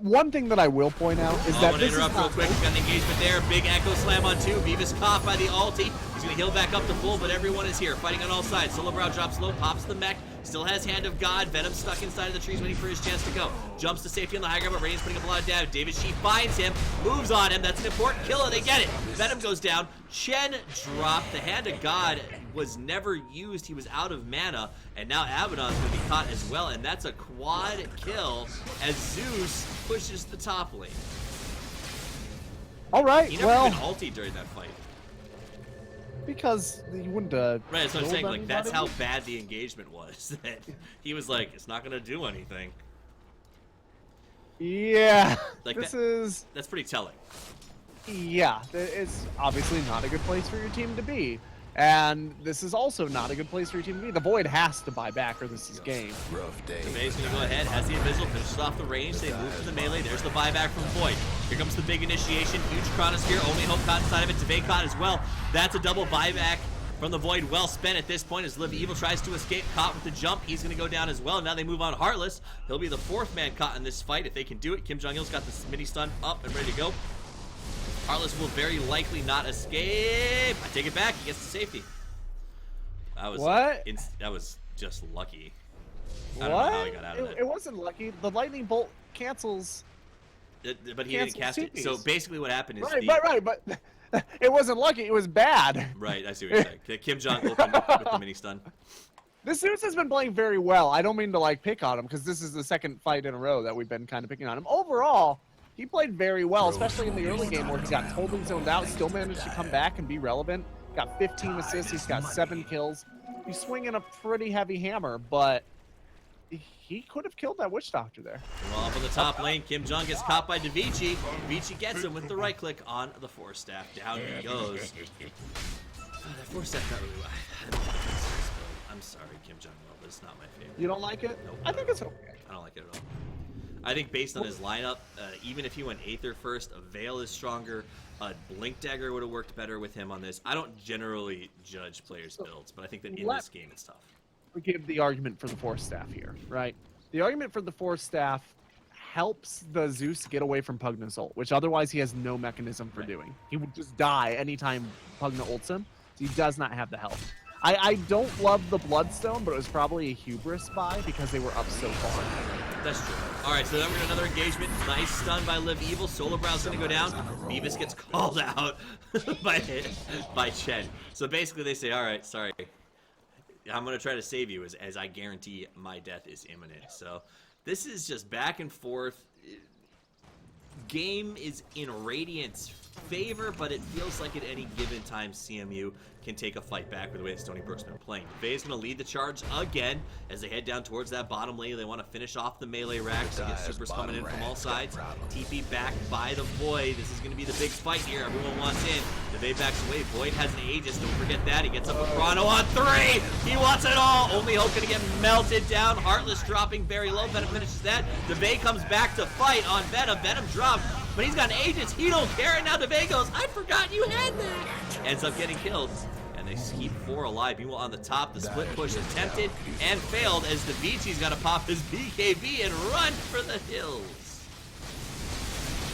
One thing that I will point out is that this is interrupt real quick. Got an engagement there. Big echo slam on 2. Beavis caught by the ulti. He's going to heal back up to full, but everyone is here fighting on all sides. Solo Brow drops low, pops the mech. Still has Hand of God. Venom stuck inside of the trees waiting for his chance to go. Jumps to safety on the high ground, but Radiant's putting up a lot of damage. David Sheep finds him, moves on him. That's an important kill. They get it. Venom goes down. Chen dropped. The Hand of God was never used. He was out of mana, and now Abaddon's going to be caught as well, and that's a quad kill as Zeus pushes the top lane. all right. He never Well, even ultied during that fight. because you wouldn't. Right, that's what I'm killed saying. Like, that's how anybody? bad the engagement was. That he was like, it's not going to do anything. Yeah, Like that's pretty telling. Yeah, it's obviously not a good place for your team to be. And this is also not a good place for your team to be. The Void has to buy back or this is game. Rough day. DeVay's going to go ahead, has the invisible, finishes off the range, they move to the melee, there's the buyback from Void. Here comes the big initiation, huge chronosphere, Only Hope caught inside of it, DeVay caught as well. That's a double buyback from the Void, well spent at this point as Live Evil tries to escape, caught with the jump, he's going to go down as well. Now they move on Heartless, he'll be the 4th man caught in this fight if they can do it. Kim Jong-il's got the mini stun up and ready to go. Heartless will very likely not escape. I take it back, he gets to safety. That was that was just lucky. I don't know how he got out of it. It wasn't lucky. The lightning bolt cancels. But he didn't cast it. So basically what happened is Right, but it wasn't lucky. It was bad. Right, I see what you're saying. Kim Jong opened with the mini stun. This Zeus has been playing very well. I don't mean to like pick on him because this is the second fight in a row that we've been kind of picking on him. Overall, he played very well, especially in the early game where he got totally zoned out, still managed to come back and be relevant. Got 15 assists, he's got 7 kills. he's swinging a pretty heavy hammer, but he could have killed that Witch Doctor there. Well, up on the top lane, Kim Jong gets caught by Davichi. Davichi gets him with the right click on the Force Staff. Down he goes. That Force Staff got really well. I'm sorry, Kim Jong, but it's not my favorite. You don't like it? Nope. I think it's okay. I don't like it at all. I think based on his lineup, even if he went Aether first, a Veil is stronger. A Blink Dagger would have worked better with him on this. I don't generally judge players' builds, but I think that in this game it's tough. We give the argument for the Force Staff here, right? The argument for the Force Staff helps the Zeus get away from Pugna's ult, which otherwise he has no mechanism for doing. He would just die anytime Pugna ults him. So he does not have the health. I don't love the Bloodstone, but it was probably a hubris buy because they were up so far. That's true. All right, so then we're going to another engagement. Nice stun by Live Evil. Solar Brow's going to go down. Beavis gets called out by Chen. So basically they say, all right, sorry. I'm going to try to save you as I guarantee my death is imminent. So this is just back and forth. Game is in Radiant's favor, but it feels like at any given time CMU can take a fight back with the way Stony Brook's been playing. Faye's going to lead the charge again as they head down towards that bottom lane. They want to finish off the melee racks. They get supers coming in from all sides. TP back by the Void. This is going to be the big fight here. Everyone wants in. The Vay backs away. Void has an Aegis. Don't forget that. He gets up with Chrono on 3. He wants it all. Only Hope going to get melted down. Heartless dropping very low. Venom finishes that. DeVay comes back to fight on Venom. Venom dropped, but he's got an Aegis. He don't care. And now DeVay goes, I forgot you had that. Ends up getting killed. And they keep 4 alive. Meanwhile, on the top, the split push attempted and failed as the Vinci's got to pop his BKB and run for the hills.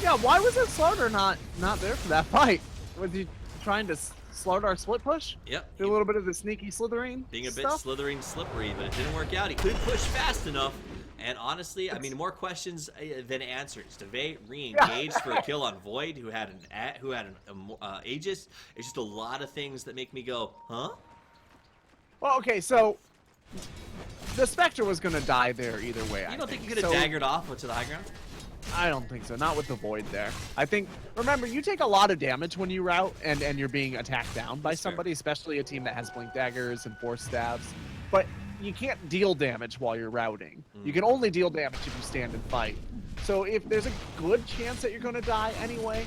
Yeah, why was that Slaughter not there for that fight? Was he trying to slaughter our split push? Yep. Do a little bit of the sneaky slithering Being a bit stuff? slithering slippery, but it didn't work out. He couldn't push fast enough. And honestly, I mean, more questions than answers. DeVay re-engaged for a kill on Void, who had an Aegis. It's just a lot of things that make me go, huh? Well, okay, so the Spectre was going to die there either way. You don't think you could have daggered off to the high ground? I don't think so. Not with the Void there. I think, remember, you take a lot of damage when you route and you're being attacked down by somebody, especially a team that has Blink Daggers and Force Stabs. But you can't deal damage while you're routing. You can only deal damage if you stand and fight. So if there's a good chance that you're going to die anyway,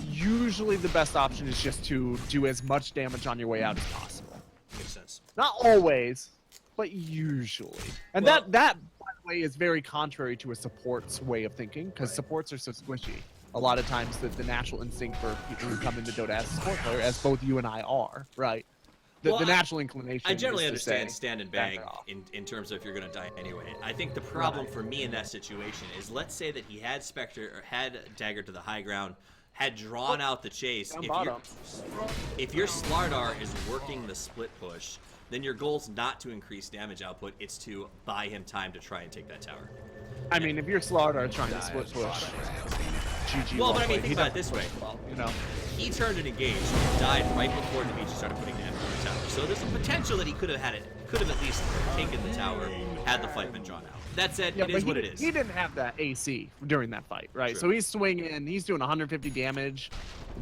usually the best option is just to do as much damage on your way out as possible. Makes sense. Not always, but usually. And Well, that, by the way, is very contrary to a support's way of thinking, because supports are so squishy. A lot of times the natural instinct for people who come into Dota as a support player, as both you and I are, right? The natural inclination. I generally is to understand say, stand and back bang it off. in terms of if you're going to die anyway. I think the problem for me in that situation is, let's say that he had Spectre or had Dagger to the high ground, had drawn out the chase. Down If bottom. your Slardar is working the split push, then your goal's not to increase damage output, it's to buy him time to try and take that tower. I mean, if you're Slaughter trying to split push, GG. Well, well but I mean, played. think He about it doesn't this way. play well, you know. He turned and engaged and died right before Dimitri started putting damage on the tower. So there's a potential that he could have at least taken the tower had the fight been drawn out. That said, Yeah, it is but what it is. He didn't have that AC during that fight, right? True. So he's swinging, he's doing 150 damage.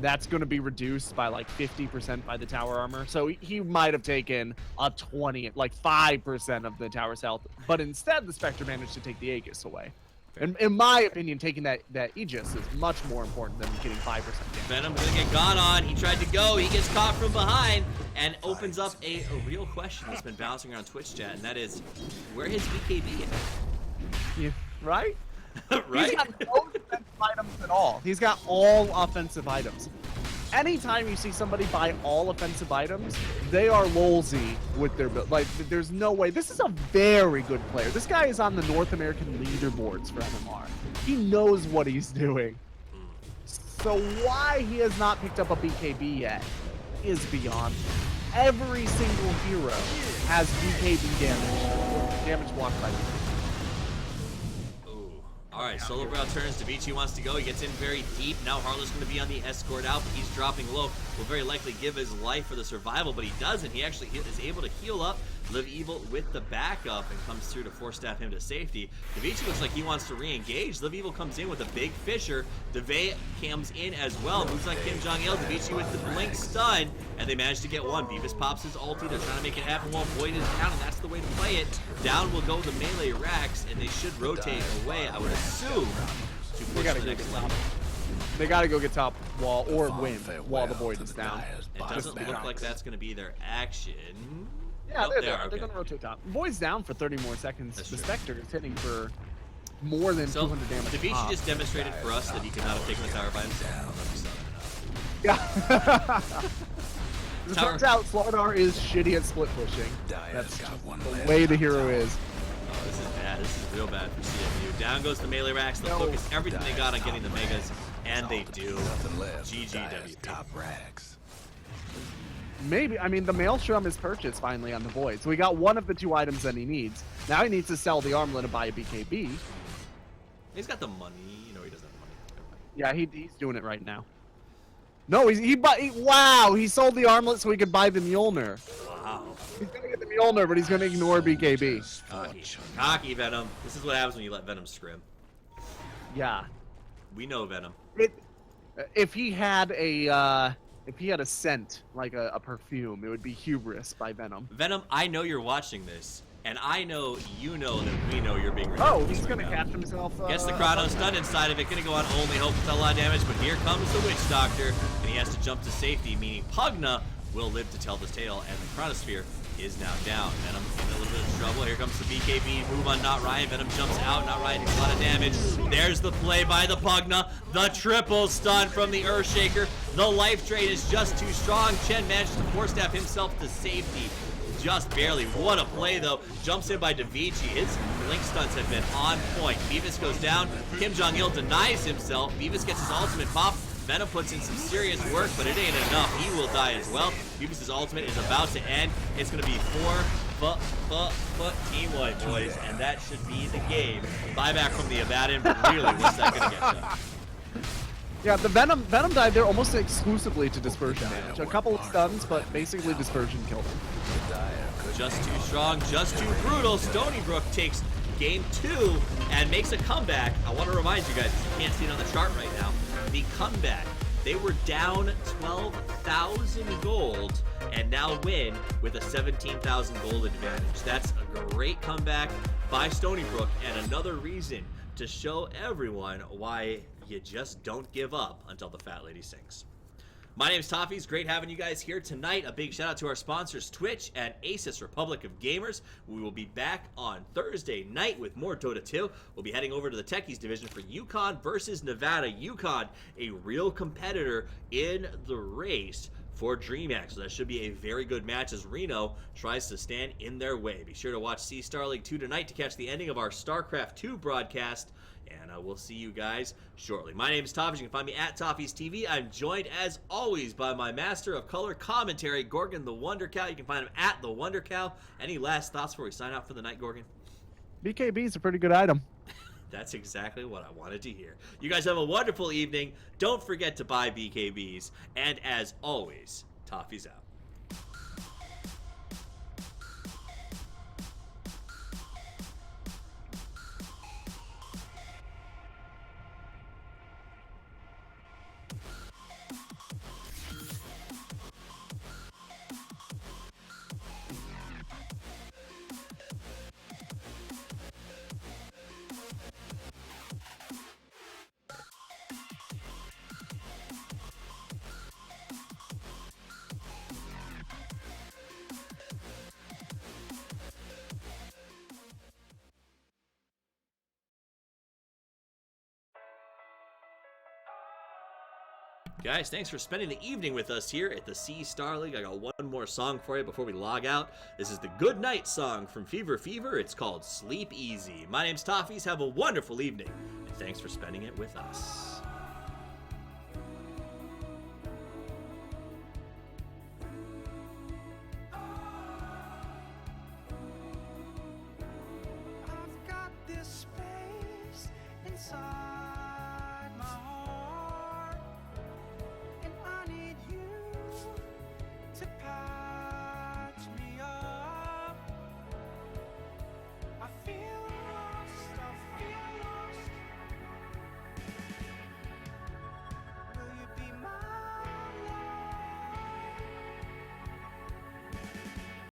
That's going to be reduced by like 50% by the tower armor. So he might have taken a 20, like 5% of the tower's health. But instead, the Spectre managed to take the Aegis away. And in my opinion, taking that Aegis is much more important than getting 5% damage. Venom's gonna get gone on. He tried to go. He gets caught from behind and opens up a real question that's been bouncing around Twitch chat, and that is, where his BKB at? Yeah, right? Right? He's got no defensive items at all. He's got all offensive items. Anytime you see somebody buy all offensive items, they are lolzy with their build. Like, there's no way. This is a very good player. This guy is on the North American leaderboards for MMR. He knows what he's doing. So why he has not picked up a BKB yet is beyond. Every single hero has BKB damage. Damage blocked by BKB. Ooh. All right, Solo Brow turns. Davichi wants to go. He gets in very deep. Now Harlow's going to be on the escort out, but he's dropping low. Will very likely give his life for the survival, but he doesn't. He actually is able to heal up. Live Evil with the backup and comes through to force-staff him to safety. Davichi looks like he wants to re-engage. Live Evil comes in with a big Fisher. DeVay comes in as well. Moves on Kim Jong-il. Davichi with the blink stun, and they manage to get one. Beavis pops his ulti. They're trying to make it happen while Void is down, and that's the way to play it. Down will go the melee racks, and they should rotate away, I would assume, to push gotta the go next get level. top. They gotta go get top wall or win while the Void is down. It doesn't look like that's going to be their action. Yeah, Nope, they're okay. gonna rotate top. Void's down for 30 more seconds. That's The true. Spectre is hitting for more than So, 200 damage. Davichi top. just demonstrated for us that he could not have taken the tower by himself. Yeah. It Tower- turns out Slardar is shitty at split pushing. That's the way the hero is. Oh, this is bad. This is real bad for CMU. Down goes the melee racks. They'll focus everything they got on getting the megas, and they do. GGWP. Top racks. Maybe, I mean, the Maelstrom is purchased finally on the Void. So he got one of the 2 items that he needs. Now he needs to sell the armlet and buy a BKB. He's got the money. You know he doesn't have money. Never mind. Yeah, he's doing it right now. No, wow, he sold the armlet so he could buy the Mjolnir. Wow. He's gonna get the Mjolnir, but he's gonna ignore BKB. Cocky Venom. This is what happens when you let Venom scrim. Yeah. We know Venom. If he had a scent, like a perfume, it would be Hubris by Venom. Venom, I know you're watching this, and I know you know that we know you're being Oh, ridiculous he's right gonna now. catch himself. Gets the Chronos stun inside of it, gonna go on only hope with a lot of damage, but here comes the Witch Doctor, and he has to jump to safety, meaning Pugna will live to tell the tale, and the Chronosphere is now down. Venom in a little bit of trouble. Here comes the BKB move on Not Ryan. Venom jumps out. Not Ryan takes a lot of damage. There's the play by the Pugna. The triple stun from the Earthshaker. The life drain is just too strong. Chen manages to force staff himself to safety. Just barely. What a play, though. Jumps in by Davichi. His blink stunts have been on point. Beavis goes down. Kim Jong-il denies himself. Beavis gets his ultimate pop. Venom puts in some serious work, but it ain't enough. He will die as well. Beavis' ultimate is about to end. It's going to be 4 team white, boys, and that should be the game. Buyback from the Abaddon, but really, what's that going to get done? Yeah, the Venom died there almost exclusively to dispersion damage. A couple of stuns, but basically dispersion killed him. Just too strong, just too brutal. Stony Brook takes game 2 and makes a comeback. I want to remind you guys, you can't see it on the chart right now, the comeback. They were down 12,000 gold and now win with a 17,000 gold advantage. That's a great comeback by Stony Brook and another reason to show everyone why you just don't give up until the fat lady sings. My name's Toffees. Great having you guys here tonight. A big shout out to our sponsors, Twitch and Asus Republic of Gamers. We will be back on Thursday night with more Dota 2. We'll be heading over to the Techies division for UConn versus Nevada. UConn, a real competitor in the race for DreamHack. So that should be a very good match as Reno tries to stand in their way. Be sure to watch C Star League 2 tonight to catch the ending of our StarCraft 2 broadcast. And we'll see you guys shortly. My name is Toffees. You can find me at Toffees TV. I'm joined, as always, by my master of color commentary, Gorgon the Wonder Cow. You can find him at the Wonder Cow. Any last thoughts before we sign out for the night, Gorgon? BKB is a pretty good item. That's exactly what I wanted to hear. You guys have a wonderful evening. Don't forget to buy BKBs. And as always, Toffees out. Guys, thanks for spending the evening with us here at the C Star League. I got one more song for you before we log out. This is the Good Night song from Fever Fever. It's called Sleep Easy. My name's Toffees. Have a wonderful evening, and thanks for spending it with us.